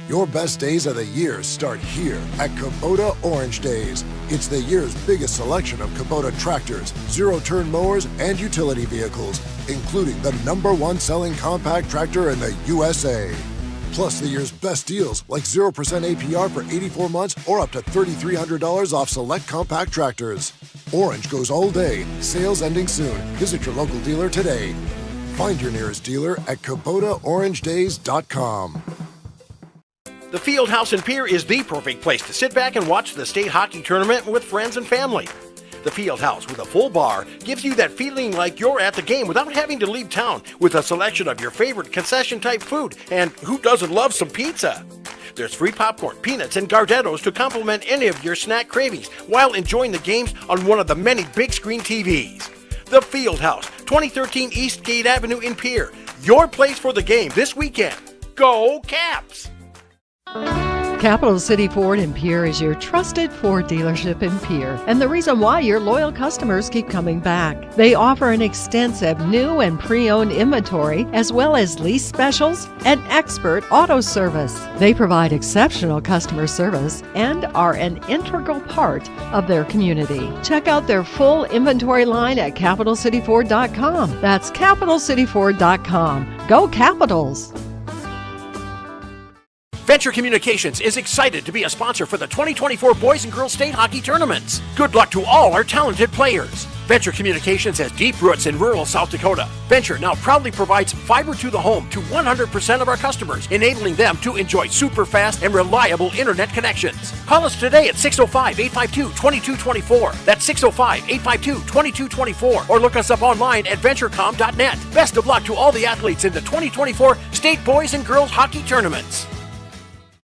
Your best days of the year start here at Kubota Orange Days. It's the year's biggest selection of Kubota tractors, zero-turn mowers, and utility vehicles, including the #1 selling compact tractor in the USA. Plus the year's best deals like 0% APR for 84 months or up to $3,300 off select compact tractors. Orange goes all day. Sales ending soon. Visit your local dealer today. Find your nearest dealer at KubotaOrangeDays.com. The Fieldhouse in Pierre is the perfect place to sit back and watch the state hockey tournament with friends and family. The Fieldhouse with a full bar gives you that feeling like you're at the game without having to leave town, with a selection of your favorite concession-type food, and who doesn't love some pizza? There's free popcorn, peanuts, and Gardettos to complement any of your snack cravings while enjoying the games on one of the many big screen TVs. The Fieldhouse, 2013 East Gate Avenue in Pierre. Your place for the game this weekend. Go Caps! Capital City Ford in Pierre is your trusted Ford dealership in Pierre, and the reason why your loyal customers keep coming back. They offer an extensive new and pre-owned inventory, as well as lease specials and expert auto service. They provide exceptional customer service and are an integral part of their community. Check out their full inventory line at CapitalCityFord.com. That's CapitalCityFord.com. Go Capitals! Venture Communications is excited to be a sponsor for the 2024 Boys and Girls State Hockey Tournaments. Good luck to all our talented players. Venture Communications has deep roots in rural South Dakota. Venture now proudly provides fiber to the home to 100% of our customers, enabling them to enjoy super fast and reliable internet connections. Call us today at 605-852-2224. That's 605-852-2224. Or look us up online at venturecom.net. Best of luck to all the athletes in the 2024 State Boys and Girls Hockey Tournaments.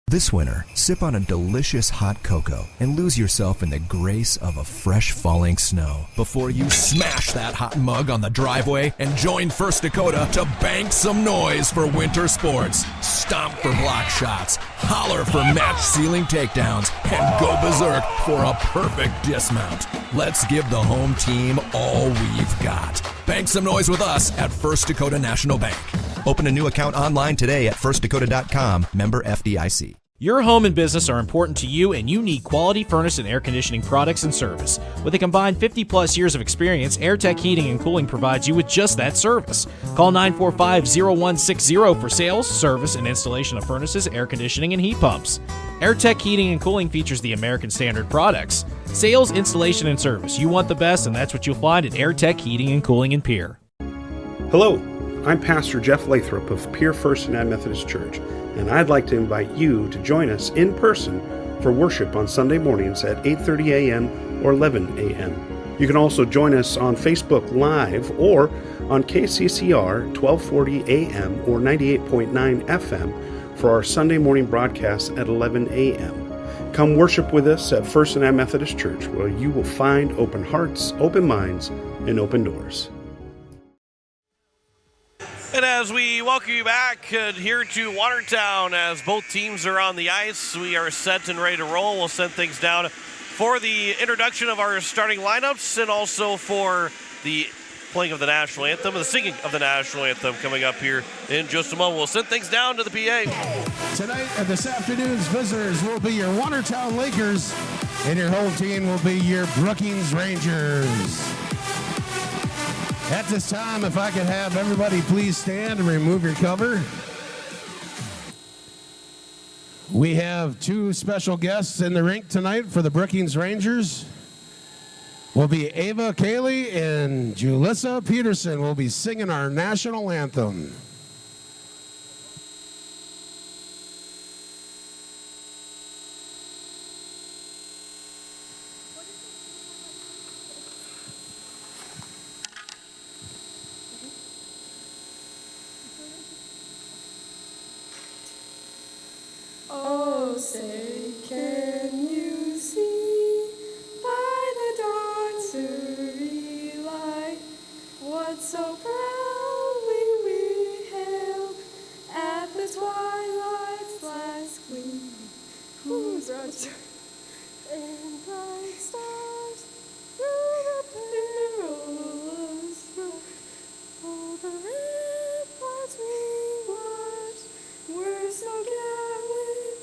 This winter, sip on a delicious hot cocoa and lose yourself in the grace of a fresh falling snow before you smash that hot mug on the driveway and join First Dakota to bank some noise for winter sports. Stomp for block shots, holler for match ceiling takedowns, and go berserk for a perfect dismount. Let's give the home team all we've got. Bank some noise with us at First Dakota National Bank. Open a new account online today at firstdakota.com, member FDIC. Your home and business are important to you, and you need quality furnace and air conditioning products and service. With a combined 50-plus years of experience, AirTech Heating and Cooling provides you with just that service. Call 945-0160 for sales, service, and installation of furnaces, air conditioning, and heat pumps. AirTech Heating and Cooling features the American Standard products. Sales, installation, and service. You want the best, and that's what you'll find at AirTech Heating and Cooling in Pierre. Hello, I'm Pastor Jeff Lathrop of Pierre First United Methodist Church, and I'd like to invite you to join us in person for worship on Sunday mornings at 8:30 a.m. or 11 a.m. You can also join us on Facebook Live or on KCCR 1240 a.m. or 98.9 FM for our Sunday morning broadcast at 11 a.m. Come worship with us at First United Methodist Church, where you will find open hearts, open minds, and open doors. And as we welcome you back here to Watertown, as both teams are on the ice, we are set and ready to roll. We'll send things down for the introduction of our starting lineups and also for the playing of the national anthem and the singing of the national anthem coming up here in just a moment. We'll send things down to the PA. Tonight and this afternoon's visitors will be your Watertown Lakers, and your home team will be your Brookings Rangers. At this time, if I could have everybody please stand and remove your cover. We have two special guests in the rink tonight for the Brookings Rangers. Will be Ava Cayley and Julissa Peterson will be singing our national anthem. Oh, say, can you see by the dawn's early light what so proudly we hailed at the twilight's last gleam, whose bright and bright stars through the perilous road, oh, the ramparts we watched were so gallantly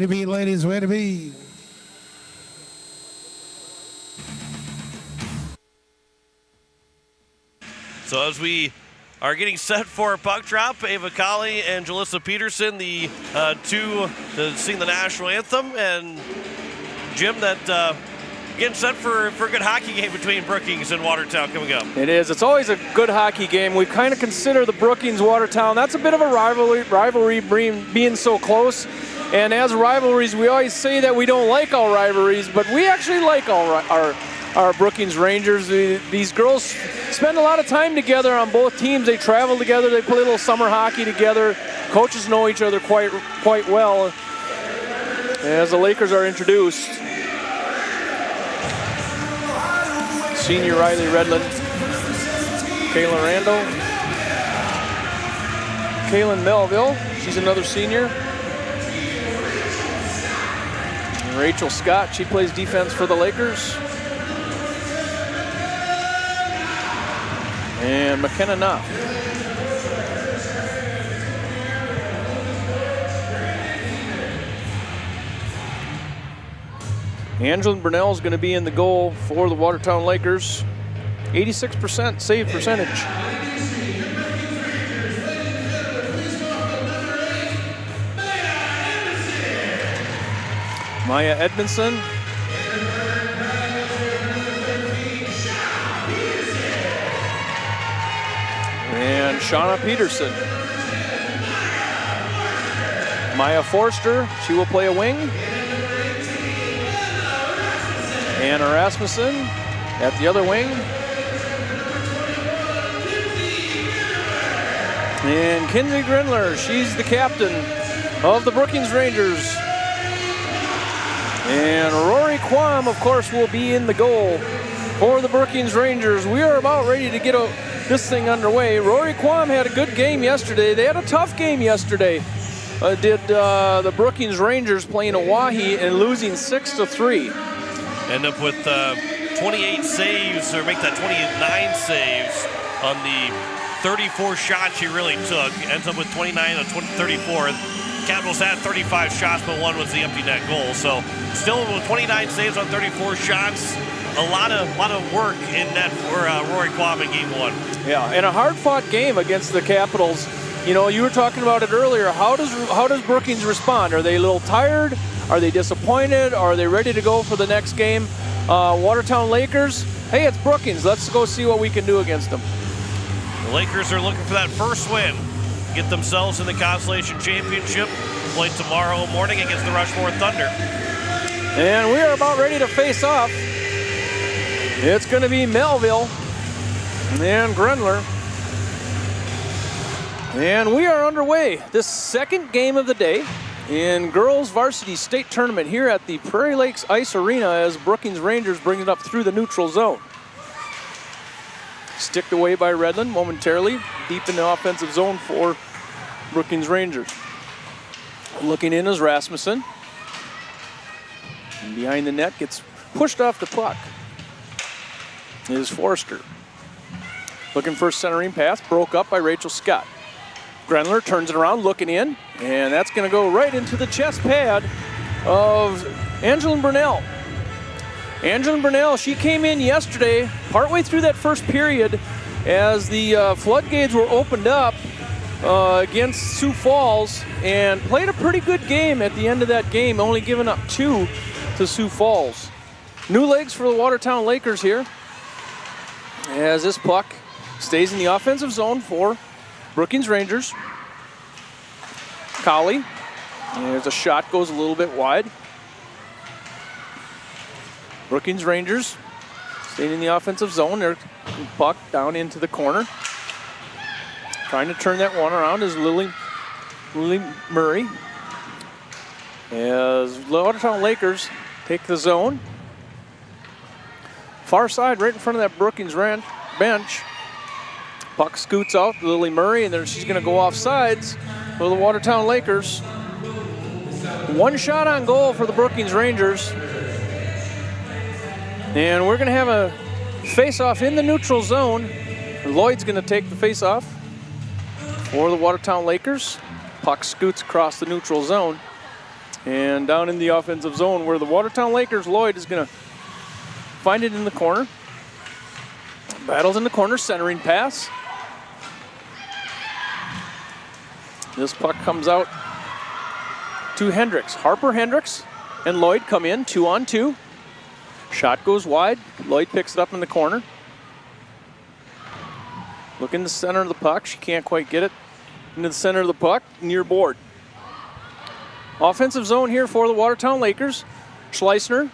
to be, ladies, way to be. So as we are getting set for a puck drop, Ava Colley and Jalissa Peterson, the two to sing the national anthem, and Jim, that getting set for a good hockey game between Brookings and Watertown coming up. It is. It's always a good hockey game. We kind of consider the Brookings-Watertown. That's a bit of a rivalry being so close. And as rivalries, we always say that we don't like all rivalries, but we actually like our Brookings Rangers. These girls spend a lot of time together on both teams. They travel together. They play a little summer hockey together. Coaches know each other quite well. As the Lakers are introduced, senior Riley Redland, Kayla Randall, Kaylin Melville, she's another senior. And Rachel Scott, she plays defense for the Lakers. And McKenna Knopf. Angela Brunell is going to be in the goal for the Watertown Lakers. 86% save percentage. Maya Edmondson. And Shauna Peterson. Maya Forster, she will play a wing. Anna Rasmussen at the other wing. And Kinsey Grindler, she's the captain of the Brookings Rangers. And Rory Quam, of course, will be in the goal for the Brookings Rangers. We are about ready to get this thing underway. Rory Quam had a good game yesterday. They had a tough game yesterday. The Brookings Rangers playing Oahe and losing 6-3. End up with 28 saves, or make that 29 saves on the 34 shots she really took. Ends up with 29 on 34. Capitals had 35 shots, but one was the empty net goal. So still with 29 saves on 34 shots, a lot of work in net for Rory Quam in game one. Yeah, and a hard-fought game against the Capitals. You know, you were talking about it earlier. How does Brookings respond? Are they a little tired? Are they disappointed? Are they ready to go for the next game? Watertown Lakers, hey, it's Brookings. Let's go see what we can do against them. The Lakers are looking for that first win. Get themselves in the Consolation Championship. Play tomorrow morning against the Rushmore Thunder. And we are about ready to face off. It's going to be Melville and Grindler. And we are underway. This second game of the day in girls varsity state tournament here at the Prairie Lakes Ice Arena as Brookings Rangers bring it up through the neutral zone. Sticked away by Redland momentarily, deep in the offensive zone for Brookings Rangers. Looking in is Rasmussen. And behind the net, gets pushed off the puck. Is Forster. Looking for a centering pass, broke up by Rachel Scott. Grindler turns it around, looking in, and that's going to go right into the chest pad of Angela Brunell. Angela Brunell, she came in yesterday, partway through that first period, as the floodgates were opened up against Sioux Falls, and played a pretty good game at the end of that game, only giving up 2 to Sioux Falls. New legs for the Watertown Lakers here, as this puck stays in the offensive zone for Brookings Rangers. Colley, there's a shot, goes a little bit wide. Brookings Rangers staying in the offensive zone. Their puck down into the corner. Trying to turn that one around is Lily Murray. As Watertown Lakers take the zone. Far side, right in front of that Brookings bench. Puck scoots out, Lily Murray, and then she's going to go off sides for the Watertown Lakers. One shot on goal for the Brookings Rangers. And we're going to have a face-off in the neutral zone. Lloyd's going to take the face-off for the Watertown Lakers. Puck scoots across the neutral zone. And down in the offensive zone where the Watertown Lakers, Lloyd is going to find it in the corner. Battles in the corner, centering pass. This puck comes out to Hendricks. Harper Hendricks and Lloyd come in 2-on-2. Shot goes wide. Lloyd picks it up in the corner. Look in the center of the puck. She can't quite get it into the center of the puck, near board. Offensive zone here for the Watertown Lakers. Schleissner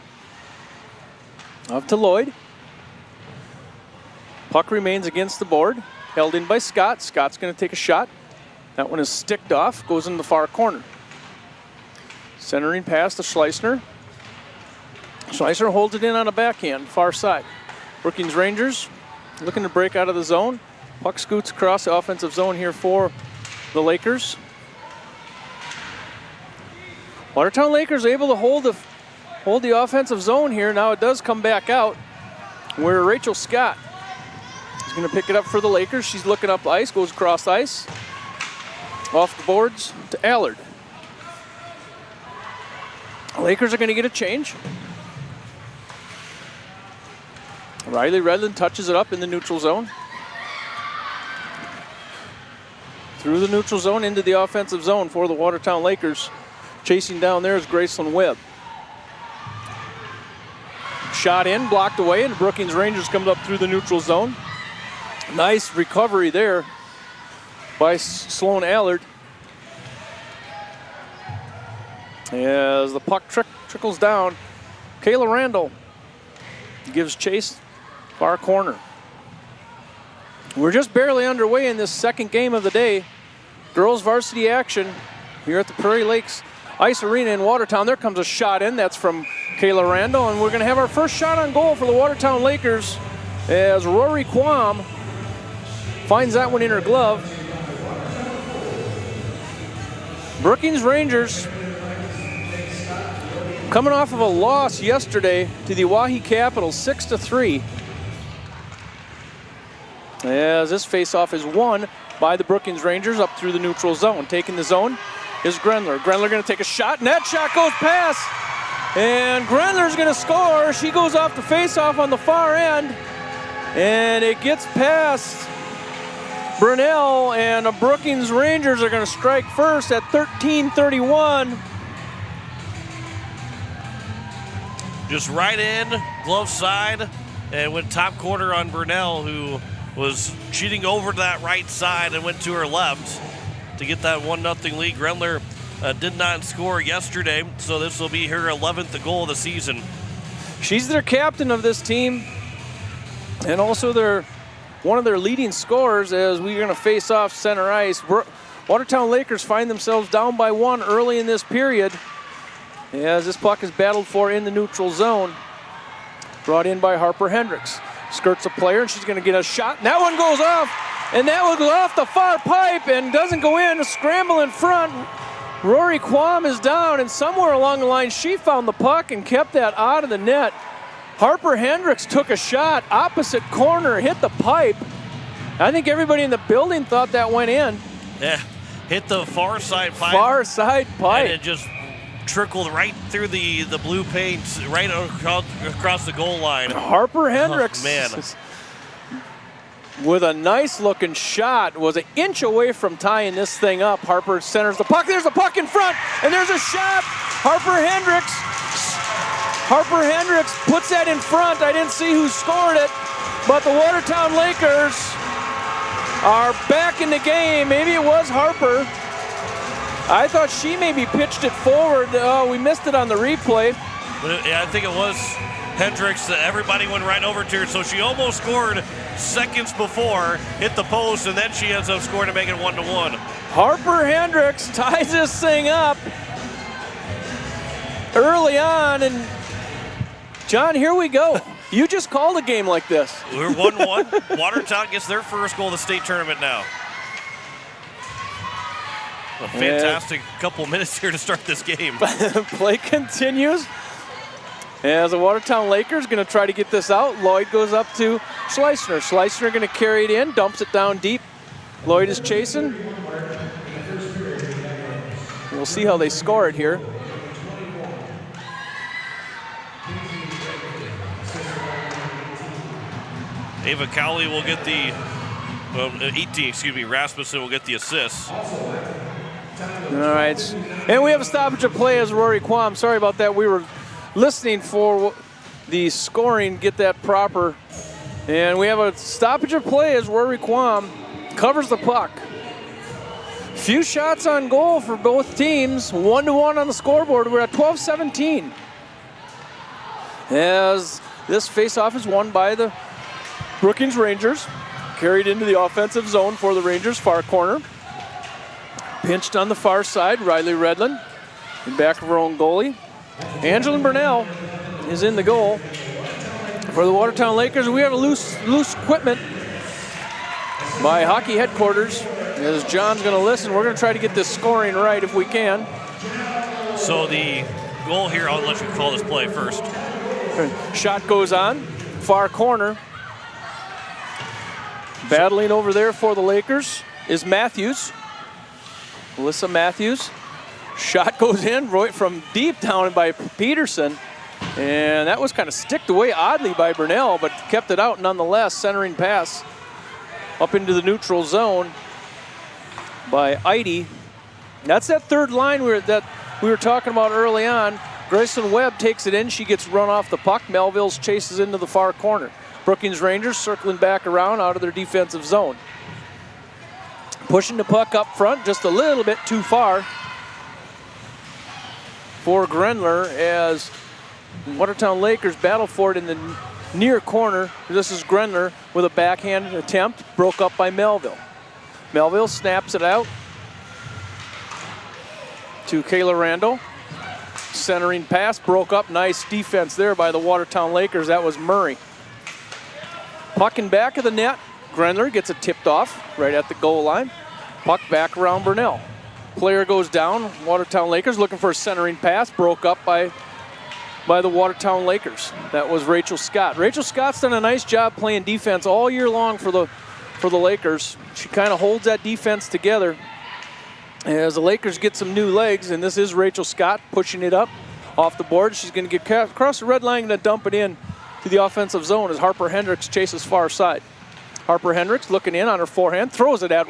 up to Lloyd. Puck remains against the board, held in by Scott. Scott's going to take a shot. That one is sticked off, goes in the far corner. Centering pass to Schleissner. Schleissner holds it in on a backhand, far side. Brookings Rangers looking to break out of the zone. Puck scoots across the offensive zone here for the Lakers. Watertown Lakers able to hold the offensive zone here. Now it does come back out where Rachel Scott is going to pick it up for the Lakers. She's looking up ice, goes across ice. Off the boards to Allard. Lakers are going to get a change. Riley Redland touches it up in the neutral zone. Through the neutral zone into the offensive zone for the Watertown Lakers. Chasing down there is Graceland Webb. Shot in, blocked away, and the Brookings Rangers comes up through the neutral zone. Nice recovery there by Sloan Allard. As the puck trickles down, Kayla Randall gives chase far corner. We're just barely underway in this second game of the day. Girls varsity action here at the Prairie Lakes Ice Arena in Watertown. There comes a shot in. That's from Kayla Randall. And we're going to have our first shot on goal for the Watertown Lakers as Rory Quam finds that one in her glove. Brookings Rangers coming off of a loss yesterday to the Oahe Capitals, 6-3. As this faceoff is won by the Brookings Rangers up through the neutral zone. Taking the zone is Grenler. Grenler going to take a shot, and that shot goes past. And Grenler's going to score. She goes off the faceoff on the far end, and it gets past Brunel, and the Brookings Rangers are going to strike first at 13:31. Just right in, glove side, and went top corner on Brunel, who was cheating over to that right side and went to her left to get that 1-0 lead. Grenler did not score yesterday, so this will be her 11th goal of the season. She's their captain of this team, and also one of their leading scorers as we're going to face off center ice. Watertown Lakers find themselves down by 1 early in this period as this puck is battled for in the neutral zone. Brought in by Harper Hendricks. Skirts a player, and she's going to get a shot. And that one goes off, and that one goes off the far pipe and doesn't go in. A scramble in front. Rory Quam is down, and somewhere along the line, she found the puck and kept that out of the net. Harper Hendricks took a shot, opposite corner, hit the pipe. I think everybody in the building thought that went in. Yeah, hit the far side pipe. Far side pipe. And it just trickled right through the blue paint, right across the goal line. Harper Hendricks, man, with a nice looking shot, was an inch away from tying this thing up. Harper centers the puck. There's the puck in front, and there's a shot. Harper Hendricks puts that in front. I didn't see who scored it, but the Watertown Lakers are back in the game. Maybe it was Harper. I thought she maybe pitched it forward. We missed it on the replay. But I think it was Hendricks. Everybody went right over to her, so she almost scored seconds before, hit the post, and then she ends up scoring to make it 1-1. Harper Hendricks ties this thing up early on, and John, here we go. You just called a game like this. We're 1-1. Watertown gets their first goal of the state tournament now. A fantastic couple minutes here to start this game. Play continues as the Watertown Lakers going to try to get this out. Lloyd goes up to Schleissner. Schleissner going to carry it in, dumps it down deep. Lloyd is chasing. We'll see how they score it here. Ava Cowley will get the, 18, excuse me, Rasmussen will get the assist. All right, and we have a stoppage of play as Rory Quam. Sorry about that. We were listening for the scoring, get that proper. And we have a stoppage of play as Rory Quam covers the puck. Few shots on goal for both teams, 1-1 on the scoreboard. We're at 12-17. As this faceoff is won by the Brookings Rangers. Carried into the offensive zone for the Rangers, far corner. Pinched on the far side, Riley Redlin in back of her own goalie. Angeline Burnell is in the goal for the Watertown Lakers. We have a loose equipment by hockey headquarters. As John's going to listen, we're going to try to get this scoring right if we can. So the goal here, I'll let you call this play first. Shot goes on, far corner. Battling over there for the Lakers is Matthews. Alyssa Matthews. Shot goes in right from deep down by Peterson. And that was kind of sticked away oddly by Burnell, but kept it out nonetheless. Centering pass up into the neutral zone by Eide. That's that third line we were talking about early on. Grayson Webb takes it in. She gets run off the puck. Melville's chases into the far corner. Brookings Rangers circling back around out of their defensive zone. Pushing the puck up front just a little bit too far for Grenler as Watertown Lakers battle for it in the near corner. This is Grenler with a backhanded attempt, broke up by Melville. Melville snaps it out to Kayla Randall. Centering pass, broke up. Nice defense there by the Watertown Lakers. That was Murray. Puck in back of the net. Grenler gets it tipped off right at the goal line. Puck back around Burnell. Player goes down. Watertown Lakers looking for a centering pass. Broke up by the Watertown Lakers. That was Rachel Scott. Rachel Scott's done a nice job playing defense all year long for the Lakers. She kind of holds that defense together as the Lakers get some new legs, and this is Rachel Scott pushing it up off the board. She's going to get across the red line and dump it in to the offensive zone as Harper Hendricks chases far side. Harper Hendricks looking in on her forehand, throws it at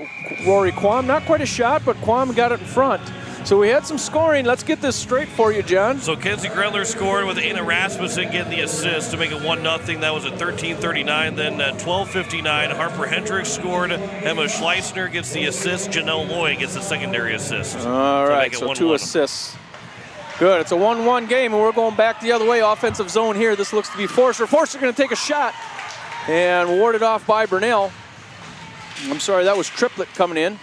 Rory Quam. Not quite a shot, but Quam got it in front. So we had some scoring. Let's get this straight for you, John. So Kenzie Grenler scored with Anna Rasmussen getting the assist to make it 1-0. That was at 13:39. Then at 12:59, Harper Hendricks scored. Emma Schleissner gets the assist. Janelle Lloyd gets the secondary assist. All right, so 2 assists. Good, it's a 1-1 game, and we're going back the other way. Offensive zone here. This looks to be Forster. Forster going to take a shot and warded off by Burnell. I'm sorry, that was Triplett coming in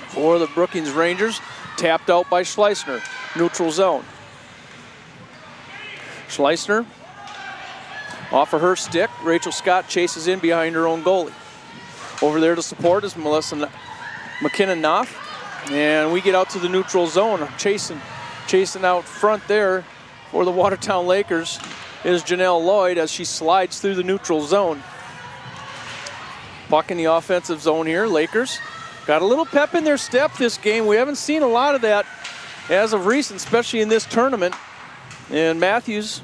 for the Brookings Rangers. Tapped out by Schleissner, neutral zone. Schleissner off of her stick. Rachel Scott chases in behind her own goalie. Over there to support is Melissa McKinnon-Knopf. And we get out to the neutral zone. Chasing out front there for the Watertown Lakers is Janelle Lloyd as she slides through the neutral zone. Puck in the offensive zone here. Lakers got a little pep in their step this game. We haven't seen a lot of that as of recent, especially in this tournament. And Matthews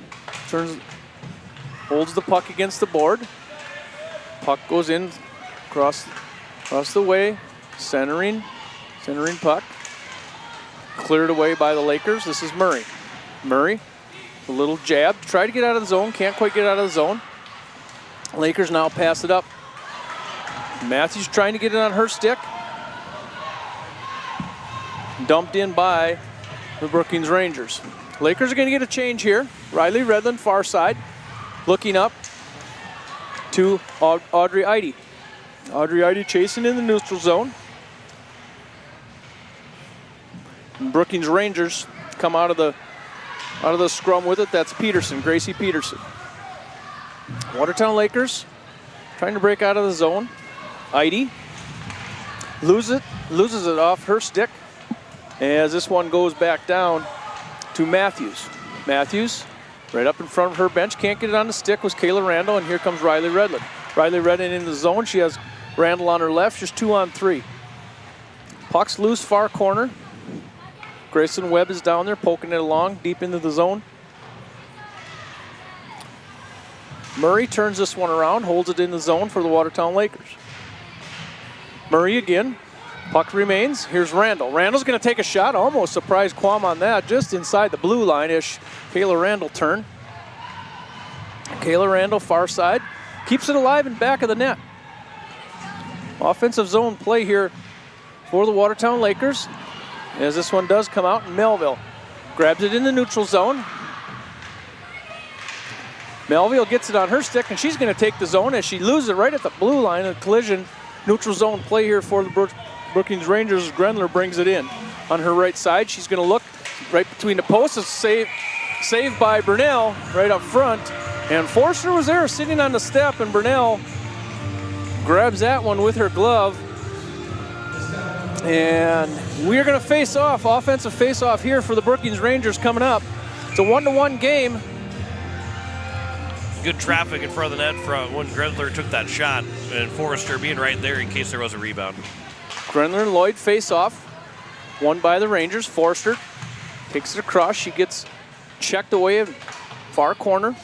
holds the puck against the board. Puck goes in across the way, centering puck. Cleared away by the Lakers. This is Murray. Murray, a little jab, try to get out of the zone, can't quite get out of the zone. Lakers now pass it up. Matthews trying to get it on her stick. Dumped in by the Brookings Rangers. Lakers are going to get a change here. Riley Redlin, far side, looking up to Audrey Eide. Audrey Eide chasing in the neutral zone. And Brookings Rangers come out of the scrum with it. That's Peterson, Gracie Peterson. Watertown Lakers trying to break out of the zone. Eide loses it off her stick as this one goes back down to Matthews. Matthews right up in front of her bench, can't get it on the stick, was Kayla Randall, and here comes Riley Redlin. Riley Redlin in the zone. She has Randall on her left, just 2-on-3. Puck's loose, far corner. Grayson Webb is down there poking it along deep into the zone. Murray turns this one around, holds it in the zone for the Watertown Lakers. Murray again. Puck remains. Here's Randall. Randall's going to take a shot. Almost surprised Quam on that. Just inside the blue line-ish. Kayla Randall turn. Kayla Randall, far side. Keeps it alive in back of the net. Offensive zone play here for the Watertown Lakers. As this one does come out, and Melville grabs it in the neutral zone. Melville gets it on her stick, and she's going to take the zone as she loses it right at the blue line. A collision, neutral zone play here for the Brookings Rangers. Grenler brings it in on her right side. She's going to look right between the posts. A save by Burnell right up front. And Forster was there sitting on the step, and Burnell grabs that one with her glove. And we're going to face off, offensive face off here for the Brookings Rangers coming up. It's a 1-1 game. Good traffic in front of the net from when Grenler took that shot, and Forrester being right there in case there was a rebound. Grenler and Lloyd face off. Won by the Rangers. Forster takes it across. She gets checked away in far corner.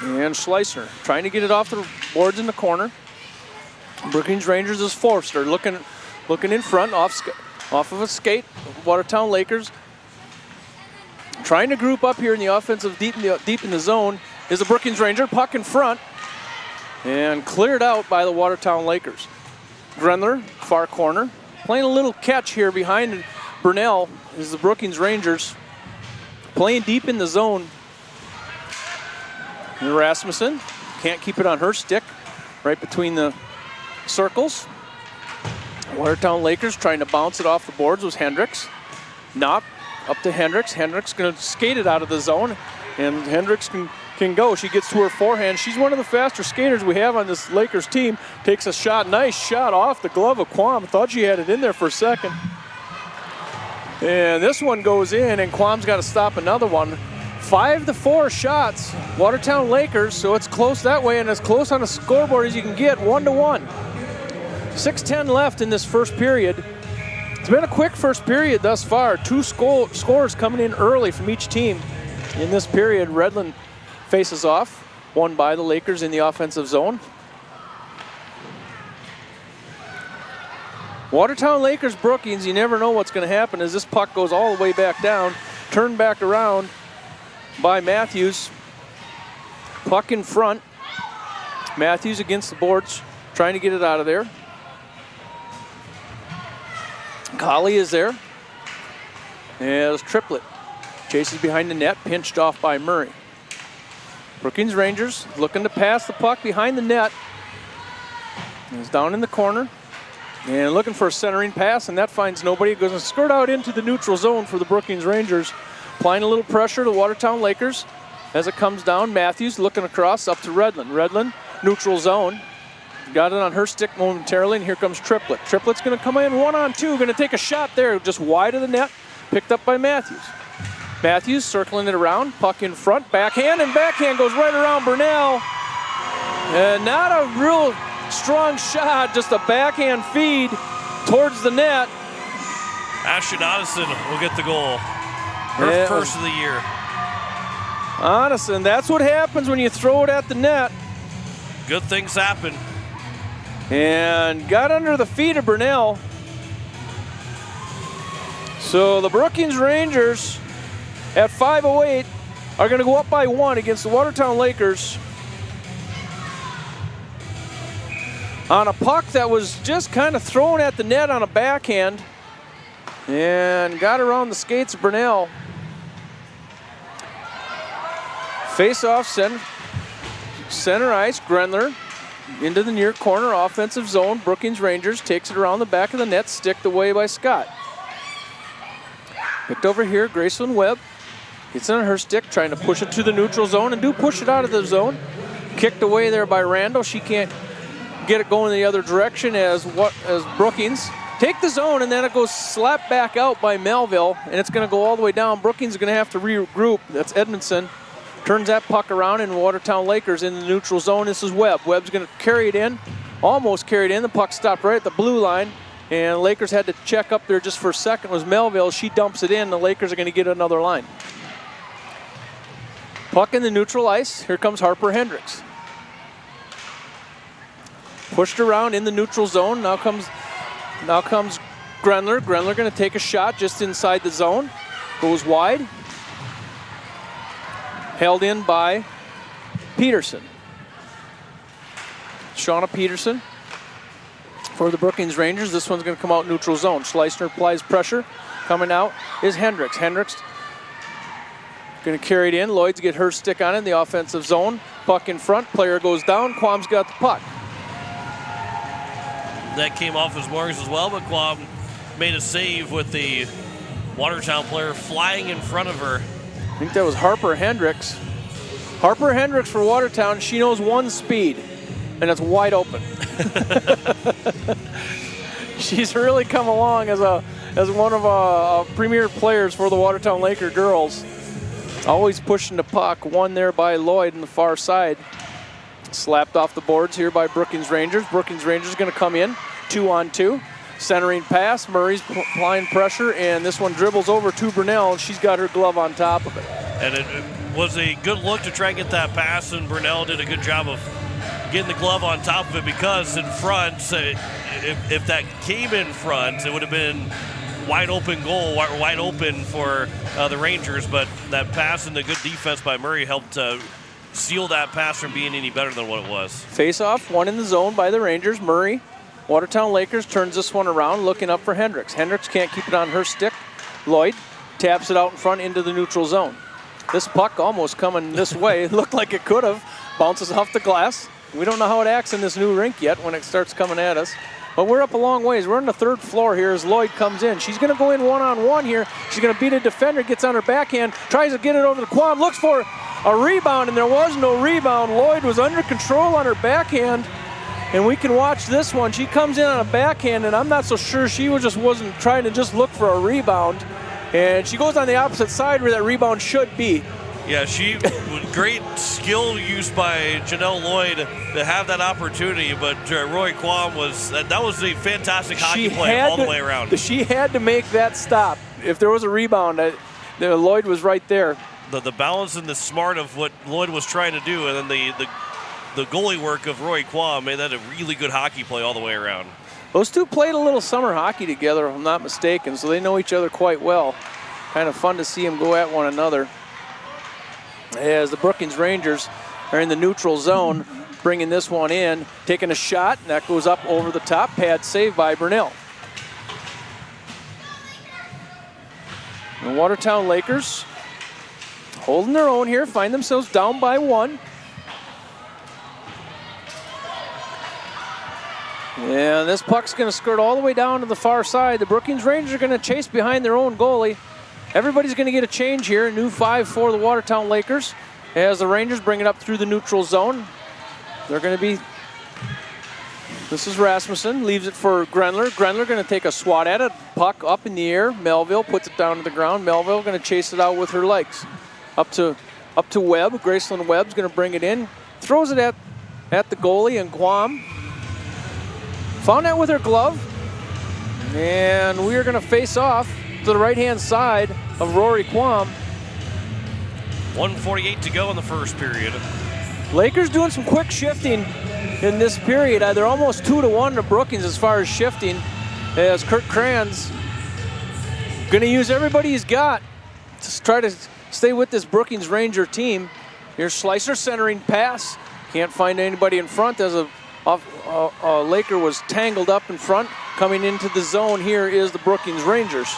And Schleisner trying to get it off the boards in the corner. Brookings Rangers is Forster looking in front off of a skate. Watertown Lakers trying to group up here in the offensive deep in the zone is the Brookings Ranger. Puck in front and cleared out by the Watertown Lakers. Grenler, far corner, playing a little catch here behind Burnell is the Brookings Rangers. Playing deep in the zone. And Rasmussen can't keep it on her stick, right between the circles. Watertown Lakers trying to bounce it off the boards was Hendricks. Knopp up to Hendricks. Hendricks going to skate it out of the zone, and Hendricks can go. She gets to her forehand. She's one of the faster skaters we have on this Lakers team. Takes a shot, nice shot off the glove of Quam. Thought she had it in there for a second. And this one goes in, and Quam's got to stop another one. 5-4 shots, Watertown Lakers, so it's close that way and as close on the scoreboard as you can get, 1-1. 6:10 left in this first period. It's been a quick first period thus far. Two scores coming in early from each team. In this period, Redland faces off, won by the Lakers in the offensive zone. Watertown Lakers Brookings, you never know what's going to happen as this puck goes all the way back down, turned back around by Matthews. Puck in front. Matthews against the boards, trying to get it out of there. Colley is there. As Triplett chases behind the net, pinched off by Murray. Brookings Rangers looking to pass the puck behind the net. He's down in the corner and looking for a centering pass, and that finds nobody. It goes and skirt out into the neutral zone for the Brookings Rangers. Applying a little pressure to Watertown Lakers. As it comes down, Matthews looking across up to Redland. Redland, neutral zone. Got it on her stick momentarily, and here comes Triplett. Triplett's going to come in 1-on-2, going to take a shot there, just wide of the net, picked up by Matthews. Matthews circling it around, puck in front, backhand, and backhand goes right around Burnell. And not a real strong shot, just a backhand feed towards the net. Ashton Addison will get the goal. Her first of the year. Addison, that's what happens when you throw it at the net. Good things happen. And got under the feet of Burnell. So the Brookings Rangers at 5:08 are going to go up by 1 against the Watertown Lakers on a puck that was just kind of thrown at the net on a backhand and got around the skates of Burnell. Face off center ice. Grenler into the near corner offensive zone. Brookings Rangers takes it around the back of the net, sticked away by Scott. Picked over here, Graceland Webb. Gets on her stick, trying to push it to the neutral zone and do push it out of the zone. Kicked away there by Randall. She can't get it going the other direction as Brookings take the zone, and then it goes slapped back out by Melville, and it's going to go all the way down. Brookings is going to have to regroup. That's Edmondson. Turns that puck around, and Watertown Lakers in the neutral zone. This is Webb. Webb's going to carry it in, almost carried in. The puck stopped right at the blue line, and the Lakers had to check up there just for a second. It was Melville. She dumps it in. The Lakers are going to get another line. Puck in the neutral ice. Here comes Harper Hendricks. Pushed around in the neutral zone. Now comes Grenler. Grenler going to take a shot just inside the zone. Goes wide. Held in by Peterson. Shauna Peterson for the Brookings Rangers. This one's going to come out neutral zone. Schleissner applies pressure. Coming out is Hendricks. Hendricks going to carry it in. Lloyd's get her stick on it in the offensive zone. Puck in front. Player goes down. Quam's got the puck. That came off his marks as well, but Quam made a save with the Watertown player flying in front of her. I think that was Harper Hendricks. Harper Hendricks for Watertown. She knows one speed, and it's wide open. She's really come along as one of premier players for the Watertown Laker girls. Always pushing the puck. One there by Lloyd on the far side. Slapped off the boards here by Brookings Rangers. Brookings Rangers going to come in 2-on-2. Centering pass. Murray's applying pressure, and this one dribbles over to Brunell, and she's got her glove on top of it. And it was a good look to try and get that pass, and Brunell did a good job of getting the glove on top of it, because in front, if that came in front, it would have been wide open goal, wide open for the Rangers, but that pass and the good defense by Murray helped seal that pass from being any better than what it was. Face-off, one in the zone by the Rangers. Murray, Watertown Lakers turns this one around, looking up for Hendricks. Hendricks can't keep it on her stick. Lloyd taps it out in front into the neutral zone. This puck almost coming this way. It looked like it could have. Bounces off the glass. We don't know how it acts in this new rink yet when it starts coming at us. But we're up a long ways. We're on the third floor here as Lloyd comes in. She's going to go in one-on-one here. She's going to beat a defender, gets on her backhand, tries to get it over to Quam, looks for a rebound, and there was no rebound. Lloyd was under control on her backhand, and we can watch this one. She comes in on a backhand, and I'm not so sure she wasn't trying to just look for a rebound. And she goes on the opposite side where that rebound should be. Yeah, great skill use by Janelle Lloyd to have that opportunity, but Roy Quam that was a fantastic hockey play all the way around. She had to make that stop. If there was a rebound, Lloyd was right there. The balance and the smart of what Lloyd was trying to do, and then the goalie work of Roy Quam made that a really good hockey play all the way around. Those two played a little summer hockey together, if I'm not mistaken, so they know each other quite well. Kind of fun to see them go at one another. As the Brookings Rangers are in the neutral zone, bringing this one in, taking a shot, and that goes up over the top. Pad save by Brunell. The Watertown Lakers holding their own here, find themselves down by one. And this puck's going to skirt all the way down to the far side. The Brookings Rangers are going to chase behind their own goalie. Everybody's going to get a change here. New 5 for the Watertown Lakers as the Rangers bring it up through the neutral zone. They're going to be, this is Rasmussen, leaves it for Grenler. Grenler going to take a swat at it. Puck up in the air. Melville puts it down to the ground. Melville going to chase it out with her legs. Up to Webb. Graceland Webb's going to bring it in. Throws it at the goalie, and Quam found that with her glove. And we are going to face off to the right-hand side of Rory Quam. 1:48 to go in the first period. Lakers doing some quick shifting in this period. They're almost 2-1 to Brookings as far as shifting, as Kurt Kranz going to use everybody he's got to try to stay with this Brookings Ranger team. Here's Schleissner centering pass. Can't find anybody in front as a Laker was tangled up in front. Coming into the zone here is the Brookings Rangers.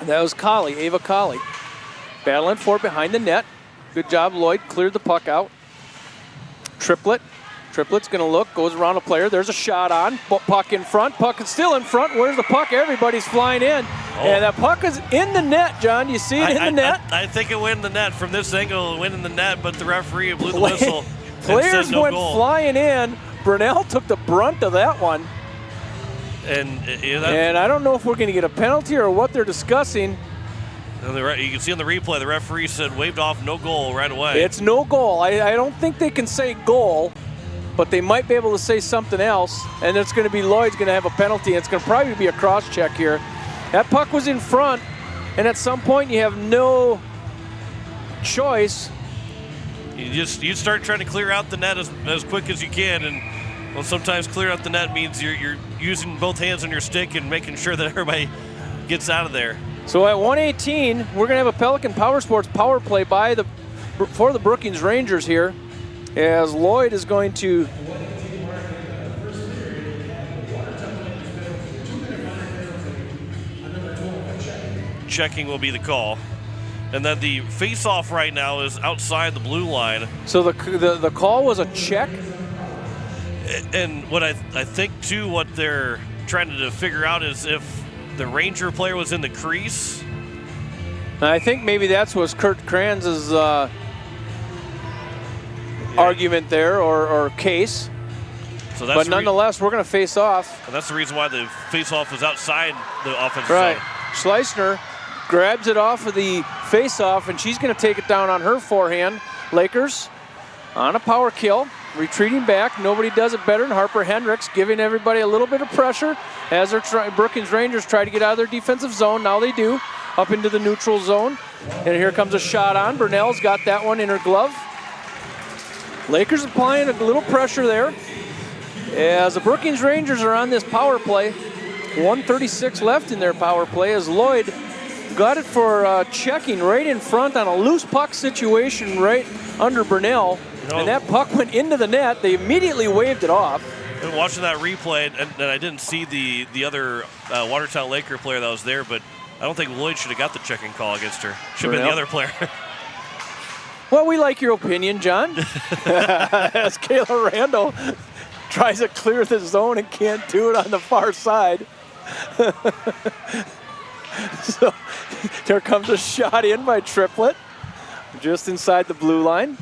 That was Colley, Ava Colley. Battling for it behind the net. Good job, Lloyd cleared the puck out. Triplet's going to look, goes around a player. There's a shot on. Puck in front. Puck is still in front. Where's the puck? Everybody's flying in. And that puck is in the net, John. You see it in the net? I think it went in the net. From this angle, it went in the net, but the referee blew the whistle. Players went flying in. Brunell took the brunt of that one. And I don't know if we're going to get a penalty or what they're discussing. You can see on the replay, the referee said waved off no goal right away. It's no goal. I don't think they can say goal, but they might be able to say something else. And it's going to be Lloyd's going to have a penalty. It's going to probably be a cross check here. That puck was in front, and at some point you have no choice. You start trying to clear out the net as quick as you can, and well, sometimes clear out the net means you're using both hands on your stick and making sure that everybody gets out of there. So at 1:18, we're going to have a Pelican Power Sports power play for the Brookings Rangers here, as Lloyd is going to checking will be the call. And then the face-off right now is outside the blue line. So the call was a check? And what I think, too, what they're trying to figure out is if the Ranger player was in the crease. And I think maybe that's was Kurt Kranz's argument there, or case. So that's but nonetheless, we're going to face off. And that's the reason why the face-off was outside the offensive right. zone. Schleissner grabs it off of the face-off, and she's going to take it down on her forehand. Lakers on a power kill, retreating back. Nobody does it better than Harper Hendricks, giving everybody a little bit of pressure as Brookings Rangers try to get out of their defensive zone. Now they do, up into the neutral zone. And here comes a shot on. Burnell's got that one in her glove. Lakers applying a little pressure there. As the Brookings Rangers are on this power play, 1:36 left in their power play, as Lloyd got it for checking right in front on a loose puck situation right under Burnell. And that puck went into the net. They immediately waved it off. And watching that replay, and I didn't see the other Watertown Laker player that was there, but I don't think Lloyd should have got the checking call against her. Should have been the other player. Well, we like your opinion, John. As Kayla Randall tries to clear the zone and can't do it on the far side. So there comes a shot in by Triplett, just inside the blue line.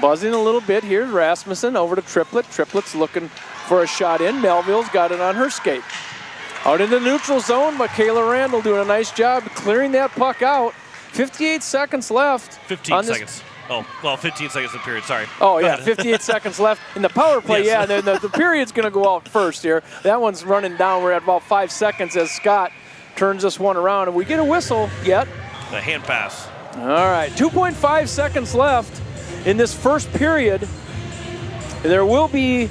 Buzzing a little bit here, Rasmussen over to Triplett. Triplett's looking for a shot in. Melville's got it on her skate. Out in the neutral zone, but Kayla Randall doing a nice job clearing that puck out. 58 seconds left. 15 seconds. Oh, well, 15 seconds in the period, sorry. Oh, yeah, 58 seconds left in the power play. Yes. Yeah, the period's going to go out first here. That one's running down. We're at about 5 seconds as Scott turns this one around, and we get a whistle yet. The hand pass. All right, 2.5 seconds left in this first period. There will be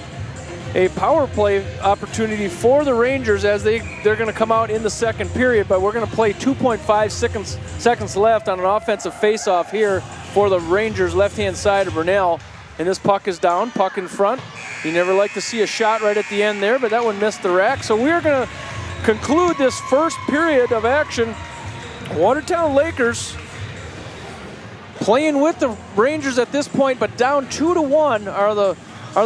a power play opportunity for the Rangers as they're going to come out in the second period, but we're going to play 2.5 seconds left on an offensive faceoff here for the Rangers left-hand side of Burnell. And this puck is down, puck in front. You never like to see a shot right at the end there, but that one missed the rack. So we're going to conclude this first period of action. Watertown Lakers playing with the Rangers at this point, but down 2-1 are the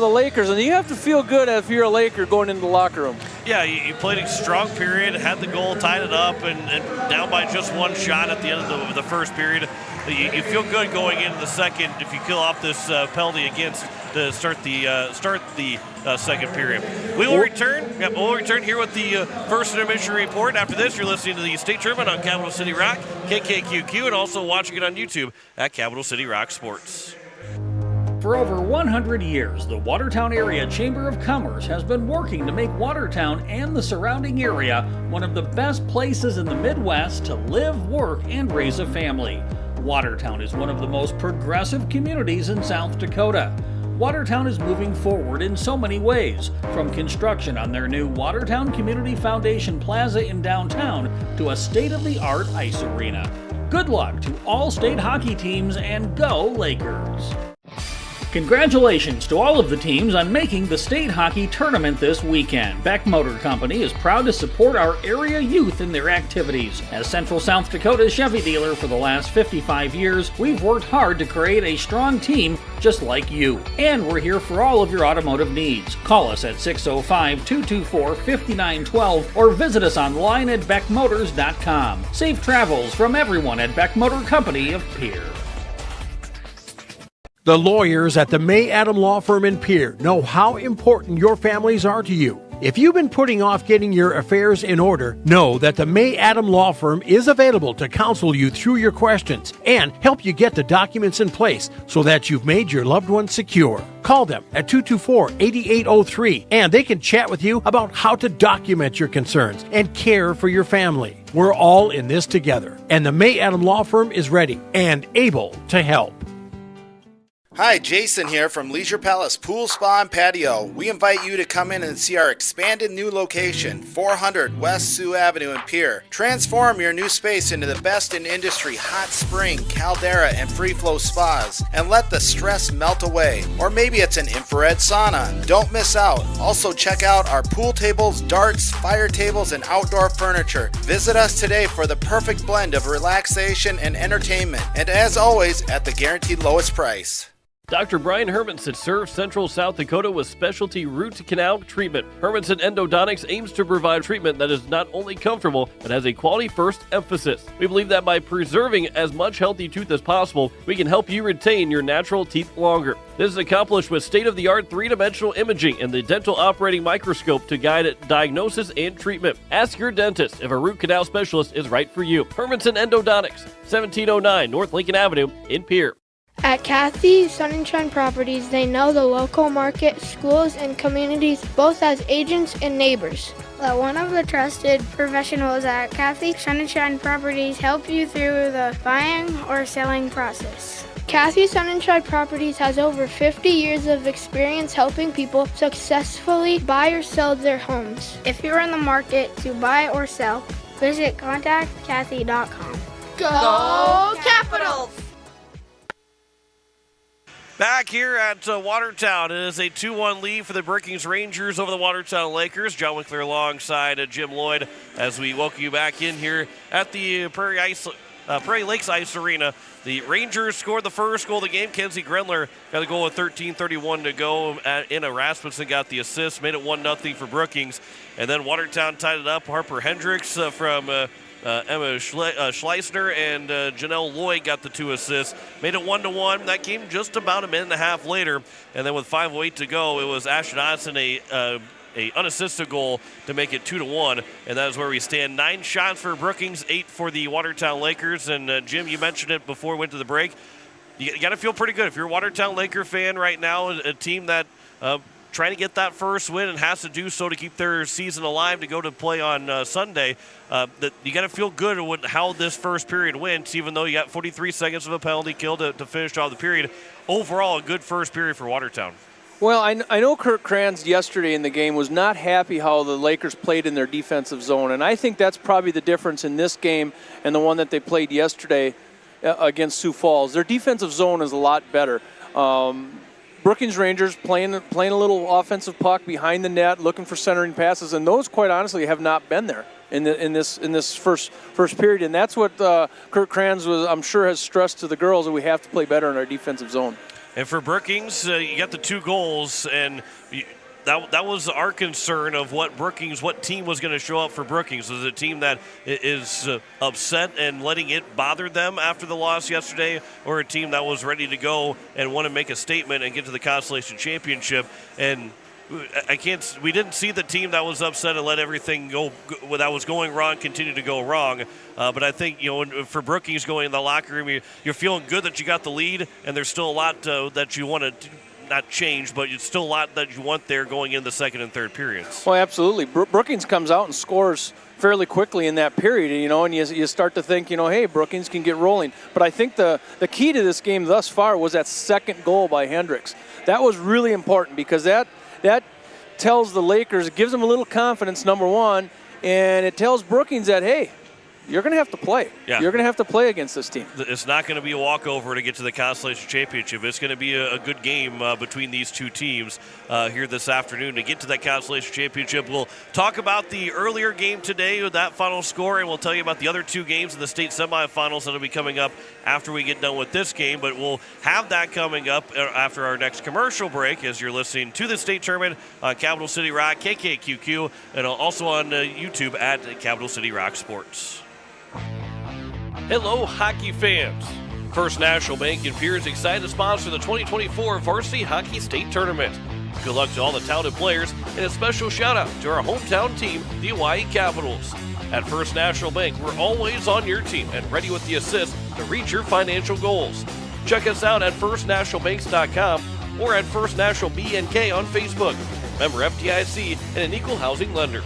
Lakers, and you have to feel good if you're a Laker going into the locker room. Yeah, you played a strong period, had the goal, tied it up, and down by just one shot at the end of the first period. You feel good going into the second if you kill off this penalty against to start the second period. We will return. Yep, we'll return here with the first intermission report. After this, you're listening to the State Tournament on Capital City Rock, KKQQ, and also watching it on YouTube at Capital City Rock Sports. For over 100 years, the Watertown Area Chamber of Commerce has been working to make Watertown and the surrounding area one of the best places in the Midwest to live, work, and raise a family. Watertown is one of the most progressive communities in South Dakota. Watertown is moving forward in so many ways, from construction on their new Watertown Community Foundation Plaza in downtown to a state-of-the-art ice arena. Good luck to all state hockey teams, and go Lakers! Congratulations to all of the teams on making the state hockey tournament this weekend. Beck Motor Company is proud to support our area youth in their activities. As Central South Dakota's Chevy dealer for the last 55 years, we've worked hard to create a strong team just like you. And we're here for all of your automotive needs. Call us at 605-224-5912 or visit us online at beckmotors.com. Safe travels from everyone at Beck Motor Company of Pierre. The lawyers at the May Adam Law Firm in Pierre know how important your families are to you. If you've been putting off getting your affairs in order, know that the May Adam Law Firm is available to counsel you through your questions and help you get the documents in place so that you've made your loved one secure. Call them at 224-8803 and they can chat with you about how to document your concerns and care for your family. We're all in this together, and the May Adam Law Firm is ready and able to help. Hi, Jason here from Leisure Palace Pool, Spa, and Patio. We invite you to come in and see our expanded new location, 400 West Sioux Avenue in Pierre. Transform your new space into the best in industry hot spring, caldera, and free-flow spas, and let the stress melt away. Or maybe it's an infrared sauna. Don't miss out. Also check out our pool tables, darts, fire tables, and outdoor furniture. Visit us today for the perfect blend of relaxation and entertainment. And as always, at the guaranteed lowest price. Dr. Brian Hermanson serves Central South Dakota with specialty root canal treatment. Hermanson Endodontics aims to provide treatment that is not only comfortable, but has a quality-first emphasis. We believe that by preserving as much healthy tooth as possible, we can help you retain your natural teeth longer. This is accomplished with state-of-the-art three-dimensional imaging and the dental operating microscope to guide diagnosis and treatment. Ask your dentist if a root canal specialist is right for you. Hermanson Endodontics, 1709 North Lincoln Avenue in Pierre. At Kathy Sunshine Properties, they know the local market, schools, and communities both as agents and neighbors. Let one of the trusted professionals at Kathy Sunshine Properties help you through the buying or selling process. Kathy Sunshine Properties has over 50 years of experience helping people successfully buy or sell their homes. If you're in the market to buy or sell, visit contactkathy.com. Go Capitals! Back here at Watertown, it is a 2-1 lead for the Brookings Rangers over the Watertown Lakers. John Winkler alongside Jim Lloyd as we welcome you back in here at the Prairie Lakes Ice Arena. The Rangers scored the first goal of the game. Kenzie Grenler got a goal with 13:31 to go. Anna Rasmussen got the assist, made it 1-0 for Brookings. And then Watertown tied it up. Harper Hendricks from Emma Schleisner and Janelle Lloyd got the 2 assists, made it 1-1. That came just about a minute and a half later, and then with 5:08 to go, it was Ashton Odson a unassisted goal to make it 2-1, and that is where we stand. 9 shots for Brookings, 8 for the Watertown Lakers. And Jim, you mentioned it before we went to the break. You got to feel pretty good if you're a Watertown Laker fan right now, a team that trying to get that first win and has to do so to keep their season alive to go to play on Sunday. That you got to feel good with how this first period went, even though you got 43 seconds of a penalty kill to finish off the period. Overall, a good first period for Watertown. Well, I know Kirk Kranz yesterday in the game was not happy how the Lakers played in their defensive zone, and I think that's probably the difference in this game and the one that they played yesterday against Sioux Falls. Their defensive zone is a lot better. Brookings Rangers playing a little offensive puck behind the net, looking for centering passes, and those, quite honestly, have not been there in this first period. And that's what Kirk Kranz was, I'm sure, has stressed to the girls, that we have to play better in our defensive zone. And for Brookings, you got the 2 goals, and that was our concern of what team was going to show up for Brookings. Was it a team that is upset and letting it bother them after the loss yesterday, or a team that was ready to go and want to make a statement and get to the Consolation Championship? And we didn't see the team that was upset and let everything go that was going wrong continue to go wrong. But I think, for Brookings going in the locker room, you're feeling good that you got the lead, and there's still a lot that you want to not change, but it's still a lot that you want there going in the second and third periods. Well, absolutely. Brookings comes out and scores fairly quickly in that period, and you start to think, hey, Brookings can get rolling. But I think the key to this game thus far was that second goal by Hendricks. That was really important because that tells the Lakers, it gives them a little confidence, number one, and it tells Brookings that, hey, you're going to have to play. Yeah. You're going to have to play against this team. It's not going to be a walkover to get to the Consolation Championship. It's going to be a good game between these two teams here this afternoon to get to that Consolation Championship. We'll talk about the earlier game today with that final score, and we'll tell you about the other 2 games in the state semifinals that will be coming up after we get done with this game. But we'll have that coming up after our next commercial break as you're listening to the state tournament on Capital City Rock, KKQQ, and also on YouTube at Capital City Rock Sports. Hello, hockey fans. First National Bank in Pierre is excited to sponsor the 2024 Varsity Hockey State Tournament. Good luck to all the talented players, and a special shout out to our hometown team, the Hawaii Capitals. At First National Bank, we're always on your team and ready with the assist to reach your financial goals. Check us out at firstnationalbanks.com or at First National BNK on Facebook. Member FDIC and an equal housing lender.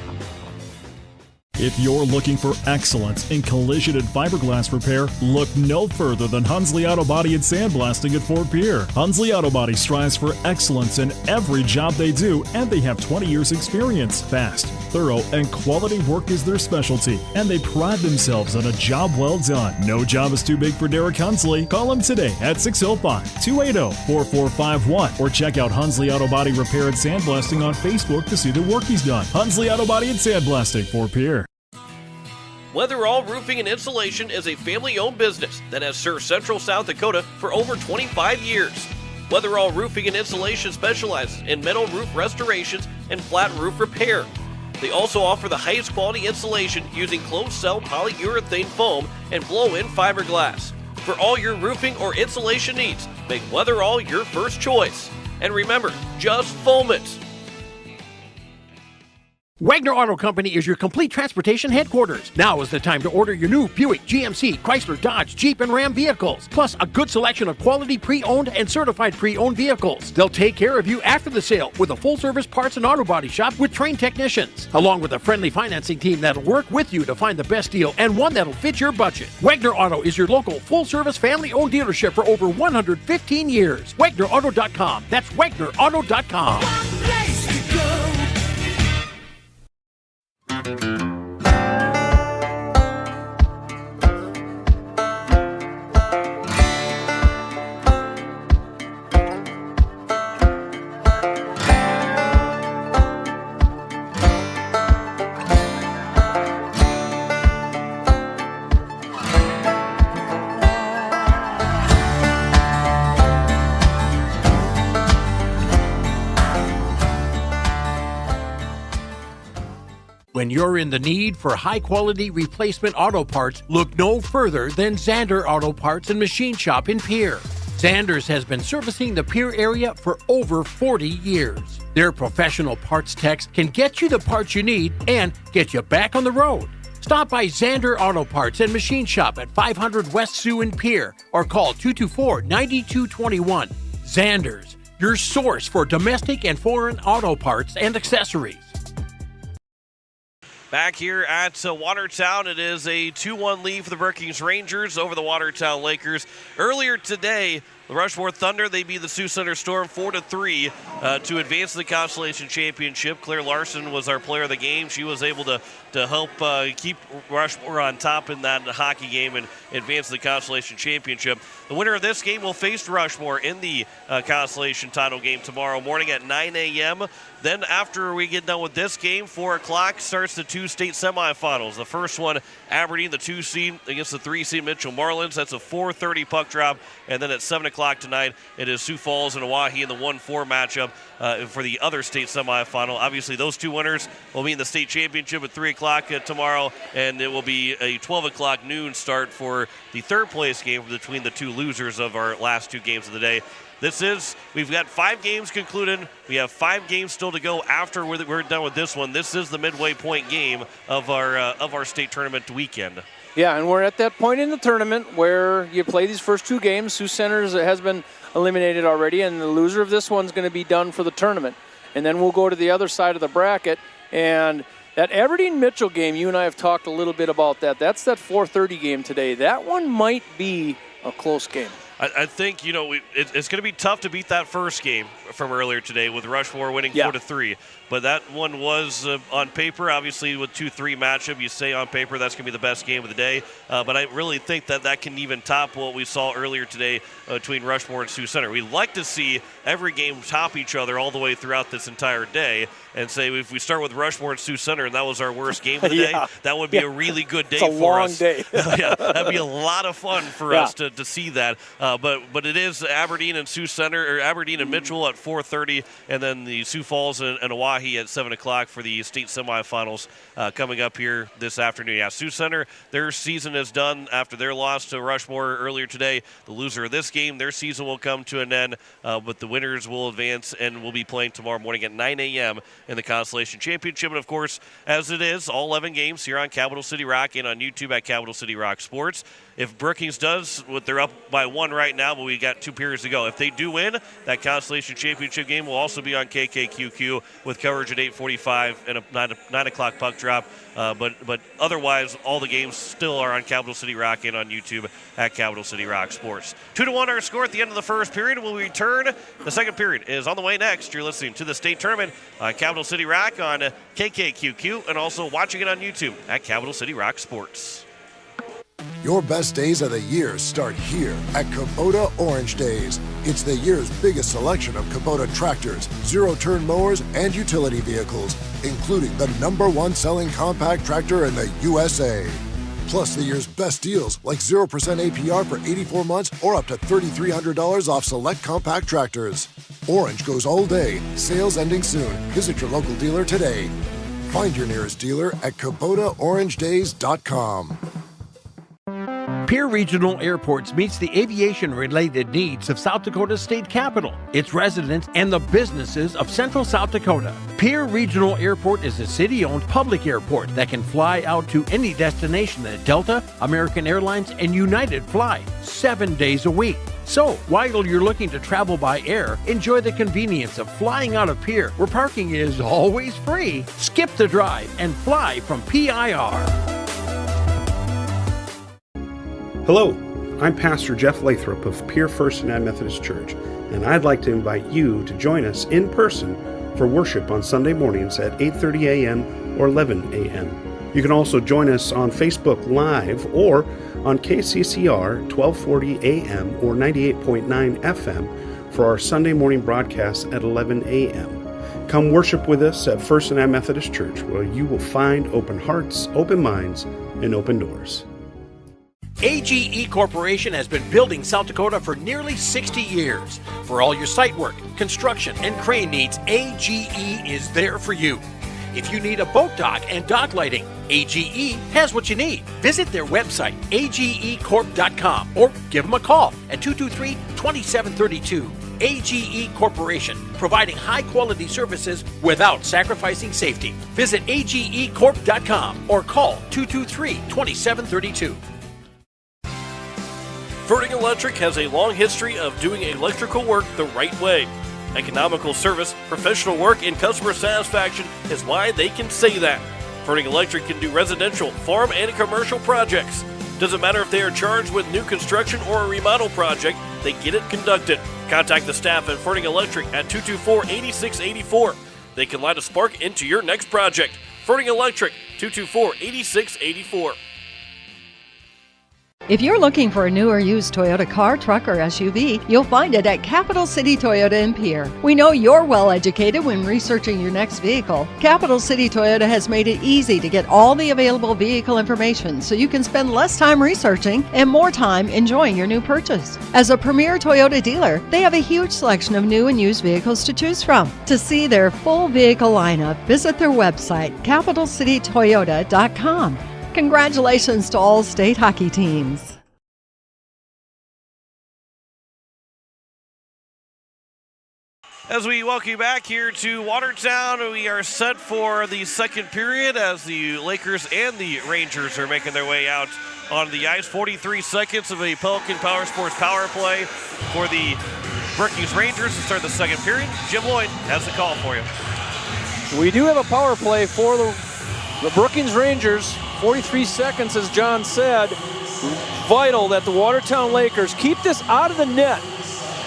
If you're looking for excellence in collision and fiberglass repair, look no further than Hunsley Auto Body and Sandblasting at Fort Pierre. Hunsley Auto Body strives for excellence in every job they do, and they have 20 years experience. Fast, thorough, and quality work is their specialty, and they pride themselves on a job well done. No job is too big for Derek Hunsley. Call him today at 605-280-4451 or check out Hunsley Auto Body Repair and Sandblasting on Facebook to see the work he's done. Hunsley Auto Body and Sandblasting, Fort Pierre. Weatherall Roofing and Insulation is a family-owned business that has served Central South Dakota for over 25 years. Weatherall Roofing and Insulation specializes in metal roof restorations and flat roof repair. They also offer the highest quality insulation using closed-cell polyurethane foam and blow-in fiberglass. For all your roofing or insulation needs, make Weatherall your first choice. And remember, just foam it. Wagner Auto Company is your complete transportation headquarters. Now is the time to order your new Buick, GMC, Chrysler, Dodge, Jeep, and Ram vehicles, plus a good selection of quality pre-owned and certified pre-owned vehicles. They'll take care of you after the sale with a full-service parts and auto body shop with trained technicians, along with a friendly financing team that'll work with you to find the best deal and one that'll fit your budget. Wagner Auto is your local full-service family-owned dealership for over 115 years. WagnerAuto.com. That's WagnerAuto.com. When you're in the need for high-quality replacement auto parts, look no further than Zander Auto Parts and Machine Shop in Pierre. Zander's has been servicing the Pierre area for over 40 years. Their professional parts techs can get you the parts you need and get you back on the road. Stop by Zander Auto Parts and Machine Shop at 500 West Sioux in Pierre or call 224-9221. Zander's, your source for domestic and foreign auto parts and accessories. Back here at Watertown, it is a 2-1 lead for the Brookings Rangers over the Watertown Lakers. Earlier today, the Rushmore Thunder, they beat the Sioux Center Storm 4-3 to advance to the Consolation Championship. Claire Larson was our player of the game. She was able to help keep Rushmore on top in that hockey game and advance to the Consolation Championship. The winner of this game will face Rushmore in the Consolation title game tomorrow morning at 9 a.m. Then after we get done with this game, 4 o'clock starts the 2 state semifinals. The first one, Aberdeen, the 2 seed against the 3 seed Mitchell Marlins. That's a 4:30 puck drop. And then at 7 o'clock tonight, it is Sioux Falls and Oahe in the 1-4 matchup for the other state semifinal. Obviously, those 2 winners will be in the state championship at 3 o'clock tomorrow, and it will be a 12 o'clock noon start for the 3rd place game between the 2 losers of our last 2 games of the day. We've got 5 games concluded. We have 5 games still to go after we're done with this one. This is the midway point game of our state tournament weekend. Yeah, and we're at that point in the tournament where you play these first 2 games. Sioux Center has been eliminated already, and the loser of this one's going to be done for the tournament. And then we'll go to the other side of the bracket, and that Aberdeen-Mitchell game, you and I have talked a little bit about that. That's that 4:30 game today. That one might be a close game. I think, it's going to be tough to beat that first game from earlier today with Rushmore winning 4-3. But that one was on paper, obviously with 2-3 matchup. You say on paper that's going to be the best game of the day. But I really think that can even top what we saw earlier today between Rushmore and Sioux Center. We like to see every game top each other all the way throughout this entire day and say if we start with Rushmore and Sioux Center and that was our worst game of the day, that would be a really good day for us. It's a long day. Yeah, that'd be a lot of fun for us to see that. But it is Aberdeen and Sioux Center, or Aberdeen and Mitchell at 4:30, and then the Sioux Falls and Oahe at 7 o'clock for the state semifinals coming up here this afternoon. Yeah, Sioux Center, their season is done after their loss to Rushmore earlier today. The loser of this game, their season will come to an end, but the winners will advance and will be playing tomorrow morning at 9 a.m. in the Consolation Championship. And, of course, as it is, all 11 games here on Capital City Rock and on YouTube at Capital City Rock Sports. If Brookings does, they're up by 1 right now, but we got 2 periods to go. If they do win, that Consolation Championship game will also be on KKQQ with coverage at 8:45 and a 9 o'clock puck drop. But otherwise, all the games still are on Capital City Rock and on YouTube at Capital City Rock Sports. 2-1 our score at the end of the first period. We'll return. The second period is on the way next. You're listening to the state tournament on Capital City Rock on KKQQ and also watching it on YouTube at Capital City Rock Sports. Your best days of the year start here at Kubota Orange Days. It's the year's biggest selection of Kubota tractors, zero-turn mowers, and utility vehicles, including the #1 selling compact tractor in the USA. Plus the year's best deals like 0% APR for 84 months or up to $3,300 off select compact tractors. Orange goes all day. Sales ending soon. Visit your local dealer today. Find your nearest dealer at KubotaOrangeDays.com. Pierre Regional Airports meets the aviation-related needs of South Dakota's state capital, its residents, and the businesses of Central South Dakota. Pierre Regional Airport is a city-owned public airport that can fly out to any destination that Delta, American Airlines, and United fly 7 days a week. So, while you're looking to travel by air, enjoy the convenience of flying out of Pierre, where parking is always free. Skip the drive and fly from PIR. Hello, I'm Pastor Jeff Lathrop of Pierre First and Methodist Church, and I'd like to invite you to join us in person for worship on Sunday mornings at 8:30 a.m. or 11 a.m. You can also join us on Facebook Live or on KCCR 1240 a.m. or 98.9 FM for our Sunday morning broadcast at 11 a.m. Come worship with us at First and Methodist Church, where you will find open hearts, open minds, and open doors. AGE Corporation has been building South Dakota for nearly 60 years. For all your site work, construction, and crane needs, AGE is there for you. If you need a boat dock and dock lighting, AGE has what you need. Visit their website, agecorp.com, or give them a call at 223-2732. AGE Corporation, providing high-quality services without sacrificing safety. Visit agecorp.com or call 223-2732. Verting Electric has a long history of doing electrical work the right way. Economical service, professional work, and customer satisfaction is why they can say that. Verting Electric can do residential, farm, and commercial projects. Doesn't matter if they are charged with new construction or a remodel project, they get it conducted. Contact the staff at Verting Electric at 224-8684. They can light a spark into your next project. Verting Electric, 224-8684. If you're looking for a new or used Toyota car, truck, or SUV, you'll find it at Capital City Toyota in Pierre. We know you're well educated when researching your next vehicle. Capital City Toyota has made it easy to get all the available vehicle information so you can spend less time researching and more time enjoying your new purchase. As a premier Toyota dealer, they have a huge selection of new and used vehicles to choose from. To see their full vehicle lineup, visit their website, capitalcitytoyota.com. Congratulations to all state hockey teams. As we welcome you back here to Watertown, we are set for the second period as the Lakers and the Rangers are making their way out on the ice. 43 seconds of a Pelican Power Sports power play for the Brookings Rangers to start the second period. Jim Lloyd has the call for you. We do have a power play for the Brookings Rangers. 43 seconds, as John said. Vital that the Watertown Lakers keep this out of the net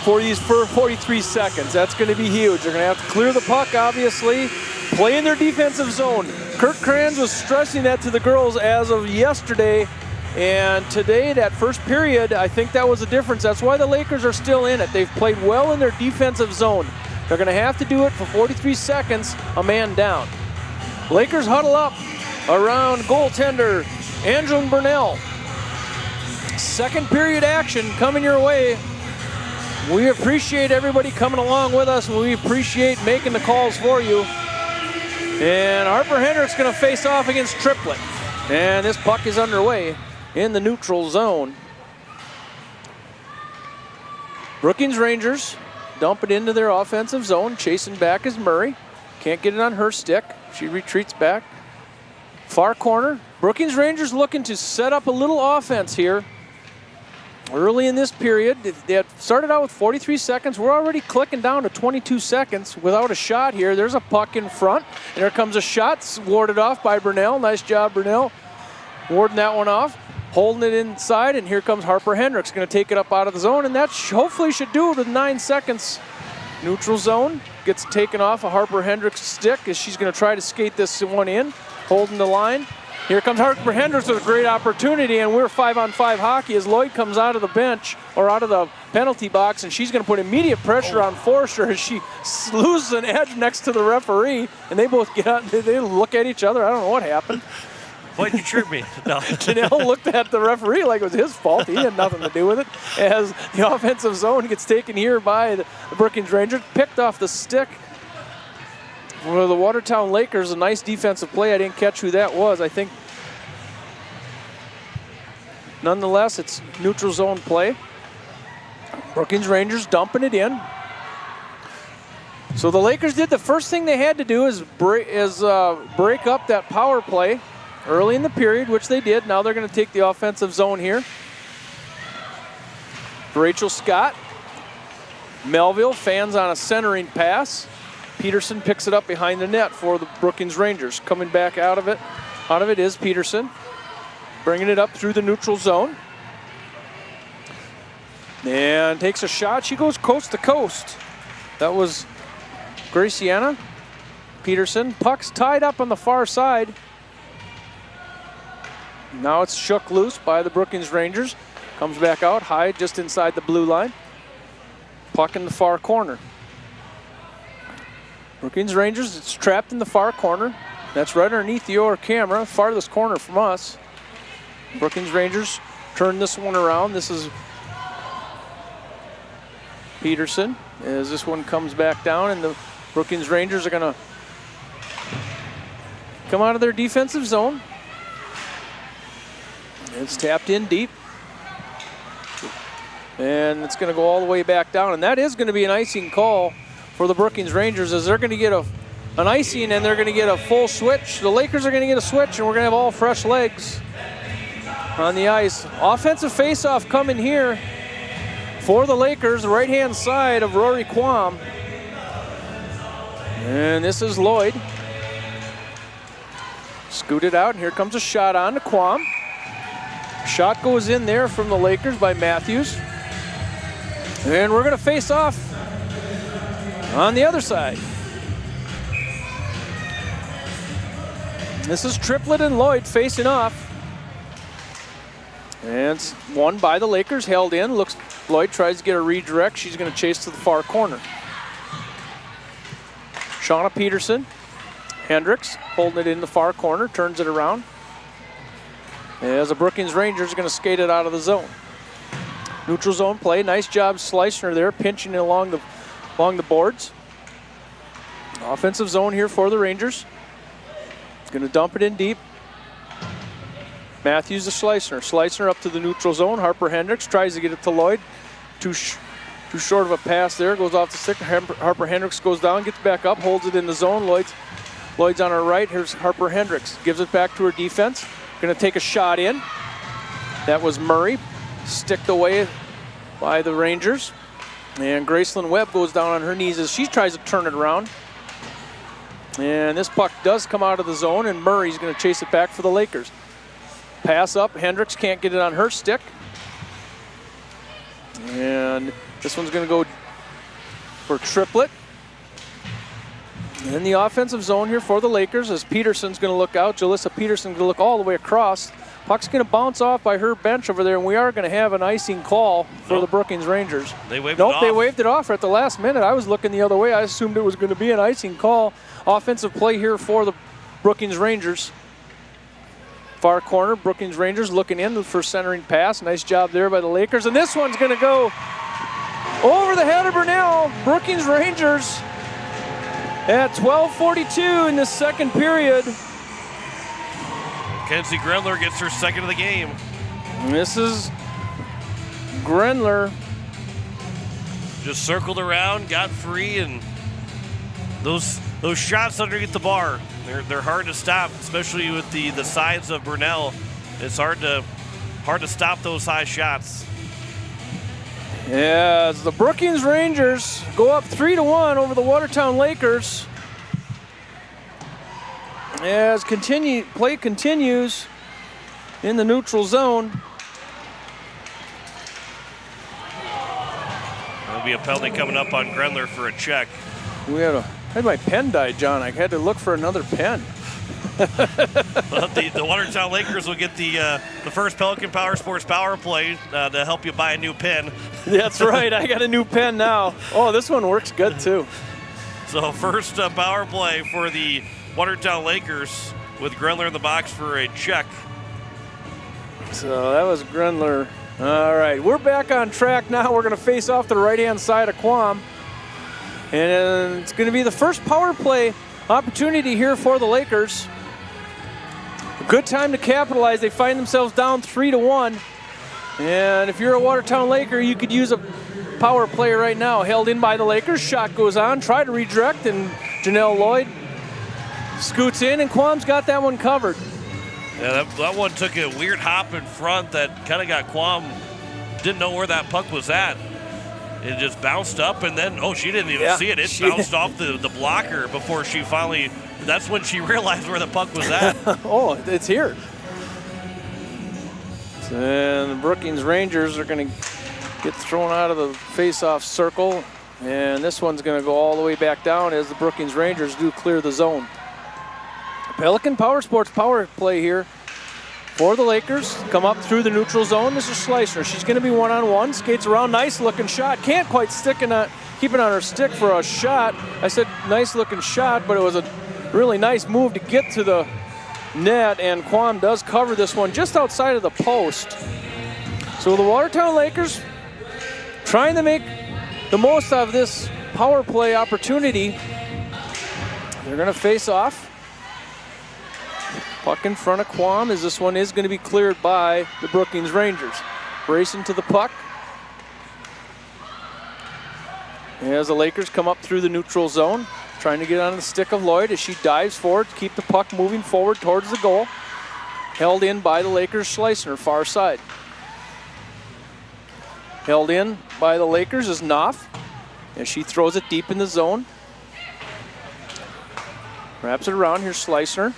for these 43 seconds. That's going to be huge. They're going to have to clear the puck, obviously, play in their defensive zone. Kurt Kranz was stressing that to the girls as of yesterday, and today, that first period, I think that was the difference. That's why the Lakers are still in it. They've played well in their defensive zone. They're going to have to do it for 43 seconds, a man down. Lakers huddle up around goaltender Angela Burnell. second period action coming your way. We appreciate everybody coming along with us. We appreciate making the calls for you. And Harper Hendricks going to face off against Triplett. And this puck is underway in the neutral zone. Brookings Rangers dump it into their offensive zone. Chasing back is Murray. Can't get it on her stick. She retreats back. Far corner. Brookings Rangers looking to set up a little offense here. Early in this period, they had started out with 43 seconds. We're already clicking down to 22 seconds without a shot here. There's a puck in front. And here comes a shot, warded off by Brunel. Nice job, Brunel, warding that one off. Holding it inside, and here comes Harper Hendricks. Going to take it up out of the zone, and that hopefully should do it with 9 seconds. Neutral zone gets taken off a Harper Hendricks' stick as she's going to try to skate this one in. Holding the line. Here comes Harper Hendricks with a great opportunity, and we're 5-on-5 hockey as Lloyd comes out of the bench, or out of the penalty box, and she's going to put immediate pressure on Forrester as she loses an edge next to the referee, and they both get out, they look at each other. I don't know what happened. Why'd you trip me? No. Janelle looked at the referee like it was his fault. He had nothing to do with it. As the offensive zone gets taken here by the Brookings Rangers, picked off the stick. Well, the Watertown Lakers, a nice defensive play. I didn't catch who that was. I think, nonetheless, it's neutral zone play. Brookings Rangers dumping it in. So the Lakers did the first thing they had to do is break up that power play early in the period, which they did. Now they're going to take the offensive zone here. Rachel Scott. Melville fans on a centering pass. Peterson picks it up behind the net for the Brookings Rangers. Coming back out of it is Peterson. Bringing it up through the neutral zone. And takes a shot. She goes coast to coast. That was Graciana Peterson. Puck's tied up on the far side. Now it's shook loose by the Brookings Rangers. Comes back out high just inside the blue line. Puck in the far corner. Brookings Rangers, it's trapped in the far corner. That's right underneath your camera, farthest corner from us. Brookings Rangers turn this one around. This is Peterson as this one comes back down, and the Brookings Rangers are going to come out of their defensive zone. It's tapped in deep. And it's going to go all the way back down, and that is going to be an icing call for the Brookings Rangers, as they're going to get an icing and they're going to get a full switch. The Lakers are going to get a switch, and we're going to have all fresh legs on the ice. Offensive faceoff coming here for the Lakers, the right-hand side of Rory Quam. And this is Lloyd. Scooted out, and here comes a shot on to Quam. Shot goes in there from the Lakers by Matthews. And we're going to face off on the other side. This is Triplett and Lloyd facing off. And it's won by the Lakers, held in. Looks, Lloyd tries to get a redirect. She's going to chase to the far corner. Shauna Peterson, Hendricks holding it in the far corner, turns it around. As the Brookings Rangers are going to skate it out of the zone. Neutral zone play. Nice job slicing her there, pinching it along the boards. Offensive zone here for the Rangers. Going to dump it in deep. Matthews the Slicner up to the neutral zone. Harper Hendricks tries to get it to Lloyd. Too short of a pass there. Goes off the stick. Harper Hendricks goes down, gets back up, holds it in the zone. Lloyd's on her right. Here's Harper Hendricks. Gives it back to her defense. Going to take a shot in. That was Murray. Sticked away by the Rangers. And Gracelyn Webb goes down on her knees as she tries to turn it around. And this puck does come out of the zone, and Murray's going to chase it back for the Lakers. Pass up. Hendricks can't get it on her stick. And this one's going to go for Triplett. In the offensive zone here for the Lakers as Peterson's going to look out. Jalissa Peterson's going to look all the way across. Puck's going to bounce off by her bench over there, and we are going to have an icing call for the Brookings Rangers. They waved it off. They waved it off at the last minute. I was looking the other way. I assumed it was going to be an icing call. Offensive play here for the Brookings Rangers. Far corner, Brookings Rangers looking in for centering pass. Nice job there by the Lakers. And this one's going to go over the head of Burnell. Brookings Rangers at 12:42 in the second period. Kenzie Grendler gets her second of the game. And this is Grendler. Just circled around, got free, and those shots underneath the bar, they're hard to stop, especially with the size of Burnell. It's hard to stop those high shots. As the Brookings Rangers go up 3-1 over the Watertown Lakers. As play continues in the neutral zone. There'll be a penalty coming up on Grendler for a check. I had my pen died, John. I had to look for another pen. Well, the Watertown Lakers will get the first Pelican Power Sports power play to help you buy a new pen. That's right. I got a new pen now. Oh, this one works good too. So first power play for the Watertown Lakers with Grendler in the box for a check. So that was Grendler. All right, we're back on track now. We're going to face off to the right-hand side of Quam. And it's going to be the first power play opportunity here for the Lakers. A good time to capitalize. They find themselves down 3-1. And if you're a Watertown Laker, you could use a power play right now. Held in by the Lakers. Shot goes on. Try to redirect, and Janelle Lloyd scoots in, and Quam's got that one covered. Yeah, that one took a weird hop in front that kind of got Quam, didn't know where that puck was at. It just bounced up, and then, she didn't even see it. It bounced off the blocker before she finally, that's when she realized where the puck was at. Oh, it's here. And the Brookings Rangers are going to get thrown out of the face-off circle, and this one's going to go all the way back down as the Brookings Rangers do clear the zone. Pelican Power Sports power play here for the Lakers. Come up through the neutral zone. This is Schleisner. She's going to be one-on-one. Skates around. Nice-looking shot. Can't quite keep it on her stick for a shot. I said nice-looking shot, but it was a really nice move to get to the net, and Quam does cover this one just outside of the post. So the Watertown Lakers trying to make the most of this power play opportunity. They're going to face off. Puck in front of Quam as this one is going to be cleared by the Brookings Rangers. Racing to the puck. As the Lakers come up through the neutral zone, trying to get on the stick of Lloyd as she dives forward to keep the puck moving forward towards the goal. Held in by the Lakers, Schleisner, far side. Held in by the Lakers is Knopf as she throws it deep in the zone. Wraps it around, here's Schleisner.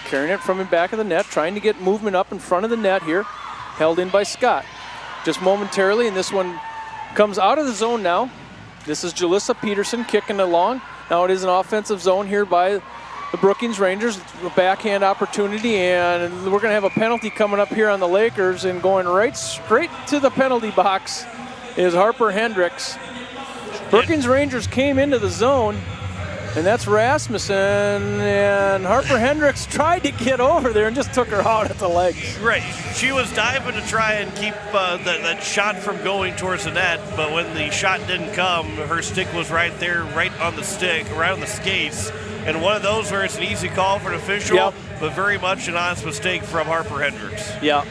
Carrying it from the back of the net, trying to get movement up in front of the net here. Held in by Scott. Just momentarily, and this one comes out of the zone now. This is Jalissa Peterson kicking along. Now it is an offensive zone here by the Brookings Rangers. A backhand opportunity, and we're going to have a penalty coming up here on the Lakers, and going right straight to the penalty box is Harper Hendricks. Brookings Rangers came into the zone, and that's Rasmussen, and Harper Hendricks tried to get over there and just took her out at the legs. Right, she was diving to try and keep that shot from going towards the net, but when the shot didn't come, her stick was right there, right on the stick, right on the skates, and one of those where it's an easy call for an official, but very much an honest mistake from Harper Hendricks. Yeah,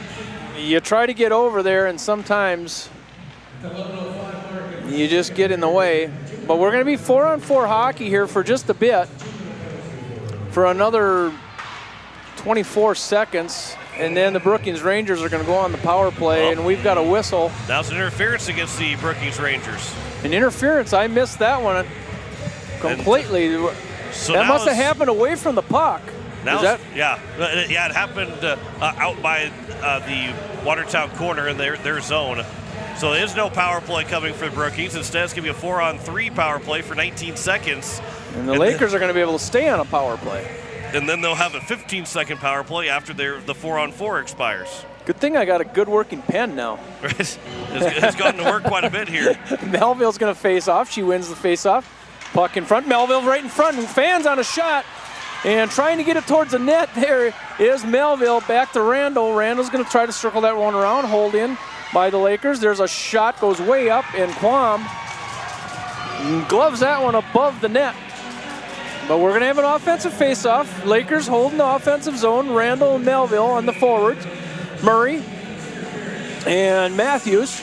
you try to get over there, and sometimes you just get in the way. But we're going to be 4-on-4 hockey here for just a bit, for another 24 seconds, and then the Brookings Rangers are going to go on the power play, and we've got a whistle. That was an interference against the Brookings Rangers. An interference, I missed that one completely. So that must have happened away from the puck. It happened out by the Watertown corner in their zone. So there is no power play coming for the Brookings. Instead, it's going to be a 4-on-3 power play for 19 seconds. And the Lakers are going to be able to stay on a power play. And then they'll have a 15-second power play after the 4-on-4 expires. Good thing I got a good working pen now. It's gotten to work quite a bit here. Melville's going to face off. She wins the face off. Puck in front. Melville right in front. Fans on a shot. And trying to get it towards the net there is Melville. Back to Randall. Randall's going to try to circle that one around. Hold in by the Lakers. There's a shot, goes way up, and Quam gloves that one above the net. But we're going to have an offensive face-off. Lakers holding the offensive zone. Randall and Melville on the forwards. Murray and Matthews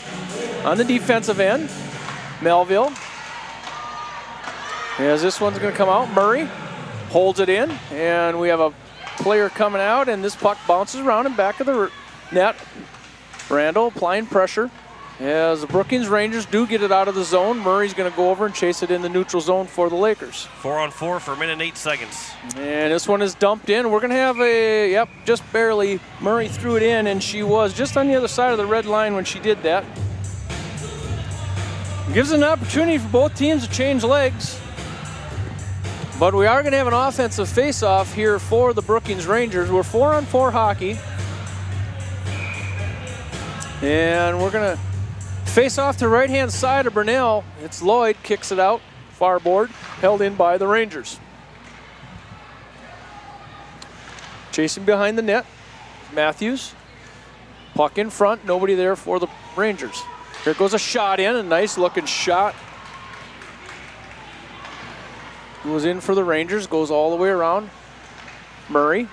on the defensive end. Melville. As this one's going to come out, Murray holds it in, and we have a player coming out, and this puck bounces around in back of the net. Randall applying pressure. As the Brookings Rangers do get it out of the zone, Murray's going to go over and chase it in the neutral zone for the Lakers. 4-on-4 for a minute and 8 seconds. And this one is dumped in. We're going to have a, yep, just barely. Murray threw it in, and she was just on the other side of the red line when she did that. Gives an opportunity for both teams to change legs. But we are going to have an offensive face-off here for the Brookings Rangers. We're 4-on-4 hockey. And we're going to face off to the right-hand side of Burnell. It's Lloyd, kicks it out, far board, held in by the Rangers. Chasing behind the net, Matthews. Puck in front, nobody there for the Rangers. Here goes a shot in, a nice-looking shot. Goes in for the Rangers, goes all the way around. Murray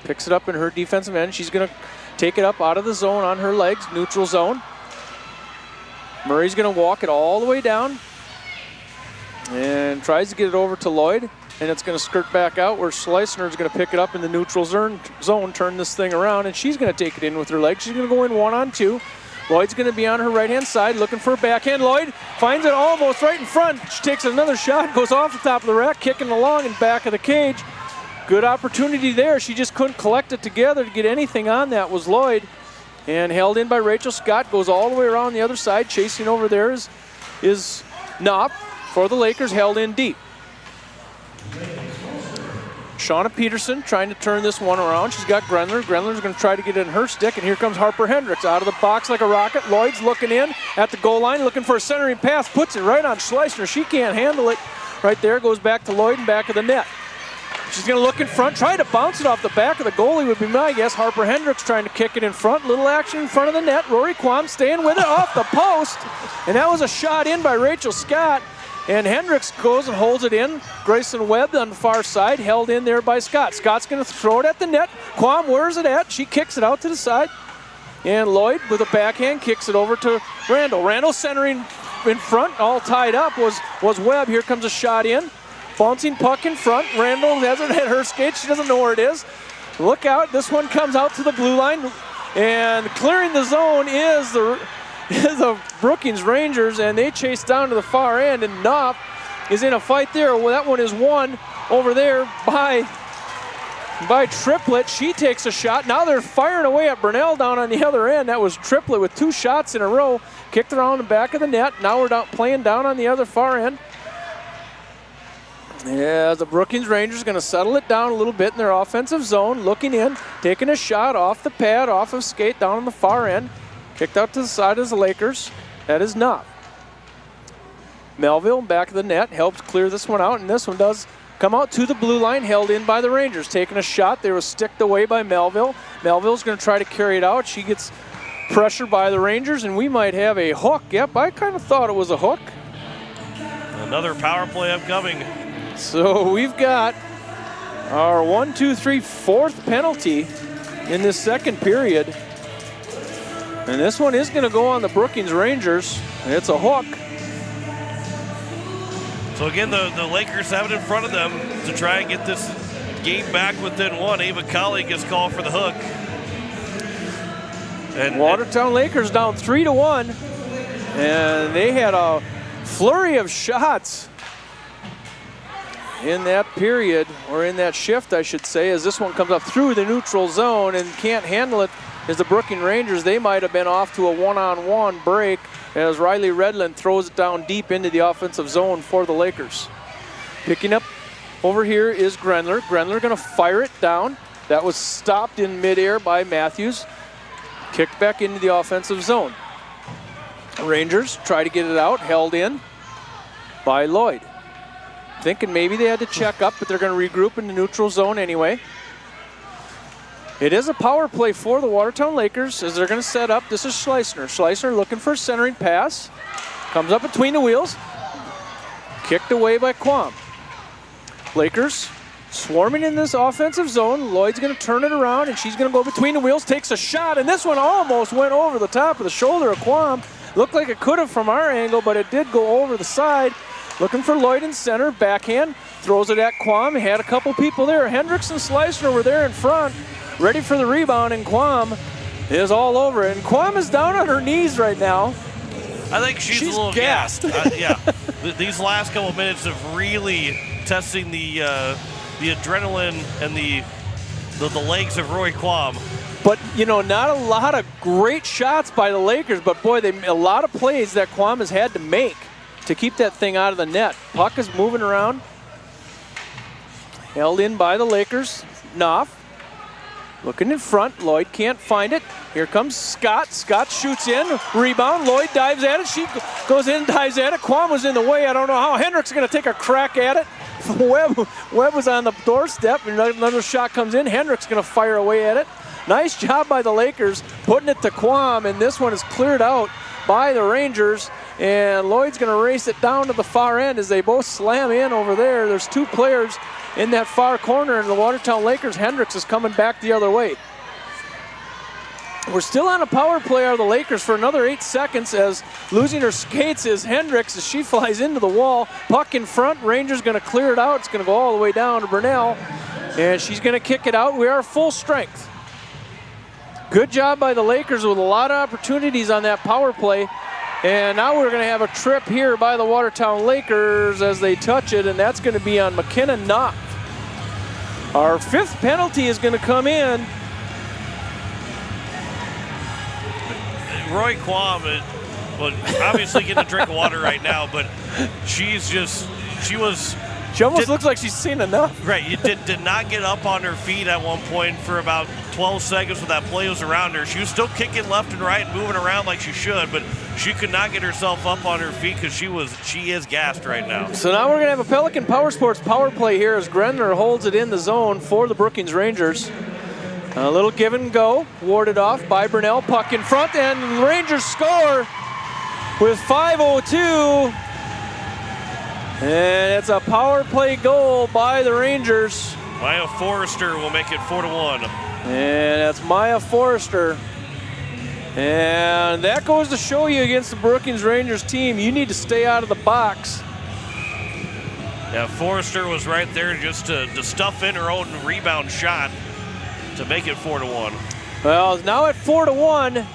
picks it up in her defensive end. She's going to take it up out of the zone on her legs, neutral zone. Murray's going to walk it all the way down and tries to get it over to Lloyd, and it's going to skirt back out where Schleisner is going to pick it up in the neutral zone, turn this thing around, and she's going to take it in with her legs. She's going to go in 1-on-2. Lloyd's going to be on her right-hand side looking for a backhand. Lloyd finds it almost right in front. She takes another shot, goes off the top of the rack, kicking along in back of the cage. Good opportunity there. She just couldn't collect it together to get anything on that was Lloyd. And held in by Rachel Scott, goes all the way around the other side. Chasing over there is Knopp for the Lakers, held in deep. Shauna Peterson trying to turn this one around. She's got Grenler. Grenler's going to try to get it in her stick, and here comes Harper Hendricks out of the box like a rocket. Lloyd's looking in at the goal line, looking for a centering pass, puts it right on Schleisner. She can't handle it. Right there, goes back to Lloyd and back of the net. She's going to look in front, try to bounce it off the back of the goalie would be my guess. Harper Hendricks trying to kick it in front. Little action in front of the net. Rory Quam staying with it off the post. And that was a shot in by Rachel Scott. And Hendricks goes and holds it in. Grayson Webb on the far side, held in there by Scott. Scott's going to throw it at the net. Quam, where's it at? She kicks it out to the side. And Lloyd with a backhand kicks it over to Randall. Randall centering in front, all tied up was Webb. Here comes a shot in. Bouncing puck in front. Randall hasn't hit her skate. She doesn't know where it is. Look out. This one comes out to the blue line. And clearing the zone is the Brookings Rangers, and they chase down to the far end, and Knopp is in a fight there. Well, that one is won over there by Triplett. She takes a shot. Now they're firing away at Burnell down on the other end. That was Triplett with 2 shots in a row. Kicked around the back of the net. Now we're playing down on the other far end. Yeah, the Brookings Rangers going to settle it down a little bit in their offensive zone. Looking in, taking a shot off the pad, off of skate down on the far end. Kicked out to the side of the Lakers. That is Knopp. Melville back of the net helps clear this one out, and this one does come out to the blue line, held in by the Rangers. Taking a shot. They were sticked away by Melville. Melville's going to try to carry it out. She gets pressure by the Rangers, and we might have a hook. Yep, I kind of thought it was a hook. Another power play upcoming. So we've got our 4th penalty in this second period. And this one is going to go on the Brookings Rangers. It's a hook. So again, the Lakers have it in front of them to try and get this game back within 1. Ava Colley gets called for the hook. And Watertown Lakers down 3-1. And they had a flurry of shots in that period, or in that shift, I should say, as this one comes up through the neutral zone and can't handle it is the Brookings Rangers. They might have been off to a 1-on-1 break as Riley Redland throws it down deep into the offensive zone for the Lakers. Picking up over here is Grenler. Grenler going to fire it down. That was stopped in midair by Matthews. Kicked back into the offensive zone. Rangers try to get it out, held in by Lloyd. thinking maybe they had to check up, but they're going to regroup in the neutral zone anyway. It is a power play for the Watertown Lakers as they're going to set up. This is Schleissner. Schleissner looking for a centering pass. Comes up between the wheels. Kicked away by Quam. Lakers swarming in this offensive zone. Lloyd's going to turn it around, and she's going to go between the wheels, takes a shot, and this one almost went over the top of the shoulder of Quam. Looked like it could have from our angle, but it did go over the side. Looking for Lloyd in center, backhand, throws it at Quam. He had a couple people there. Hendricks and Schleissner were there in front, ready for the rebound, and Quam is all over it. And Quam is down on her knees right now. I think she's a little gassed. Yeah, these last couple minutes of really testing the adrenaline and the legs of Roy Quam. But, you know, not a lot of great shots by the Lakers, but boy, a lot of plays that Quam has had to make to keep that thing out of the net. Puck is moving around. Held in by the Lakers. Knopf looking in front. Lloyd can't find it. Here comes Scott. Scott shoots in. Rebound. Lloyd dives at it. She goes in, dives at it. Quam was in the way. I don't know how. Hendricks is going to take a crack at it. Webb was on the doorstep. Another shot comes in. Hendricks going to fire away at it. Nice job by the Lakers putting it to Quam, and this one is cleared out by the Rangers. And Lloyd's going to race it down to the far end as they both slam in over there. There's two players in that far corner, and the Watertown Lakers. Hendricks is coming back the other way. We're still on a power play of the Lakers for another 8 seconds as losing her skates is Hendricks as she flies into the wall. Puck in front. Rangers going to clear it out. It's going to go all the way down to Burnell, and she's going to kick it out. We are full strength. Good job by the Lakers with a lot of opportunities on that power play. And now we're going to have a trip here by the Watertown Lakers as they touch it, and that's going to be on McKenna Knopf. Our 5th penalty is going to come in. Roy Quam, well, obviously getting a drink of water right now, but she almost looks like she's seen enough. Right, you did not get up on her feet at one point for about 12 seconds when that play was around her. She was still kicking left and right and moving around like she should, but she could not get herself up on her feet because she is gassed right now. So now we're going to have a Pelican Power Sports power play here as Grenler holds it in the zone for the Brookings Rangers. A little give and go, warded off by Burnell. Puck in front, and the Rangers score with 5:02. And it's a power play goal by the Rangers. Maya Forrester will make it 4-1. And that's Maya Forrester. And that goes to show you against the Brookings Rangers team, you need to stay out of the box. Yeah, Forrester was right there just to stuff in her own rebound shot to make it 4-1. Well, now at 4-1,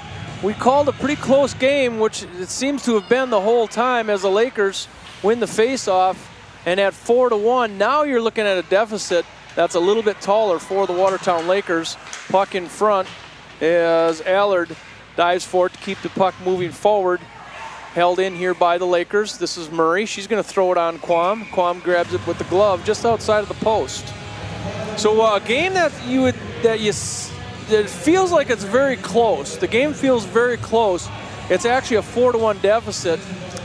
we called a pretty close game, which it seems to have been the whole time as the Lakers win the face-off. And at 4-1, now you're looking at a deficit that's a little bit taller for the Watertown Lakers. Puck in front as Allard dives for it to keep the puck moving forward. Held in here by the Lakers. This is Murray. She's going to throw it on Quam. Quam grabs it with the glove just outside of the post. So a game that it feels like it's very close. The game feels very close. It's actually a 4-1 deficit.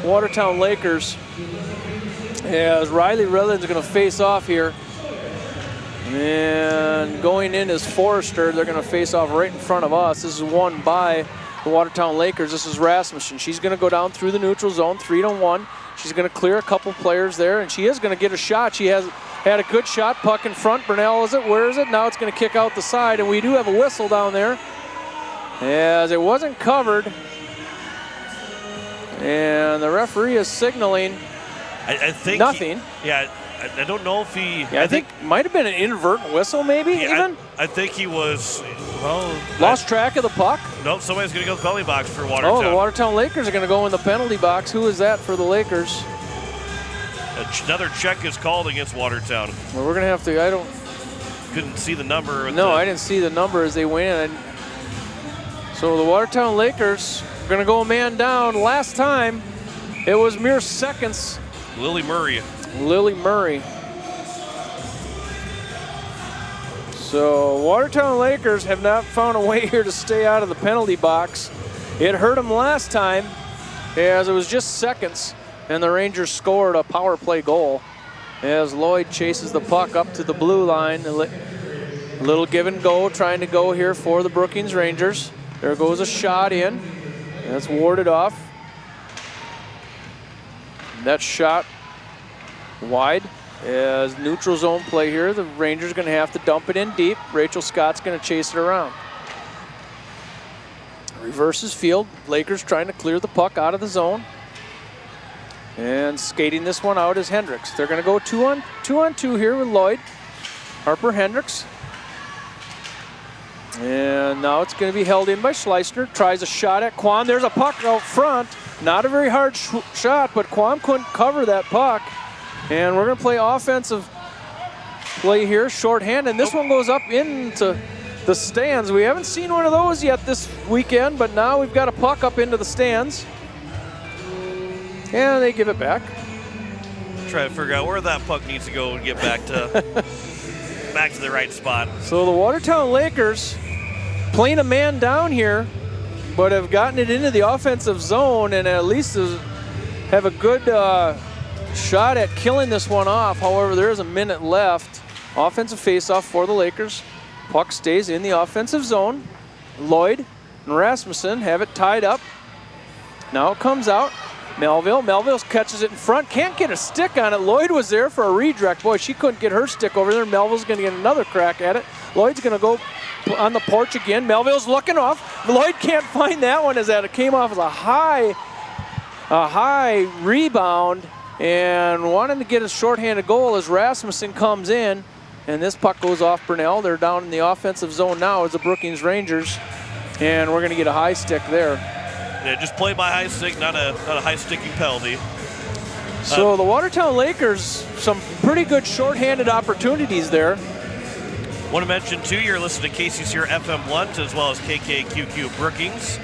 Watertown Lakers. As Riley Redland's going to face off here. And going in is Forrester. They're going to face off right in front of us. This is won by the Watertown Lakers. This is Rasmussen. She's going to go down through the neutral zone, 3-1. She's going to clear a couple players there, and she is going to get a shot. She has had a good shot. Puck in front. Burnell is it? Where is it? Now it's going to kick out the side, and we do have a whistle down there as it wasn't covered. And the referee is signaling I think nothing. I don't know if he... Yeah, I think might have been an inadvertent whistle, maybe, even? I think he was... Lost track of the puck? Nope, somebody's going to go to the penalty box for Watertown. Oh, the Watertown Lakers are going to go in the penalty box. Who is that for the Lakers? Another check is called against Watertown. Well, we're going to have to... Couldn't see the number. No, I didn't see the number as they went in. So the Watertown Lakers are going to go a man down. Last time, it was mere seconds. Lily Murray. So Watertown Lakers have not found a way here to stay out of the penalty box. It hurt them last time as it was just seconds and the Rangers scored a power play goal. as Lloyd chases the puck up to the blue line. A little give and go, trying to go here for the Brookings Rangers. There goes a shot in. That's warded off. That shot wide as neutral zone play here. The Rangers going to have to dump it in deep. Rachel Scott's going to chase it around. Reverses field. Lakers trying to clear the puck out of the zone. And skating this one out is Hendricks. They're going to go two on two here with Lloyd. Harper Hendricks. And now it's going to be held in by Schleisner. Tries a shot at Quam. There's a puck out front. Not a very hard shot, but Quam couldn't cover that puck. And we're going to play offensive play here, shorthand. And this one goes up into the stands. We haven't seen one of those yet this weekend, but now we've got a puck up into the stands. And they give it back. Try to figure out where that puck needs to go and get back to back to the right spot. So the Watertown Lakers playing a man down here, but have gotten it into the offensive zone and at least have a good shot at killing this one off. However, there is a minute left. Offensive faceoff for the Lakers. Puck stays in the offensive zone. Lloyd and Rasmussen have it tied up. Now it comes out. Melville catches it in front. Can't get a stick on it. Lloyd was there for a redirect. Boy, she couldn't get her stick over there. Melville's going to get another crack at it. Lloyd's going to go on the porch again. Melville's looking off. Lloyd can't find that one as that it came off as a high rebound, and wanting to get a shorthanded goal as Rasmussen comes in, and this puck goes off Burnell. They're down in the offensive zone now as the Brookings Rangers, and we're going to get a high stick there. Yeah, just play by high stick, not a high sticking penalty. So the Watertown Lakers, some pretty good shorthanded opportunities there. Want to mention too, you're listening to KCCR FM Blunt as well as KKQQ Brookings,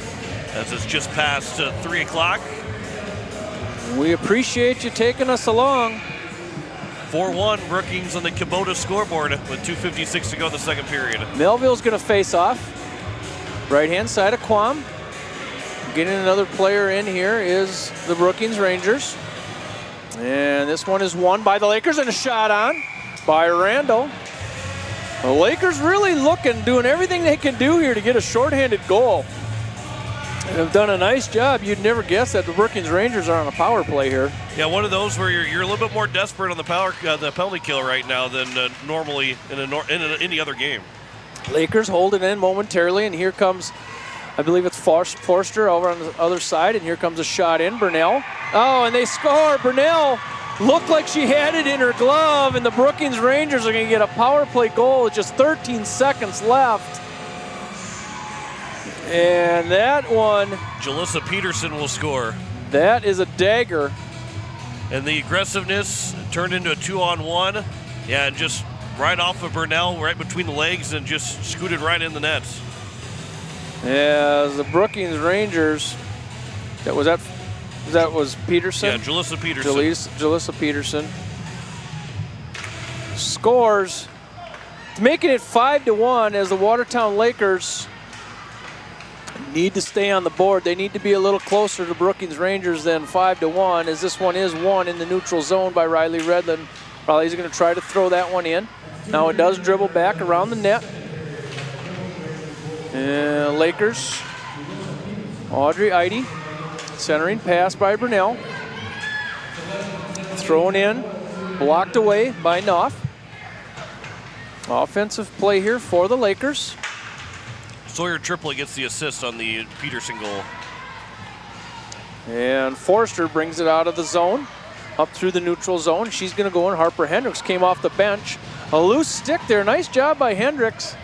as it's just past 3 o'clock. We appreciate you taking us along. 4-1 Brookings on the Kubota scoreboard with 2:56 to go in the second period. Melville's going to face off. Right-hand side of Quam. Getting another player in here is the Brookings Rangers. And this one is won by the Lakers and a shot on by Randall. The Lakers really looking, doing everything they can do here to get a shorthanded goal. And have done a nice job. You'd never guess that the Brookings Rangers are on a power play here. Yeah, one of those where you're a little bit more desperate on the penalty kill right now than normally in any other game. Lakers hold it in momentarily, and here comes, I believe it's Forster over on the other side, and here comes a shot in. Burnell. Oh, and they score. Burnell looked like she had it in her glove, and the Brookings Rangers are going to get a power play goal with just 13 seconds left. And that one, Jalissa Peterson will score. That is a dagger. And the aggressiveness turned into a 2-on-1. Yeah, and just right off of Burnell, right between the legs, and just scooted right in the nets. As the Brookings Rangers, that was Peterson? Yeah, Jalissa Peterson. Jalissa Peterson scores, making it 5-1 as the Watertown Lakers need to stay on the board. They need to be a little closer to Brookings Rangers than 5-1, as this one is won in the neutral zone by Riley Redland. Riley's going to try to throw that one in. Now it does dribble back around the net. And Lakers, Audrey Eide, centering pass by Burnell. Thrown in, blocked away by Knopf. Offensive play here for the Lakers. Sawyer Triplett gets the assist on the Peterson goal. And Forster brings it out of the zone, up through the neutral zone. She's going to go in. Harper Hendricks came off the bench. A loose stick there. Nice job by Hendricks.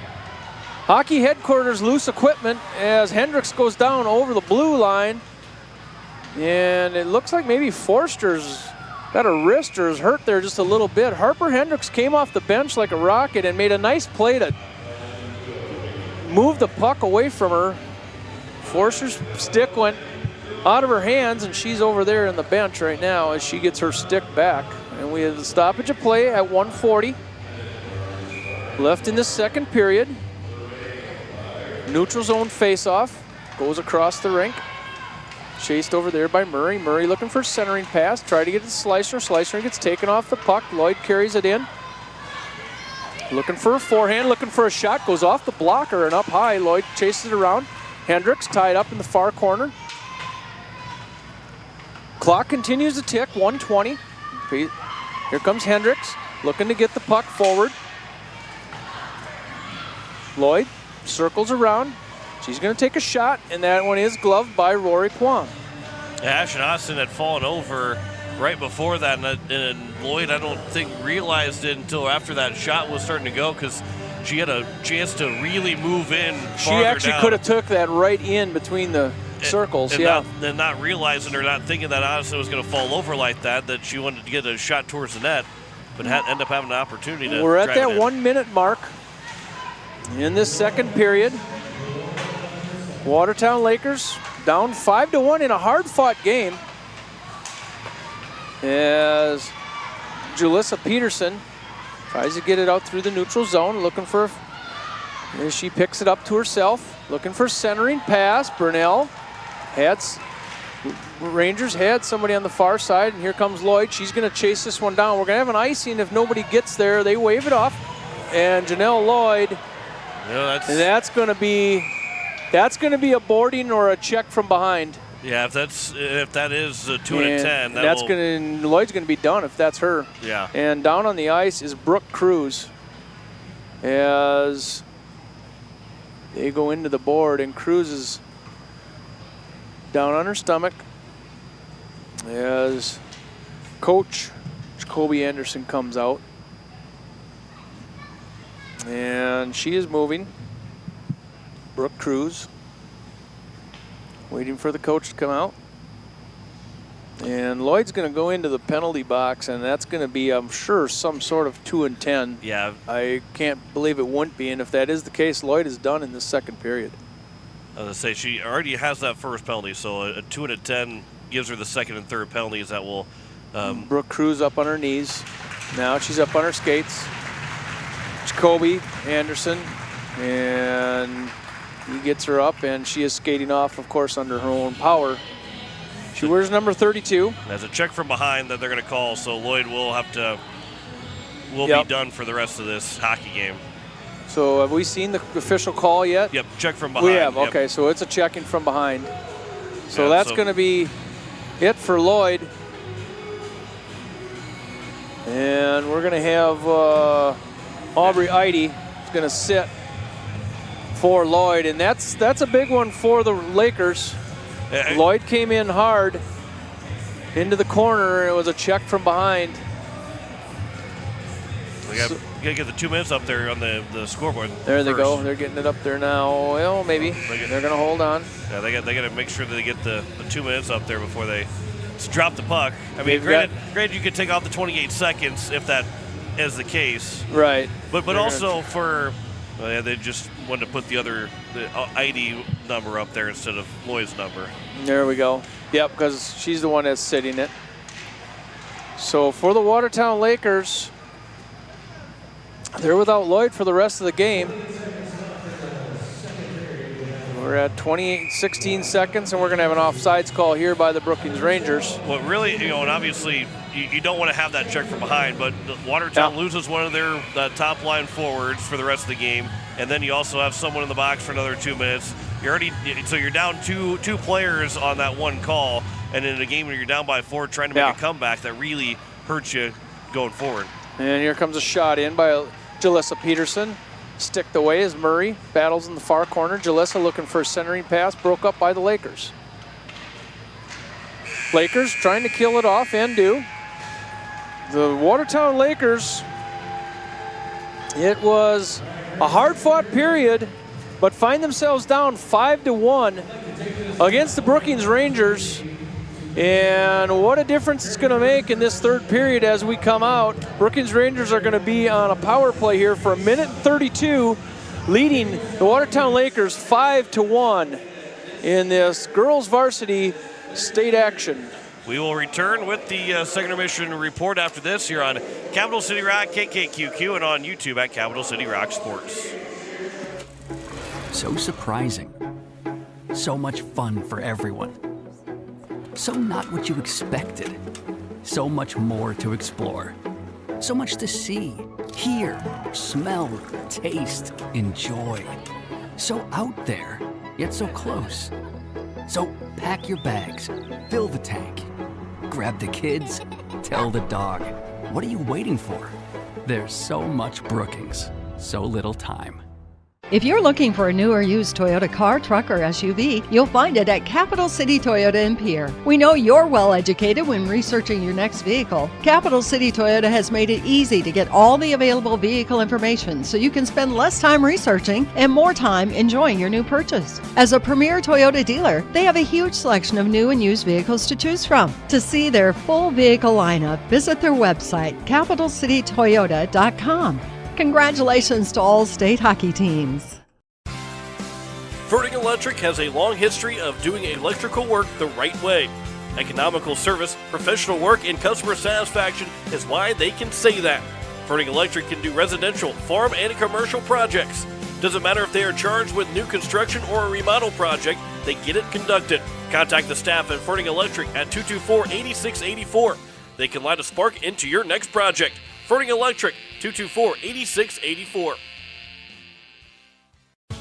Hockey headquarters loose equipment as Hendricks goes down over the blue line. And it looks like maybe Forster's got a wrist or is hurt there just a little bit. Harper Hendricks came off the bench like a rocket and made a nice play to move the puck away from her. Forster's stick went out of her hands, and she's over there in the bench right now as she gets her stick back. And we have the stoppage of play at 1:40 left in the second period. Neutral zone faceoff goes across the rink. chased over there by Murray. Murray looking for centering pass. Try to get it to Slicer. Slicer gets taken off the puck. Lloyd carries it in. Looking for a forehand, looking for a shot. Goes off the blocker and up high. Lloyd chases it around. Hendricks tied up in the far corner. Clock continues to tick, 1:20. Here comes Hendricks, looking to get the puck forward. Lloyd circles around. She's going to take a shot, and that one is gloved by Rory Kwong. Ashton Austin had fallen over right before that, and Lloyd, I don't think, realized it until after that shot was starting to go, because she had a chance to really move in farther She actually down. could have took that right in between the circles, and not realizing or not thinking that Austin was going to fall over like that she wanted to get a shot towards the net, but end up having an opportunity to We're at drive that it in. 1 minute mark in this second period. Watertown Lakers down 5-1 in a hard-fought game as Julissa Peterson tries to get it out through the neutral zone, looking for, as she picks it up to herself, looking for centering pass. Burnell Rangers had somebody on the far side, and here comes Lloyd. She's going to chase this one down. We're going to have an icing if nobody gets there. They wave it off, and Janelle Lloyd, and that's going to be a boarding or a check from behind. Yeah, if that is a 2 and a 10, Lloyd's going to be done if that's her. Yeah. And down on the ice is Brooke Cruz as they go into the board, and Cruz is down on her stomach as Coach Jacoby Anderson comes out. And she is moving. Brooke Cruz waiting for the coach to come out. And Lloyd's going to go into the penalty box, and that's going to be, I'm sure, some sort of 2 and 10. Yeah. I can't believe it wouldn't be, and if that is the case, Lloyd is done in the second period. I was going to say, she already has that first penalty, so a 2 and a 10 gives her the second and third penalties that will... Brooke Cruz up on her knees. Now she's up on her skates. Jacoby Anderson, and he gets her up, and she is skating off, of course, under her own power. She wears number 32. There's a check from behind that they're going to call, so Lloyd will be done for the rest of this hockey game. So have we seen the official call yet? Yep, check from behind. We have, yep. okay, so it's a checking from behind. So that's going to be it for Lloyd. And we're going to have Aubrey Eide is going to sit for Lloyd, and that's a big one for the Lakers. Lloyd came in hard into the corner, and it was a check from behind. We got to get the 2 minutes up there on the scoreboard. There they go. They're getting it up there now. Well, maybe. They're going to hold on. Yeah, they got to make sure that they get the 2 minutes up there before they drop the puck. I mean, granted, you could take off the 28 seconds if that is the case. Right. But also for... they just wanted to put the ID number up there instead of Lloyd's number. There we go. Yep, because she's the one that's sitting it. So for the Watertown Lakers, they're without Lloyd for the rest of the game. We're at 16 seconds, and we're going to have an offsides call here by the Brookings Rangers. Well, really, and obviously, you don't want to have that check from behind, but Watertown loses one of their top line forwards for the rest of the game, and then you also have someone in the box for another 2 minutes. You're down two players on that one call, and in a game where you're down by 4 trying to make a comeback, that really hurts you going forward. And here comes a shot in by Julissa Peterson. Sticked away as Murray battles in the far corner. Julissa looking for a centering pass, broke up by the Lakers. Lakers trying to kill it off and do. The Watertown Lakers, it was a hard-fought period, but find themselves down 5-1 against the Brookings Rangers. And what a difference it's going to make in this third period as we come out. Brookings Rangers are going to be on a power play here for 1 minute and 32, leading the Watertown Lakers 5-1 in this girls varsity state action. We will return with the second intermission report after this here on Capital City Rock, KKQQ, and on YouTube at Capital City Rock Sports. So surprising. So much fun for everyone. So not what you expected. So much more to explore. So much to see, hear, smell, taste, enjoy. So out there, yet so close. So pack your bags, fill the tank, grab the kids, tell the dog. What are you waiting for? There's so much Brookings, so little time. If you're looking for a new or used Toyota car, truck, or SUV, you'll find it at Capital City Toyota in Pierre. We know you're well educated when researching your next vehicle. Capital City Toyota has made it easy to get all the available vehicle information so you can spend less time researching and more time enjoying your new purchase. As a premier Toyota dealer, they have a huge selection of new and used vehicles to choose from. To see their full vehicle lineup, visit their website, capitalcitytoyota.com. Congratulations to all state hockey teams. Ferding Electric has a long history of doing electrical work the right way. Economical service, professional work, and customer satisfaction is why they can say that. Ferding Electric can do residential, farm, and commercial projects. Doesn't matter if they are charged with new construction or a remodel project, they get it conducted. Contact the staff at Ferding Electric at 224-8684. They can light a spark into your next project. Ferding Electric, 224-8684.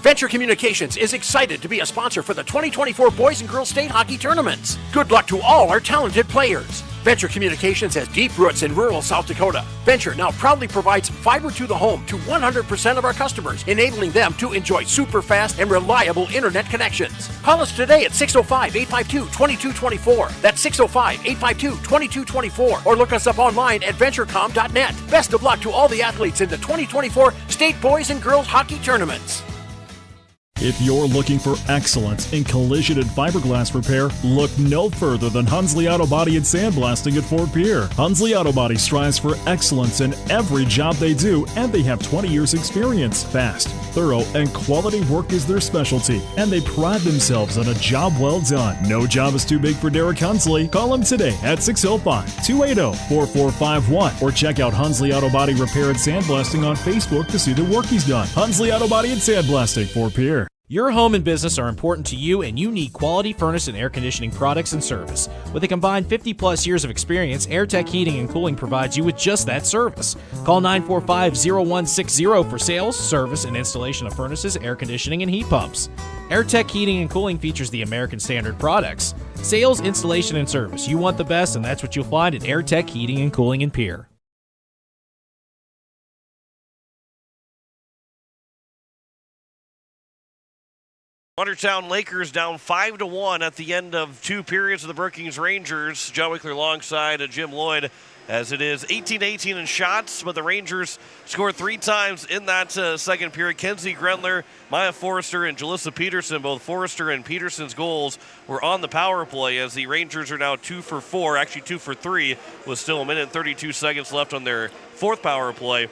Venture Communications is excited to be a sponsor for the 2024 Boys and Girls State Hockey Tournaments. Good luck to all our talented players. Venture Communications has deep roots in rural South Dakota. Venture now proudly provides fiber to the home to 100% of our customers, enabling them to enjoy super fast and reliable internet connections. Call us today at 605-852-2224. That's 605-852-2224. Or look us up online at venturecom.net. Best of luck to all the athletes in the 2024 State Boys and Girls Hockey Tournaments. If you're looking for excellence in collision and fiberglass repair, look no further than Hunsley Auto Body and Sandblasting at Fort Pierre. Hunsley Auto Body strives for excellence in every job they do, and they have 20 years experience. Fast, thorough, and quality work is their specialty, and they pride themselves on a job well done. No job is too big for Derek Hunsley. Call him today at 605-280-4451 or check out Hunsley Auto Body Repair and Sandblasting on Facebook to see the work he's done. Hunsley Auto Body and Sandblasting, Fort Pierre. Your home and business are important to you, and you need quality furnace and air conditioning products and service. With a combined 50-plus years of experience, AirTech Heating and Cooling provides you with just that service. Call 945-0160 for sales, service, and installation of furnaces, air conditioning, and heat pumps. AirTech Heating and Cooling features the American Standard products. Sales, installation, and service. You want the best, and that's what you'll find at AirTech Heating and Cooling in Pierre. Watertown Lakers down 5-1 at the end of two periods of the Brookings Rangers. John Wickler alongside Jim Lloyd, as it is 18-18 in shots, but the Rangers scored three times in that second period. Kenzie Grenler, Maya Forrester, and Jalissa Peterson. Both Forrester and Peterson's goals were on the power play, as the Rangers are now 2 for 4, actually 2 for 3, with still a minute and 32 seconds left on their fourth power play,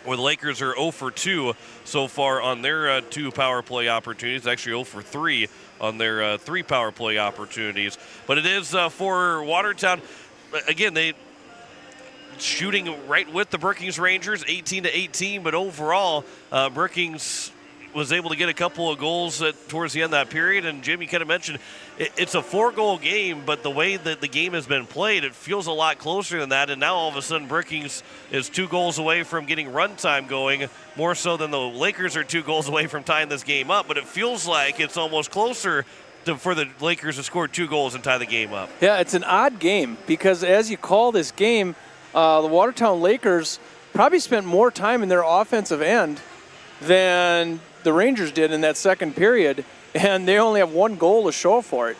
where the Lakers are 0 for 2 so far on their two power play opportunities, actually 0 for 3 on their three power play opportunities. But it is for Watertown. Again, they shooting right with the Brookings Rangers, 18-18, but overall, Brookings was able to get a couple of goals towards the end of that period. And Jim, you kind of mentioned it's a 4-goal game, but the way that the game has been played, it feels a lot closer than that. And now all of a sudden Brookings is 2 goals away from getting run time going, more so than the Lakers are 2 goals away from tying this game up. But it feels like it's almost closer for the Lakers to score 2 goals and tie the game up. Yeah, it's an odd game because as you call this game, the Watertown Lakers probably spent more time in their offensive end than the Rangers did in that second period, and they only have 1 goal to show for it.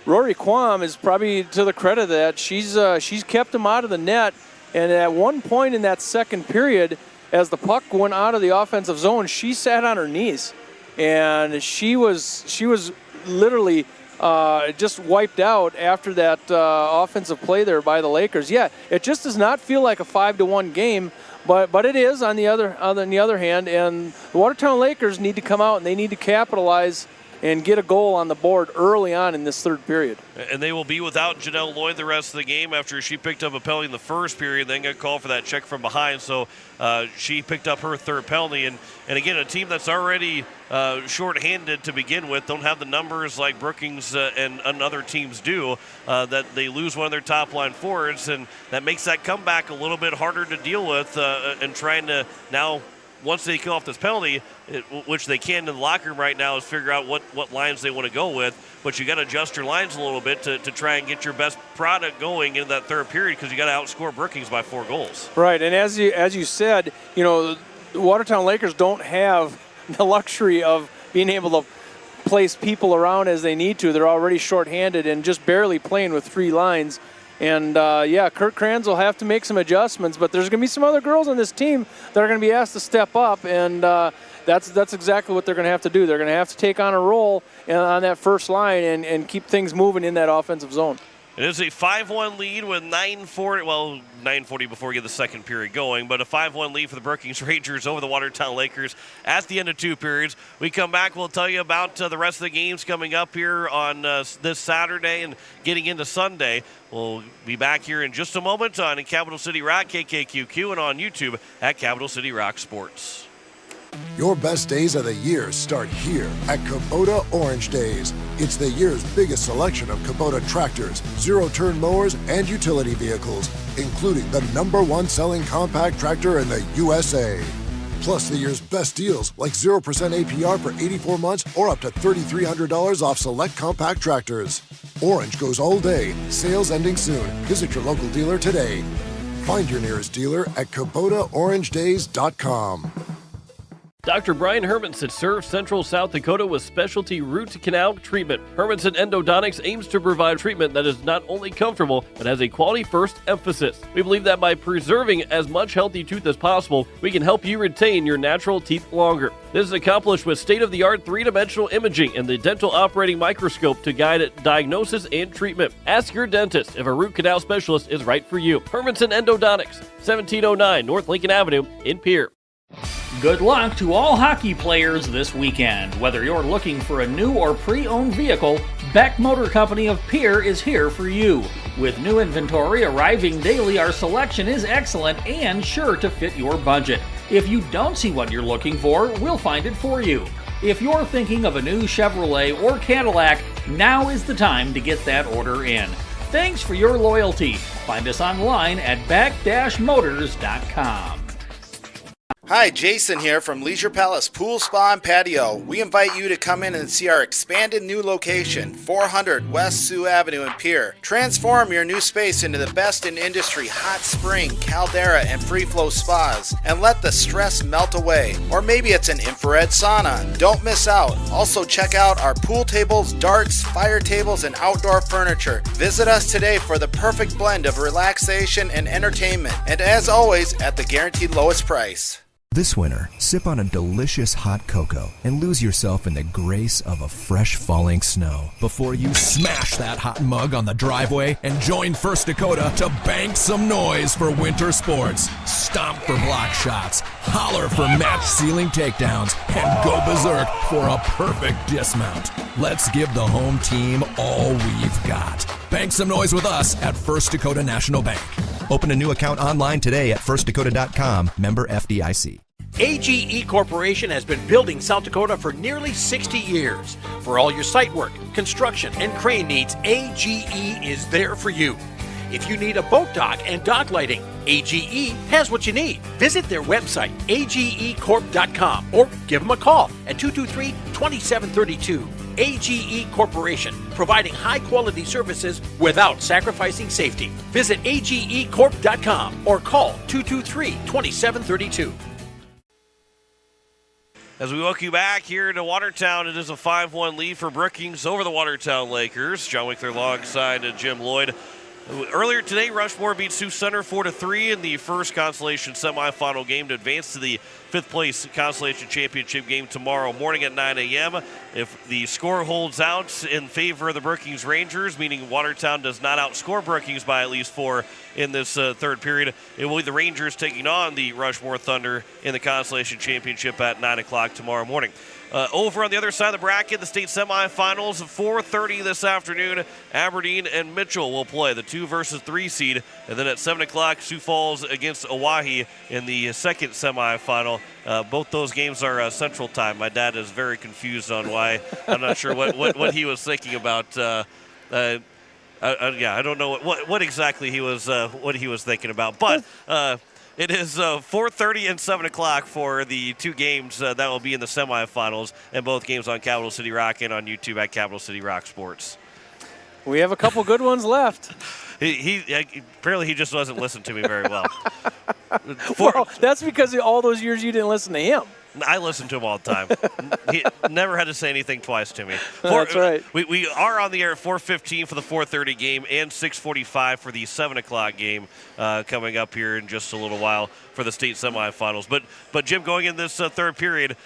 Rory Quam is probably to the credit of that. She's kept them out of the net, and at one point in that second period, as the puck went out of the offensive zone, she sat on her knees, and she was literally just wiped out after that offensive play there by the Lakers. Yeah, it just does not feel like a 5-1 game. But it is on the other hand, and the Watertown Lakers need to come out and they need to capitalize and get a goal on the board early on in this third period. And they will be without Janelle Lloyd the rest of the game after she picked up a penalty in the first period, then got called for that check from behind. So she picked up her third penalty. And again, a team that's already shorthanded to begin with, don't have the numbers like Brookings and other teams do, that they lose one of their top line forwards, and that makes that comeback a little bit harder to deal with, and trying to now, once they come off this penalty, which they can in the locker room right now, is figure out what lines they want to go with. But you got to adjust your lines a little bit to try and get your best product going in that third period, because you got to outscore Brookings by 4 goals. Right, and as you said, the Watertown Lakers don't have the luxury of being able to place people around as they need to. They're already shorthanded and just barely playing with 3 lines. And, Kurt Kranz will have to make some adjustments, but there's going to be some other girls on this team that are going to be asked to step up, and that's exactly what they're going to have to do. They're going to have to take on a role on that first line and keep things moving in that offensive zone. It is a 5-1 lead with 9:40 before we get the second period going, but a 5-1 lead for the Brookings Rangers over the Watertown Lakers at the end of 2 periods. We come back, we'll tell you about the rest of the games coming up here on this Saturday and getting into Sunday. We'll be back here in just a moment on Capital City Rock, KKQQ, and on YouTube at Capital City Rock Sports. Your best days of the year start here at Kubota Orange Days. It's the year's biggest selection of Kubota tractors, zero-turn mowers, and utility vehicles, including the #1 selling compact tractor in the USA. Plus the year's best deals, like 0% APR for 84 months or up to $3,300 off select compact tractors. Orange goes all day. Sales ending soon. Visit your local dealer today. Find your nearest dealer at KubotaOrangeDays.com. Dr. Brian Hermanson serves Central South Dakota with specialty root canal treatment. Hermanson Endodontics aims to provide treatment that is not only comfortable, but has a quality-first emphasis. We believe that by preserving as much healthy tooth as possible, we can help you retain your natural teeth longer. This is accomplished with state-of-the-art 3-dimensional imaging and the dental operating microscope to guide diagnosis and treatment. Ask your dentist if a root canal specialist is right for you. Hermanson Endodontics, 1709 North Lincoln Avenue in Pierre. Good luck to all hockey players this weekend. Whether you're looking for a new or pre-owned vehicle, Beck Motor Company of Pierre is here for you. With new inventory arriving daily, our selection is excellent and sure to fit your budget. If you don't see what you're looking for, we'll find it for you. If you're thinking of a new Chevrolet or Cadillac, now is the time to get that order in. Thanks for your loyalty. Find us online at beck-motors.com. Hi, Jason here from Leisure Palace Pool, Spa, and Patio. We invite you to come in and see our expanded new location, 400 West Sioux Avenue in Pierre. Transform your new space into the best in industry hot spring, caldera, and free flow spas, and let the stress melt away. Or maybe it's an infrared sauna. Don't miss out. Also check out our pool tables, darts, fire tables, and outdoor furniture. Visit us today for the perfect blend of relaxation and entertainment. And as always, at the guaranteed lowest price. This winter, sip on a delicious hot cocoa and lose yourself in the grace of a fresh falling snow before you smash that hot mug on the driveway and join First Dakota to bank some noise for winter sports. Stomp for block shots, holler for match-sealing takedowns, and go berserk for a perfect dismount. Let's give the home team all we've got. Bank some noise with us at First Dakota National Bank. Open a new account online today at firstdakota.com, member FDIC. AGE Corporation has been building South Dakota for nearly 60 years. For all your site work, construction, and crane needs, AGE is there for you. If you need a boat dock and dock lighting, AGE has what you need. Visit their website, agecorp.com, or give them a call at 223-2732. AGE Corporation, providing high-quality services without sacrificing safety. Visit agecorp.com or call 223-2732. As we welcome you back here to Watertown, it is a 5-1 lead for Brookings over the Watertown Lakers. John Wickler alongside Jim Lloyd. Earlier today, Rushmore beat Sioux Center 4-3 in the first Consolation semifinal game to advance to the fifth place Consolation Championship game tomorrow morning at 9 a.m. If the score holds out in favor of the Brookings Rangers, meaning Watertown does not outscore Brookings by at least 4 in this third period, it will be the Rangers taking on the Rushmore Thunder in the Consolation Championship at 9 o'clock tomorrow morning. Over on the other side of the bracket, the state semifinals, 4:30 this afternoon, Aberdeen and Mitchell will play, the 2 versus 3 seed. And then at 7 o'clock, Sioux Falls against Owyhee in the second semifinal. Both those games are Central Time. My dad is very confused on why. I'm not sure what he was thinking about. I don't know what exactly he was thinking about. But it is 4:30 and 7 o'clock for the 2 games that will be in the semifinals, and both games on Capital City Rock and on YouTube at Capital City Rock Sports. We have a couple good ones left. He apparently he just doesn't listen to me very well. Well, that's because all those years you didn't listen to him. I listen to him all the time. He never had to say anything twice to me. That's right. We are on the air at 4:15 for the 4:30 game and 6:45 for the 7 o'clock game coming up here in just a little while for the state semifinals. But Jim, going in this third period,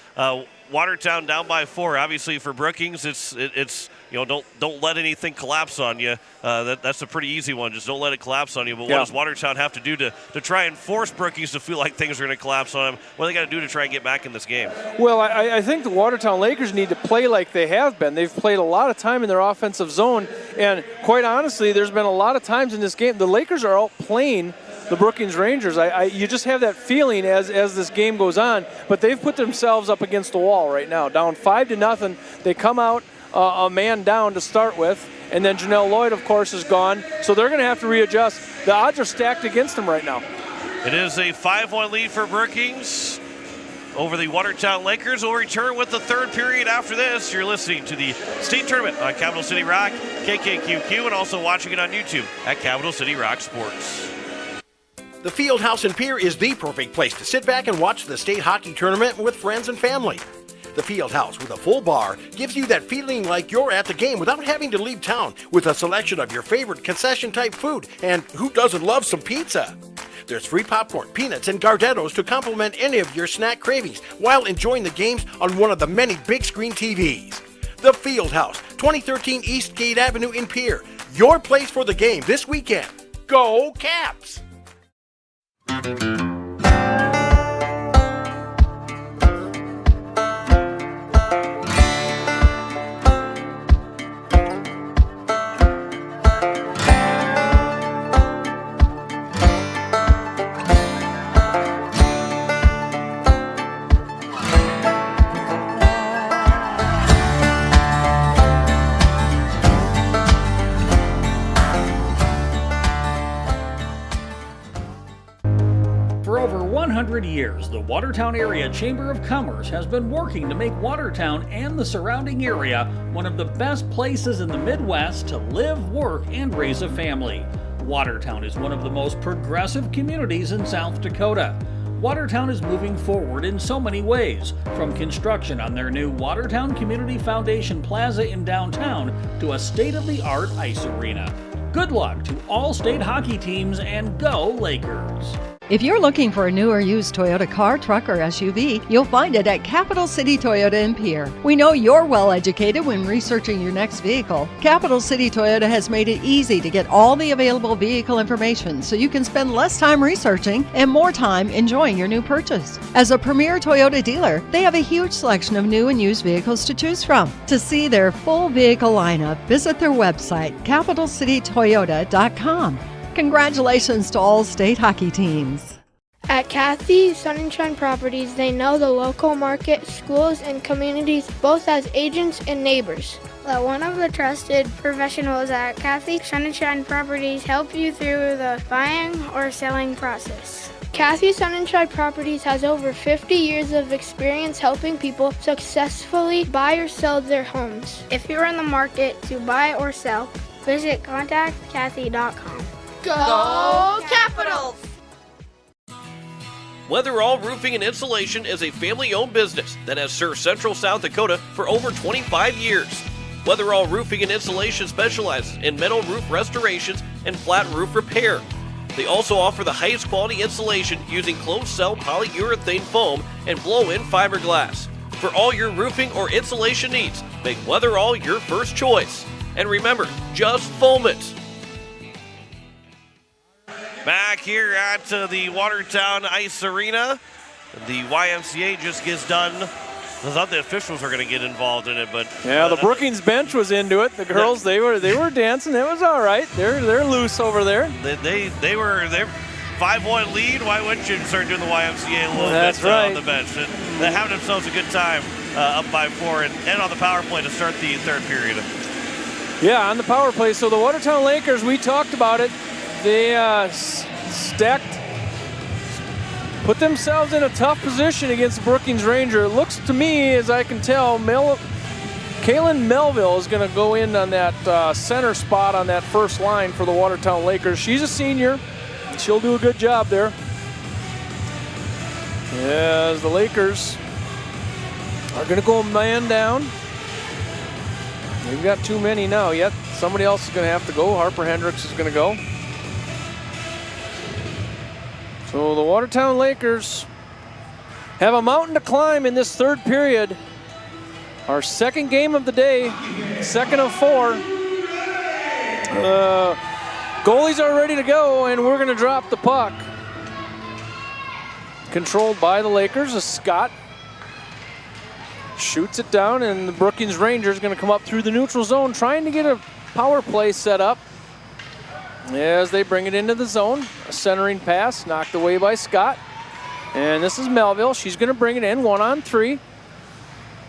Watertown down by 4. Obviously for Brookings, it's don't let anything collapse on you. That's a pretty easy one. Just don't let it collapse on you. But what does Watertown have to do to try and force Brookings to feel like things are going to collapse on them? What do they got to do to try and get back in this game? Well, I think the Watertown Lakers need to play like they have been. They've played a lot of time in their offensive zone, and quite honestly, there's been a lot of times in this game the Lakers are outplaying the Brookings Rangers. You just have that feeling as this game goes on, but they've put themselves up against the wall right now. Down 5-0, they come out a man down to start with, and then Janelle Lloyd, of course, is gone, so they're going to have to readjust. The odds are stacked against them right now. It is a 5-1 lead for Brookings over the Watertown Lakers. We'll return with the third period after this. You're listening to the state tournament on Capital City Rock, KKQQ, and also watching it on YouTube at Capital City Rock Sports. The Field House and Pier is the perfect place to sit back and watch the state hockey tournament with friends and family. The Field House with a full bar gives you that feeling like you're at the game without having to leave town, with a selection of your favorite concession-type food, and who doesn't love some pizza? There's free popcorn, peanuts, and Gardettos to complement any of your snack cravings while enjoying the games on one of the many big screen TVs. The Field House, 2013 East Gate Avenue in Pier. Your place for the game this weekend. Go Caps! For over 100 years, the Watertown Area Chamber of Commerce has been working to make Watertown and the surrounding area one of the best places in the Midwest to live, work, and raise a family. Watertown is one of the most progressive communities in South Dakota. Watertown is moving forward in so many ways, from construction on their new Watertown Community Foundation Plaza in downtown to a state-of-the-art ice arena. Good luck to all state hockey teams, and go Lakers! If you're looking for a new or used Toyota car, truck, or SUV, you'll find it at Capital City Toyota in Pier. We know you're well educated when researching your next vehicle. Capital City Toyota has made it easy to get all the available vehicle information so you can spend less time researching and more time enjoying your new purchase. As a premier Toyota dealer, they have a huge selection of new and used vehicles to choose from. To see their full vehicle lineup, visit their website, capitalcitytoyota.com. Congratulations to all state hockey teams. At Kathy Sunshine Properties, they know the local market, schools, and communities both as agents and neighbors. Let one of the trusted professionals at Kathy Sunshine Properties help you through the buying or selling process. Kathy Sunshine Properties has over 50 years of experience helping people successfully buy or sell their homes. If you're in the market to buy or sell, visit contactkathy.com. Go Capitals! Weatherall Roofing and Insulation is a family-owned business that has served Central South Dakota for over 25 years. Weatherall Roofing and Insulation specializes in metal roof restorations and flat roof repair. They also offer the highest quality insulation using closed-cell polyurethane foam and blow-in fiberglass. For all your roofing or insulation needs, make Weatherall your first choice. And remember, just foam it. Back here at the Watertown Ice Arena, the YMCA just gets done. I thought the officials were going to get involved in it, but yeah, the Brookings bench was into it. The girls, they were dancing. It was all right. They're loose over there. They're 5-1 lead. Why wouldn't you start doing the YMCA a little That's bit right. on the bench? They're having themselves a good time up by 4 and on the power play to start the third period. Yeah, on the power play. So the Watertown Lakers, we talked about it. They put themselves in a tough position against the Brookings Ranger. It looks to me, as I can tell, Kaylin Melville is going to go in on that center spot on that first line for the Watertown Lakers. She's a senior. She'll do a good job there. As the Lakers are going to go man down. They've got too many now yet. Somebody else is going to have to go. Harper Hendricks is going to go. So the Watertown Lakers have a mountain to climb in this third period. Our second game of the day, second of 4. Goalies are ready to go, and we're going to drop the puck. Controlled by the Lakers as Scott shoots it down, and the Brookings Rangers going to come up through the neutral zone, trying to get a power play set up. As they bring it into the zone, a centering pass knocked away by Scott. And this is Melville. She's going to bring it in 1-on-3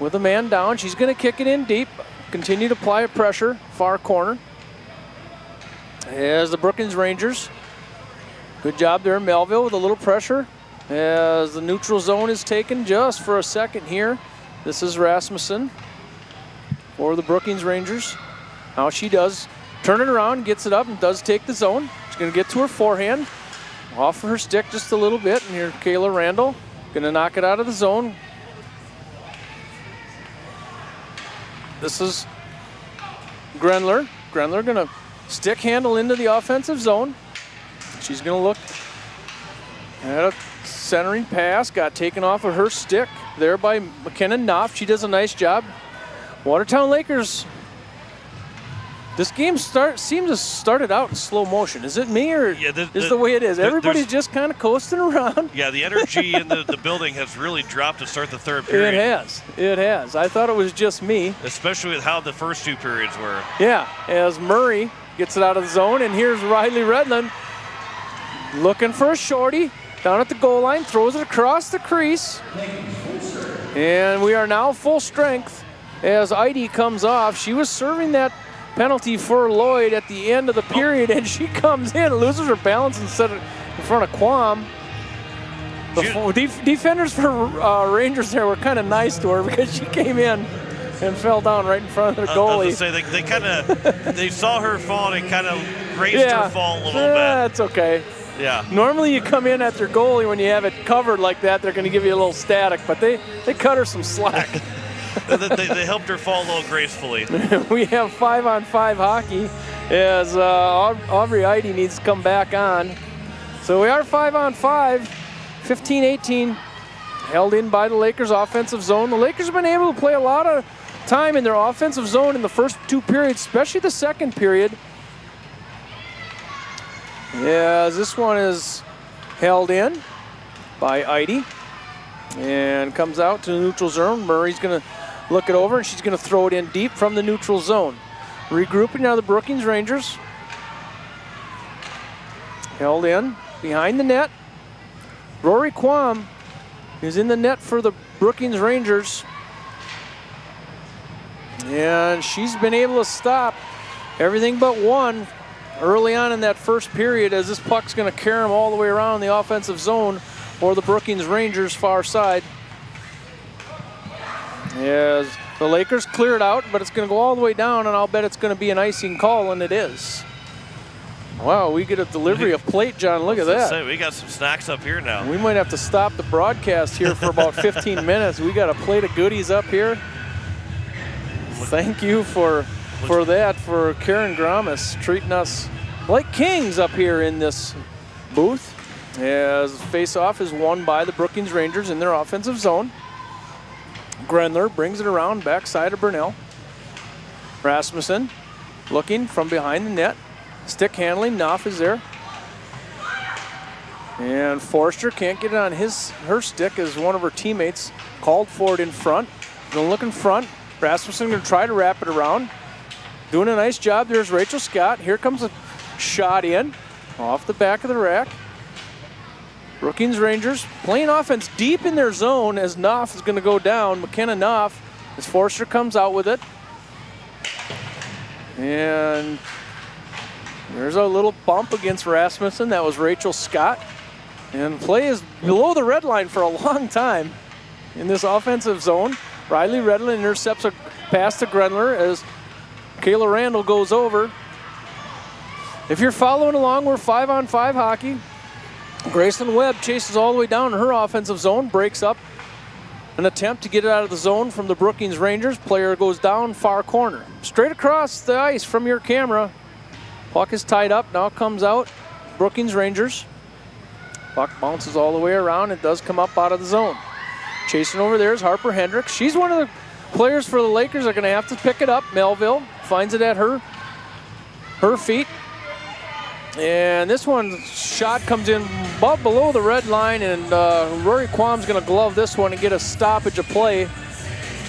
with a man down. She's going to kick it in deep, continue to apply pressure, far corner. As the Brookings Rangers, good job there, Melville with a little pressure. As the neutral zone is taken just for a second here. This is Rasmussen for the Brookings Rangers. How she does. Turn it around, gets it up, and does take the zone. She's going to get to her forehand. Off her stick just a little bit. And here, Kayla Randall going to knock it out of the zone. This is Grenler. Grenler going to stick handle into the offensive zone. She's going to look at a centering pass. Got taken off of her stick there by McKenna Knopf. She does a nice job. Watertown Lakers. This game seems to started out in slow motion. Is it me, or is the way it is? Everybody's just kind of coasting around. Yeah, the energy in the building has really dropped to start the third period. It has. I thought it was just me. Especially with how the first two periods were. Yeah, as Murray gets it out of the zone, and here's Riley Redland looking for a shorty down at the goal line, throws it across the crease. And we are now full strength as Heidi comes off. She was serving that penalty for Lloyd at the end of the period, and she comes in, loses her balance and set it in front of Quam. The defenders for Rangers there were kind of nice to her because she came in and fell down right in front of the goalie. I was going to say, they saw her fall and kind of raised her fall a little bit. That's okay. Yeah. Normally you come in at their goalie when you have it covered like that, they're going to give you a little static, but they cut her some slack. they helped her fall a little gracefully. We have 5-on-5 hockey as Aubrey Heidi needs to come back on. So we are 5-on-5, 15-18, held in by the Lakers offensive zone. The Lakers have been able to play a lot of time in their offensive zone in the first two periods, especially the second period. As this one is held in by Heidi and comes out to the neutral zone. Murray's going to look it over, and she's going to throw it in deep from the neutral zone. Regrouping now the Brookings Rangers. Held in behind the net. Rory Quam is in the net for the Brookings Rangers. And she's been able to stop everything but one early on in that first period, as this puck's going to carry them all the way around the offensive zone for the Brookings Rangers far side. As the Lakers clear it out, but it's going to go all the way down, and I'll bet it's going to be an icing call, and it is. Wow, we get a delivery of plate, John. Look at that. Say, we got some snacks up here now. We might have to stop the broadcast here for about 15 minutes. We got a plate of goodies up here. Thank you for that, for Karen Gramis treating us like kings up here in this Booth, as face-off is won by the Brookings Rangers in their offensive zone. Grenler brings it around backside of Burnell. Rasmussen looking from behind the net. Stick handling, Knopf is there. And Forster can't get it on her stick as one of her teammates called for it in front. Gonna look in front. Rasmussen gonna try to wrap it around. Doing a nice job. There's Rachel Scott. Here comes a shot in off the back of the rack. Brookings Rangers playing offense deep in their zone as Knopf is gonna go down. McKenna Knopf as Forster comes out with it. And there's a little bump against Rasmussen. That was Rachel Scott. And play is below the red line for a long time in this offensive zone. Riley Redlin intercepts a pass to Grenler as Kayla Randall goes over. If you're following along, we're 5-on-5 hockey. Grayson Webb chases all the way down in her offensive zone, breaks up an attempt to get it out of the zone from the Brookings Rangers. Player goes down far corner. Straight across the ice from your camera. Puck is tied up, now comes out. Brookings Rangers. Puck bounces all the way around. It does come up out of the zone. Chasing over there is Harper Hendricks. She's one of the players for the Lakers that are going to have to pick it up. Melville finds it at her feet. And this one shot comes in below the red line, and Rory Quam's going to glove this one and get a stoppage of play.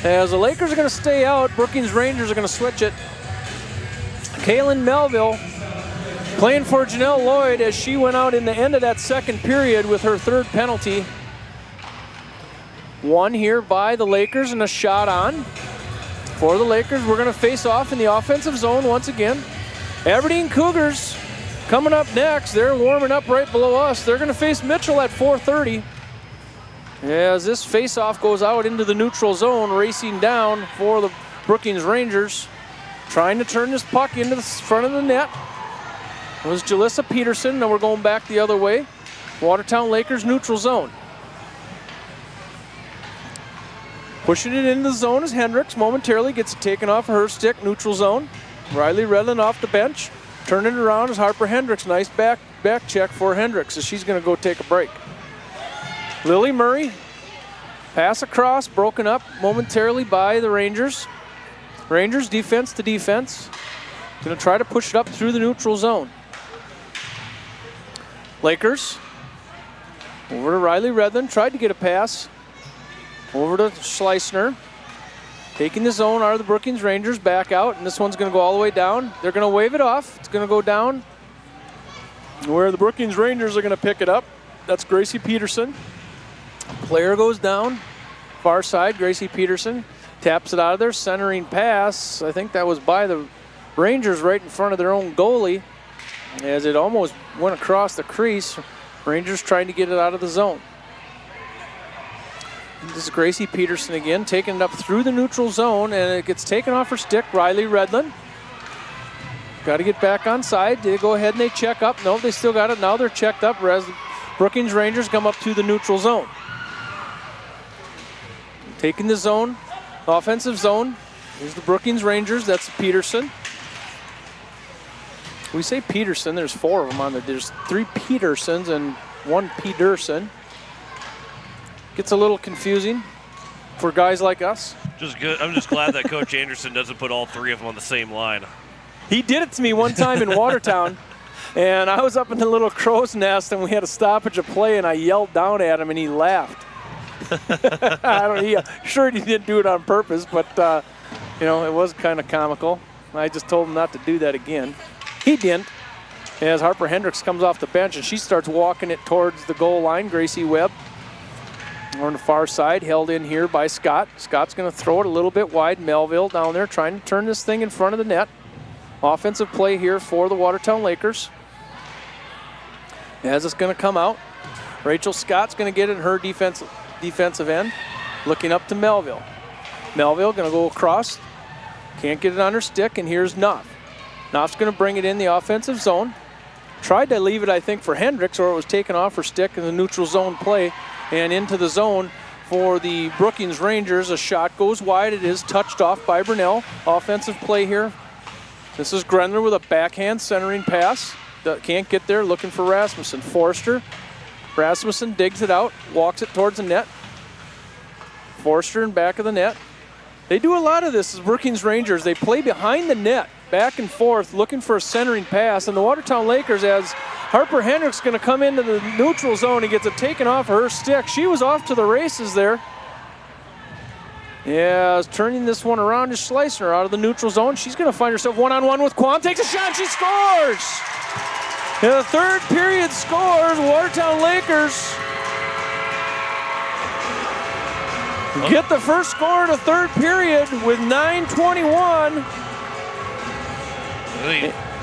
As the Lakers are going to stay out, Brookings Rangers are going to switch it. Kaylin Melville playing for Janelle Lloyd as she went out in the end of that second period with her third penalty. One here by the Lakers and a shot on for the Lakers. We're going to face off in the offensive zone once again. Aberdeen Cougars coming up next. They're warming up right below us. They're going to face Mitchell at 4:30. As this face-off goes out into the neutral zone, racing down for the Brookings Rangers. Trying to turn this puck into the front of the net. It was Jalissa Peterson. Now we're going back the other way. Watertown Lakers neutral zone. Pushing it into the zone is Hendricks. Momentarily gets it taken off her stick. Neutral zone. Riley Redlin off the bench. Turning it around is Harper Hendricks. Nice back check for Hendricks as she's going to go take a break. Lily Murray. Pass across. Broken up momentarily by the Rangers. Rangers defense to defense. Going to try to push it up through the neutral zone. Lakers. Over to Riley Redlin. Tried to get a pass. Over to Schleisner. Taking the zone are the Brookings Rangers. Back out, and this one's going to go all the way down. They're going to wave it off. It's going to go down where the Brookings Rangers are going to pick it up. That's Gracie Peterson. Player goes down. Far side, Gracie Peterson. Taps it out of there. Centering pass. I think that was by the Rangers right in front of their own goalie as it almost went across the crease. Rangers trying to get it out of the zone. This is Gracie Peterson again, taking it up through the neutral zone, and it gets taken off her stick. Riley Redlin. Got to get back on side. They go ahead and they check up. No, they still got it. Now they're checked up. Brookings Rangers come up to the neutral zone. Taking the zone, offensive zone. Here's the Brookings Rangers. That's Peterson. We say Peterson. There's four of them on there. There's three Petersons and one Peterson. Gets a little confusing for guys like us. Just good. I'm just glad that Coach Anderson doesn't put all three of them on the same line. He did it to me one time in Watertown, and I was up in the little crow's nest, and we had a stoppage of play, and I yelled down at him, and he laughed. Sure he didn't do it on purpose, but it was kind of comical. I just told him not to do that again. He didn't. As Harper Hendricks comes off the bench, and she starts walking it towards the goal line. Gracie Webb on the far side, held in here by Scott. Scott's going to throw it a little bit wide. Melville down there trying to turn this thing in front of the net. Offensive play here for the Watertown Lakers. As it's going to come out, Rachel Scott's going to get in her defensive end, looking up to Melville. Melville going to go across, can't get it on her stick, and here's Knopf. Knopf's going to bring it in the offensive zone. Tried to leave it, I think, for Hendricks, or it was taken off her stick in the neutral zone play and into the zone for the Brookings Rangers. A shot goes wide. It is touched off by Brunell. Offensive play here. This is Grenler with a backhand centering pass. Can't get there, looking for Rasmussen. Forster. Rasmussen digs it out, walks it towards the net. Forster in back of the net. They do a lot of this as Brookings Rangers. They play behind the net, back and forth, looking for a centering pass. And the Watertown Lakers, as Harper Hendricks going to come into the neutral zone, he gets it taken off her stick. She was off to the races there. Yeah, turning this one around is Schleissner out of the neutral zone. She's going to find herself one-on-one with Quam. Takes a shot, she scores! In the third period scores, Watertown Lakers get the first score in the third period with 9:21.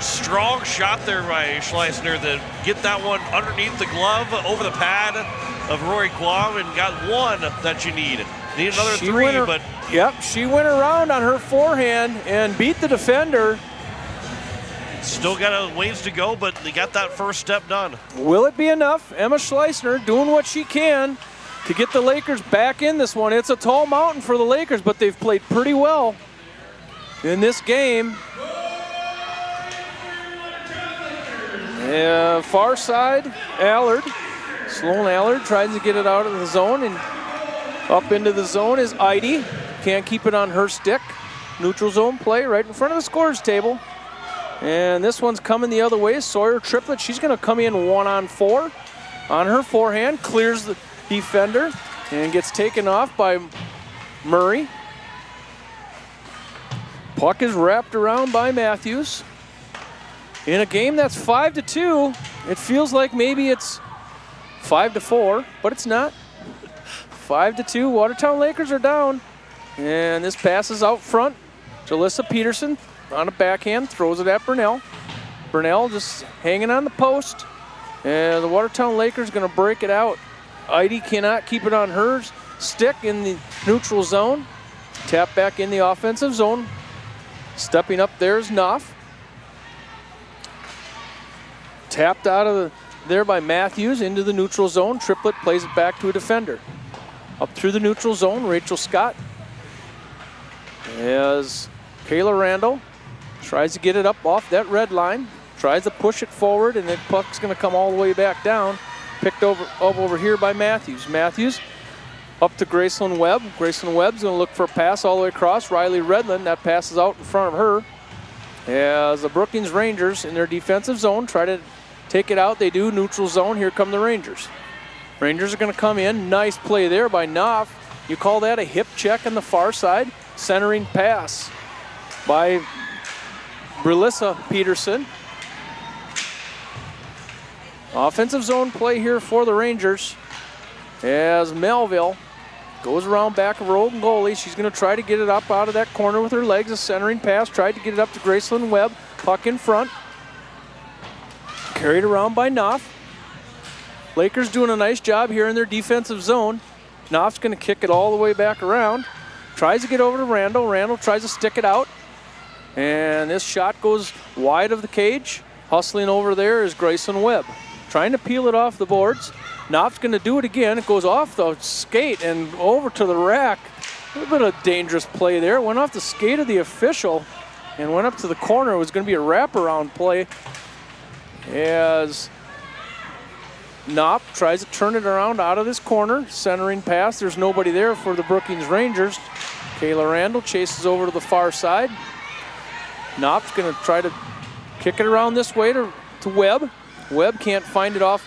Strong shot there by Schleissner to get that one underneath the glove, over the pad of Rory Quam, and got one that you need. Need another three, but... Yep, she went around on her forehand and beat the defender. Still got a ways to go, but they got that first step done. Will it be enough? Emma Schleissner doing what she can to get the Lakers back in this one. It's a tall mountain for the Lakers, but they've played pretty well in this game. Far side, Allard. Sloan Allard tries to get it out of the zone, and up into the zone is Eide. Can't keep it on her stick. Neutral zone play right in front of the scorers table. And this one's coming the other way. Sawyer Triplett, she's going to come in 1-on-4 on her forehand, clears the defender, and gets taken off by Murray. Puck is wrapped around by Matthews. In a game that's 5-2, it feels like maybe it's 5-4, but it's not. 5-2, Watertown Lakers are down. And this passes out front. Jalissa Peterson on a backhand, throws it at Burnell. Burnell just hanging on the post. And the Watertown Lakers going to break it out. Eide cannot keep it on her stick in the neutral zone. Tap back in the offensive zone. Stepping up there is Knopf. Tapped out of there by Matthews into the neutral zone. Triplett plays it back to a defender. Up through the neutral zone, Rachel Scott. As Kayla Randall tries to get it up off that red line. Tries to push it forward, and then puck's going to come all the way back down. Picked over here by Matthews. Matthews up to Graceland Webb. Graceland Webb's going to look for a pass all the way across. Riley Redland, that passes out in front of her. As the Brookings Rangers in their defensive zone try to take it out. They do. Neutral zone. Here come the Rangers. Rangers are going to come in. Nice play there by Knopf. You call that a hip check on the far side. Centering pass by Brelissa Peterson. Offensive zone play here for the Rangers as Melville goes around back of her old goalie. She's going to try to get it up out of that corner with her legs. A centering pass. Tried to get it up to Graceland Webb. Puck in front. Carried around by Knopf. Lakers doing a nice job here in their defensive zone. Knopf's going to kick it all the way back around. Tries to get over to Randall. Randall tries to stick it out. And this shot goes wide of the cage. Hustling over there is Grayson Webb. Trying to peel it off the boards. Knopf's going to do it again. It goes off the skate and over to the rack. A little bit of dangerous play there. Went off the skate of the official and went up to the corner. It was going to be a wraparound play as Knopf tries to turn it around out of this corner. Centering pass. There's nobody there for the Brookings Rangers. Kayla Randall chases over to the far side. Knopf's going to try to kick it around this way to Webb. Webb can't find it off,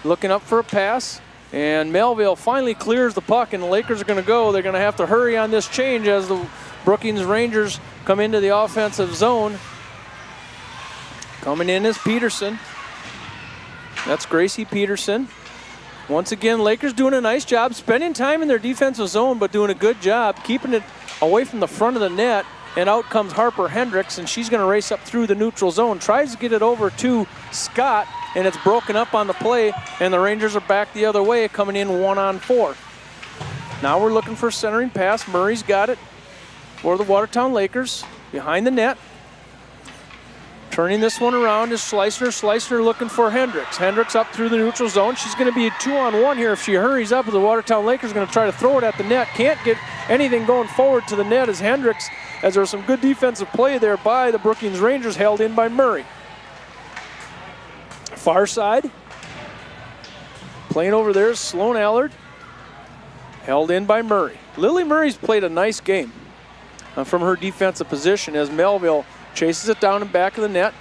looking up for a pass. And Melville finally clears the puck, and the Lakers are going to go. They're going to have to hurry on this change as the Brookings Rangers come into the offensive zone. Coming in is Peterson. That's Gracie Peterson. Once again, Lakers doing a nice job spending time in their defensive zone, but doing a good job keeping it away from the front of the net. And out comes Harper Hendricks, and she's going to race up through the neutral zone. Tries to get it over to Scott, and it's broken up on the play, and the Rangers are back the other way, coming in 1-on-4. Now we're looking for a centering pass. Murray's got it for the Watertown Lakers behind the net. Turning this one around is Schleissner. Schleissner looking for Hendricks. Hendricks up through the neutral zone. She's going to be a 2-on-1 here. If she hurries up, the Watertown Lakers are going to try to throw it at the net. Can't get anything going forward to the net as Hendricks, as there was some good defensive play there by the Brookings Rangers, held in by Murray. Far side. Playing over there is Sloan Allard. Held in by Murray. Lily Murray's played a nice game from her defensive position as Melville chases it down in back of the net.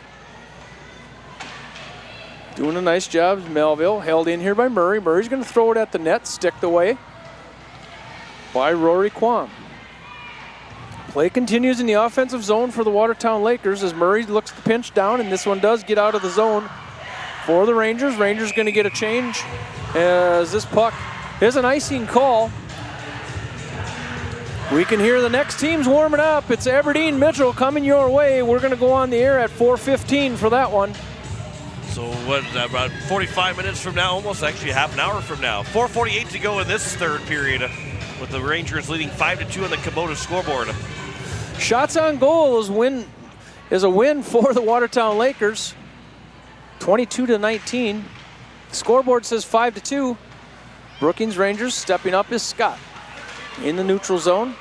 Doing a nice job, Melville. Held in here by Murray. Murray's going to throw it at the net, sticked away by Rory Quam. Play continues in the offensive zone for the Watertown Lakers as Murray looks to pinch down, and this one does get out of the zone for the Rangers. Rangers going to get a change as this puck is an icing call. We can hear the next team's warming up. It's Aberdeen Mitchell coming your way. We're going to go on the air at 4:15 for that one. So what is that, about 45 minutes from now, almost actually half an hour from now. 4:48 to go in this third period with the Rangers leading 5-2 on the Kubota scoreboard. Shots on goal is a win for the Watertown Lakers. 22-19. Scoreboard says 5-2. Brookings Rangers stepping up is Scott in the neutral zone.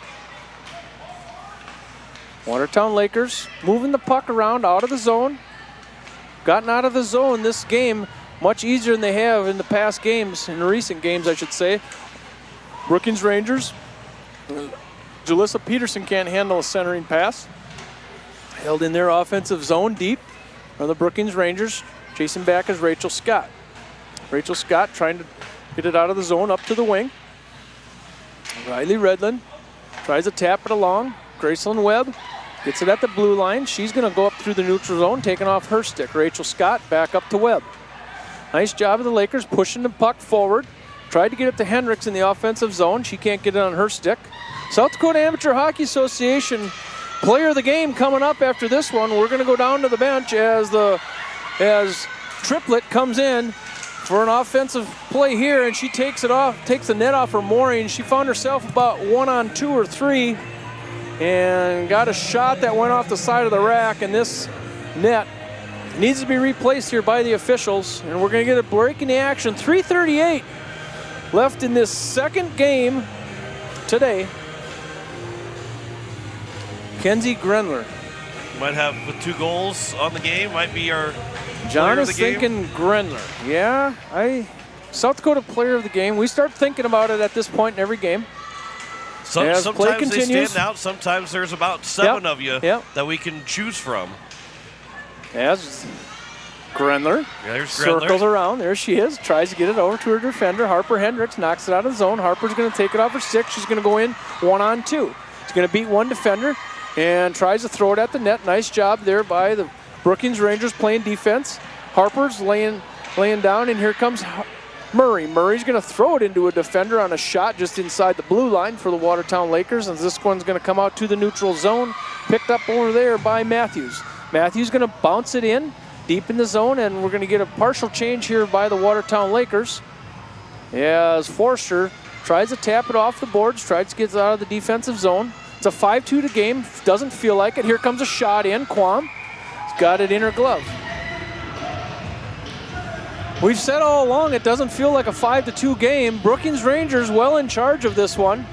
Watertown Lakers moving the puck around out of the zone. Gotten out of the zone this game much easier than they have in the past games, in the recent games I should say. Brookings Rangers, Jalissa Peterson can't handle a centering pass. Held in their offensive zone deep are the Brookings Rangers. Chasing back is Rachel Scott. Rachel Scott trying to get it out of the zone up to the wing. Riley Redlin tries to tap it along. Gracelyn Webb gets it at the blue line. She's going to go up through the neutral zone, taking off her stick. Rachel Scott back up to Webb. Nice job of the Lakers pushing the puck forward. Tried to get it to Hendricks in the offensive zone. She can't get it on her stick. South Dakota Amateur Hockey Association player of the game coming up after this one. We're going to go down to the bench as Triplett comes in for an offensive play here, and she takes the net off her mooring. She found herself about 1-on-2 or 3 and got a shot that went off the side of the rack, and this net needs to be replaced here by the officials, and we're going to get a break in the action. 3:38 left in this second game today. Kenzie Grenler might have with 2 goals on the game, might be our John is thinking Grenler. Yeah, South Dakota player of the game. We start thinking about it at this point in every game. Sometimes they stand out. Sometimes there's about 7 of you that we can choose from. As Grenler circles around. There she is. Tries to get it over to her defender. Harper Hendricks knocks it out of the zone. Harper's going to take it off her stick. She's going to go in 1-on-2. She's going to beat one defender and tries to throw it at the net. Nice job there by the Brookings Rangers playing defense. Harper's laying down, and here comes Murray. Murray's going to throw it into a defender on a shot just inside the blue line for the Watertown Lakers, and this one's going to come out to the neutral zone, picked up over there by Matthews. Matthews going to bounce it in deep in the zone, and we're going to get a partial change here by the Watertown Lakers as Forster tries to tap it off the boards, tries to get it out of the defensive zone. It's a 5-2 game. Doesn't feel like it. Here comes a shot in. Quam got it in her glove. We've said all along it doesn't feel like a 5-2 game. Brookings Rangers well in charge of this one.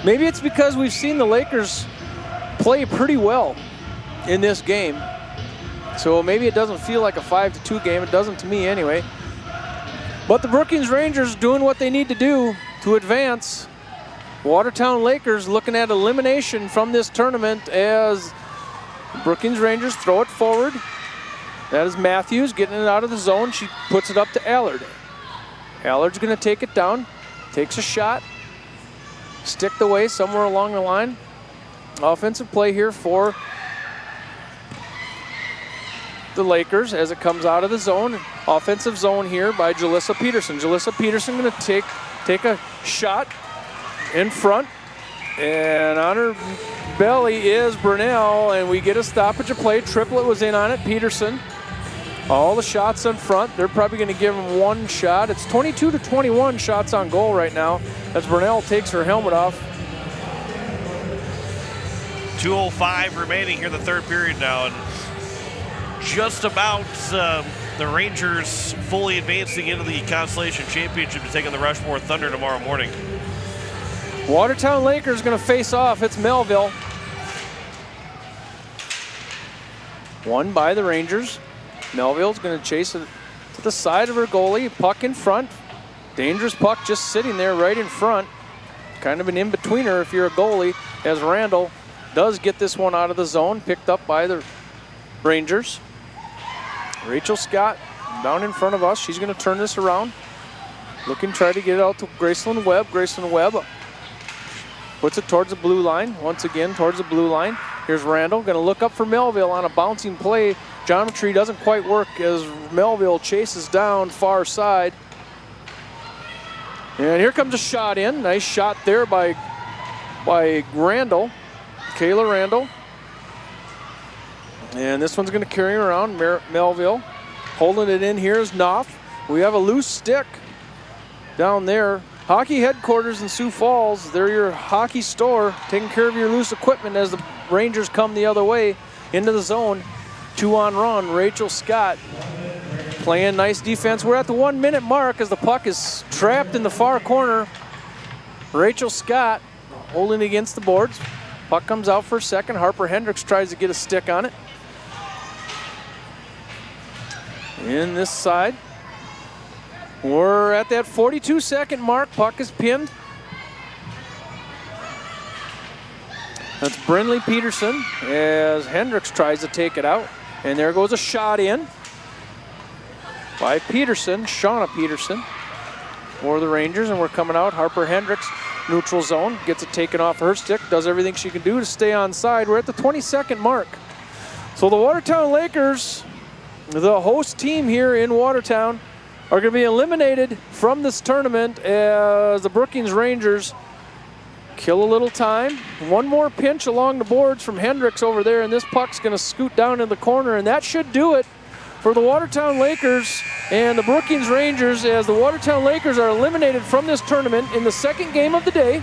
Maybe it's because we've seen the Lakers play pretty well in this game. So maybe it doesn't feel like a 5-2 game. It doesn't to me anyway. But the Brookings Rangers doing what they need to do to advance. Watertown Lakers looking at elimination from this tournament as Brookings Rangers throw it forward. That is Matthews getting it out of the zone. She puts it up to Allard. Allard's going to take it down. Takes a shot. Sticked away somewhere along the line. Offensive play here for the Lakers as it comes out of the zone. Offensive zone here by Jalissa Peterson. Jalissa Peterson going to take a shot in front. And on her belly is Brunel, and we get a stoppage of play. Triplett was in on it, Peterson. All the shots in front. They're probably going to give him one shot. It's 22-21 shots on goal right now as Brunel takes her helmet off. 2:05 remaining here in the third period now, and just about the Rangers fully advancing into the Consolation Championship to take on the Rushmore Thunder tomorrow morning. Watertown Lakers going to face off. It's Melville. Won by the Rangers. Melville's going to chase it to the side of her goalie. Puck in front. Dangerous puck just sitting there right in front. Kind of an in-betweener if you're a goalie, as Randall does get this one out of the zone, picked up by the Rangers. Rachel Scott down in front of us. She's going to turn this around. Looking, try to get it out to Graceland Webb. Graceland Webb puts it towards the blue line. Once again, towards the blue line. Here's Randall, going to look up for Melville on a bouncing play. Geometry doesn't quite work as Melville chases down far side. And here comes a shot in. Nice shot there by Randall, Kayla Randall. And this one's going to carry around Melville. Holding it in here is Knopf. We have a loose stick down there. Hockey headquarters in Sioux Falls. They're your hockey store, taking care of your loose equipment as the Rangers come the other way into the zone. 2-on-run. Rachel Scott playing nice defense. We're at the 1 minute mark as the puck is trapped in the far corner. Rachel Scott holding against the boards. Puck comes out for a second. Harper Hendricks tries to get a stick on it. In this side. We're at that 42-second mark. Puck is pinned. That's Brinley Peterson as Hendricks tries to take it out. And there goes a shot in by Peterson, Shauna Peterson, for the Rangers. And we're coming out. Harper Hendricks, neutral zone, gets it taken off her stick, does everything she can do to stay on side. We're at the 22nd mark. So the Watertown Lakers, the host team here in Watertown, are going to be eliminated from this tournament as the Brookings Rangers kill a little time. One more pinch along the boards from Hendricks over there, and this puck's going to scoot down in the corner, and that should do it for the Watertown Lakers and the Brookings Rangers, as the Watertown Lakers are eliminated from this tournament in the second game of the day.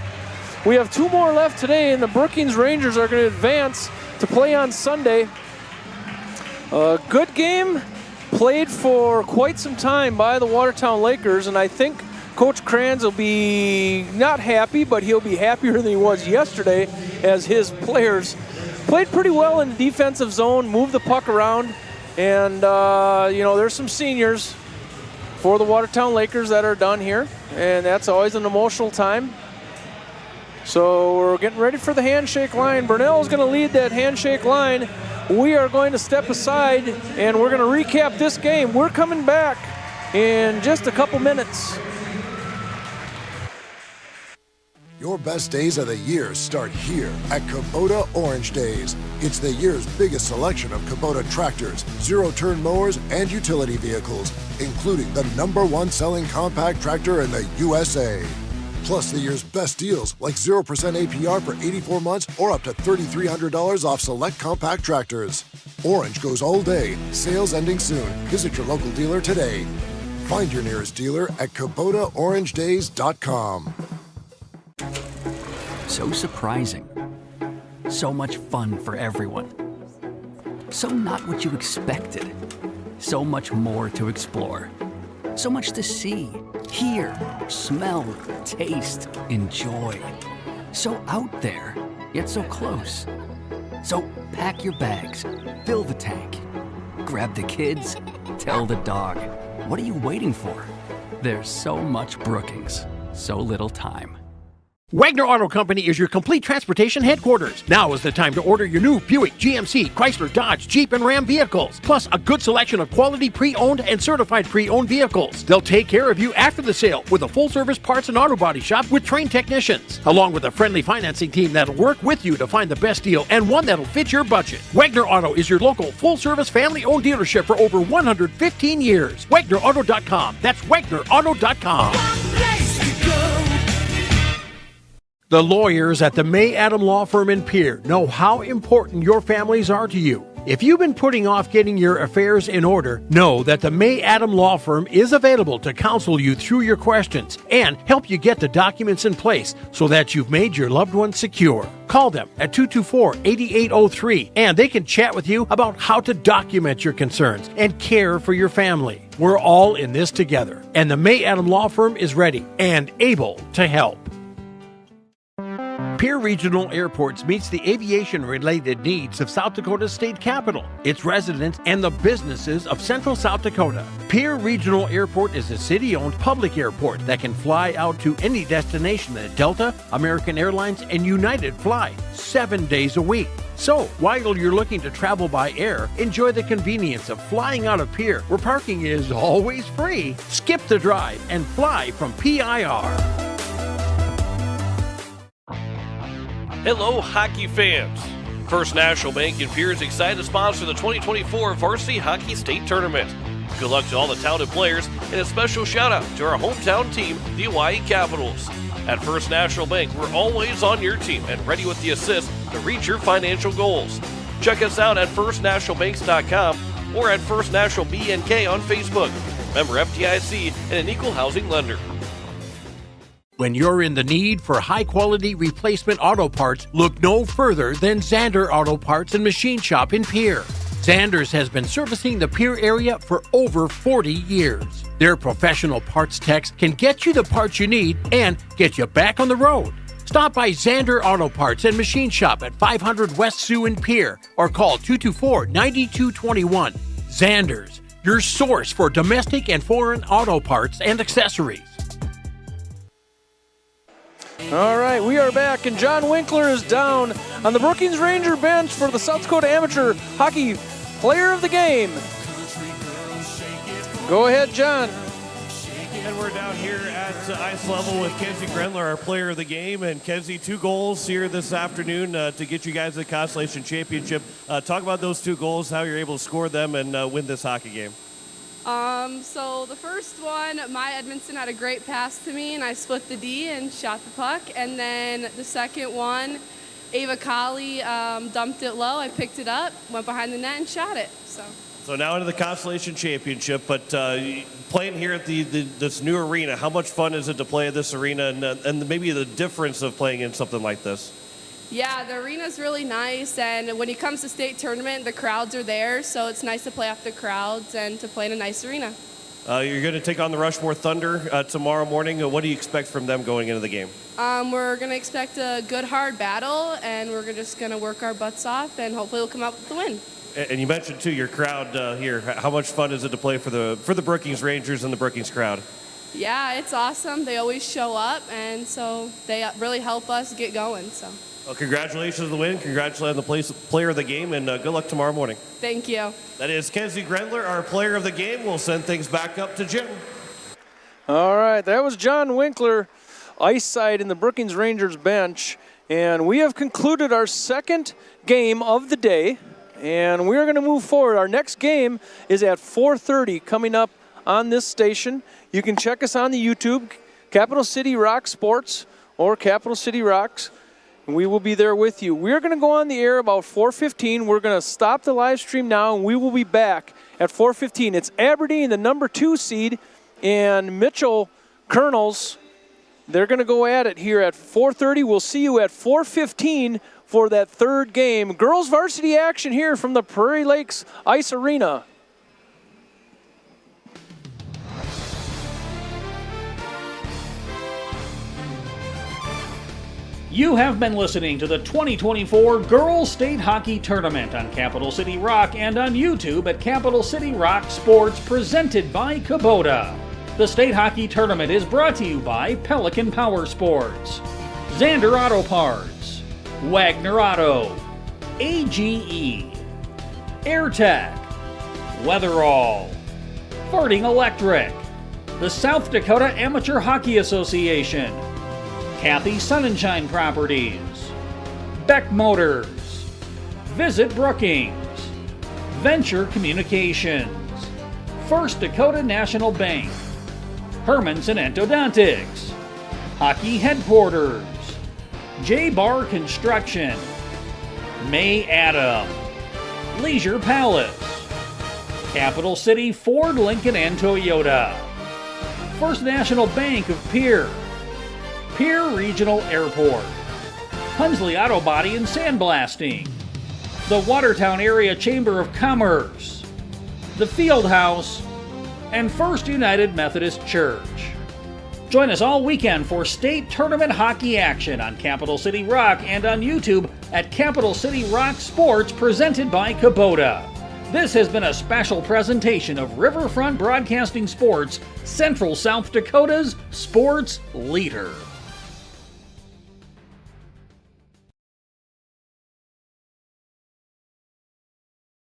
We have 2 more left today, and the Brookings Rangers are going to advance to play on Sunday. A good game played for quite some time by the Watertown Lakers, and I think Coach Kranz will be not happy, but he'll be happier than he was yesterday as his players played pretty well in the defensive zone, moved the puck around, and there's some seniors for the Watertown Lakers that are done here, and that's always an emotional time. So we're getting ready for the handshake line. Burnell's going to lead that handshake line. We are going to step aside, and we're going to recap this game. We're coming back in just a couple minutes. Your best days of the year start here at Kubota Orange Days. It's the year's biggest selection of Kubota tractors, zero-turn mowers, and utility vehicles, including the #1 selling compact tractor in the USA. Plus the year's best deals, like 0% APR for 84 months or up to $3,300 off select compact tractors. Orange goes all day. Sales ending soon. Visit your local dealer today. Find your nearest dealer at KubotaOrangeDays.com. So surprising. So much fun for everyone. So not what you expected. So much more to explore. So much to see, hear, smell, taste, enjoy. So out there, yet so close. So pack your bags, fill the tank, grab the kids, tell the dog. What are you waiting for? There's so much Brookings, so little time. Wagner Auto Company is your complete transportation headquarters. Now is the time to order your new Buick, GMC, Chrysler, Dodge, Jeep, and Ram vehicles, plus a good selection of quality pre-owned and certified pre-owned vehicles. They'll take care of you after the sale with a full-service parts and auto body shop with trained technicians, along with a friendly financing team that'll work with you to find the best deal and one that'll fit your budget. Wagner Auto is your local full-service family-owned dealership for over 115 years. WagnerAuto.com. That's WagnerAuto.com. The lawyers at the May Adam Law Firm in Pierre know how important your families are to you. If you've been putting off getting your affairs in order, know that the May Adam Law Firm is available to counsel you through your questions and help you get the documents in place so that you've made your loved ones secure. Call them at 224-8803 and they can chat with you about how to document your concerns and care for your family. We're all in this together, and the May Adam Law Firm is ready and able to help. Pierre Regional Airports meets the aviation-related needs of South Dakota's state capital, its residents, and the businesses of central South Dakota. Pierre Regional Airport is a city-owned public airport that can fly out to any destination that Delta, American Airlines, and United fly 7 days a week. So, while you're looking to travel by air, enjoy the convenience of flying out of Pierre, where parking is always free. Skip the drive and fly from PIR. Hello, hockey fans. First National Bank in Pierre is excited to sponsor the 2024 Varsity Hockey State Tournament. Good luck to all the talented players, and a special shout out to our hometown team, the Hawaii Capitals. At First National Bank, we're always on your team and ready with the assist to reach your financial goals. Check us out at firstnationalbanks.com or at First National BNK on Facebook. Member FDIC and an equal housing lender. When you're in the need for high-quality replacement auto parts, look no further than Zander Auto Parts and Machine Shop in Pierre. Zander's has been servicing the Pierre area for over 40 years. Their professional parts techs can get you the parts you need and get you back on the road. Stop by Zander Auto Parts and Machine Shop at 500 West Sioux in Pierre or call 224-9221. Zander's, your source for domestic and foreign auto parts and accessories. All right, we are back, and John Winkler is down on the Brookings Ranger bench for the South Dakota Amateur Hockey Player of the Game. Go ahead, John. And we're down here at ice level with Kenzie Grendler, our Player of the Game. And Kenzie, 2 goals here this afternoon to get you guys the Consolation Championship. Talk about those 2 goals, how you're able to score them and win this hockey game. So the first one, Maya Edmondson had a great pass to me, and I split the D and shot the puck. And then the second one, Ava Colley dumped it low. I picked it up, went behind the net, and shot it. So now into the Consolation Championship, but playing here at this new arena, how much fun is it to play at this arena, and maybe the difference of playing in something like this? Yeah, the arena's really nice, and when it comes to state tournament, the crowds are there, so it's nice to play off the crowds and to play in a nice arena. You're going to take on the Rushmore Thunder tomorrow morning. What do you expect from them going into the game? We're going to expect a good, hard battle, and we're just going to work our butts off, and hopefully we'll come out with the win. And you mentioned, too, your crowd here. How much fun is it to play for the Brookings Rangers and the Brookings crowd? Yeah, it's awesome. They always show up, and so they really help us get going. Well, congratulations on the win. Congratulations on the Player of the Game, and good luck tomorrow morning. Thank you. That is Kenzie Grendler, our Player of the Game. We'll send things back up to Jim. All right, that was John Winkler, ice side in the Brookings Rangers bench. And we have concluded our second game of the day, and we're going to move forward. Our next game is at 4:30 coming up on this station. You can check us on the YouTube, Capital City Rock Sports or Capital City Rocks. We will be there with you. We're going to go on the air about 4:15. We're going to stop the live stream now, and we will be back at 4:15. It's Aberdeen, the number 2 seed, and Mitchell Colonels. They're going to go at it here at 4:30. We'll see you at 4:15 for that third game. Girls varsity action here from the Prairie Lakes Ice Arena. You have been listening to the 2024 Girls State Hockey Tournament on Capital City Rock and on YouTube at Capital City Rock Sports, presented by Kubota. The State Hockey Tournament is brought to you by Pelican Power Sports, Zander Auto Parts, Wagner Auto, AGE, AirTech, Weatherall, Farting Electric, the South Dakota Amateur Hockey Association, Kathy Sunshine Properties, Beck Motors, Visit Brookings, Venture Communications, First Dakota National Bank, Hermanson Endodontics, Hockey Headquarters, J-Bar Construction, May Adam, Leisure Palace, Capital City Ford, Lincoln, and Toyota, First National Bank of Pierre, Pierre Regional Airport, Hunsley Auto Body and Sandblasting, the Watertown Area Chamber of Commerce, the Field House, and First United Methodist Church. Join us all weekend for state tournament hockey action on Capital City Rock and on YouTube at Capital City Rock Sports, presented by Kubota. This has been a special presentation of Riverfront Broadcasting Sports, Central South Dakota's sports leader.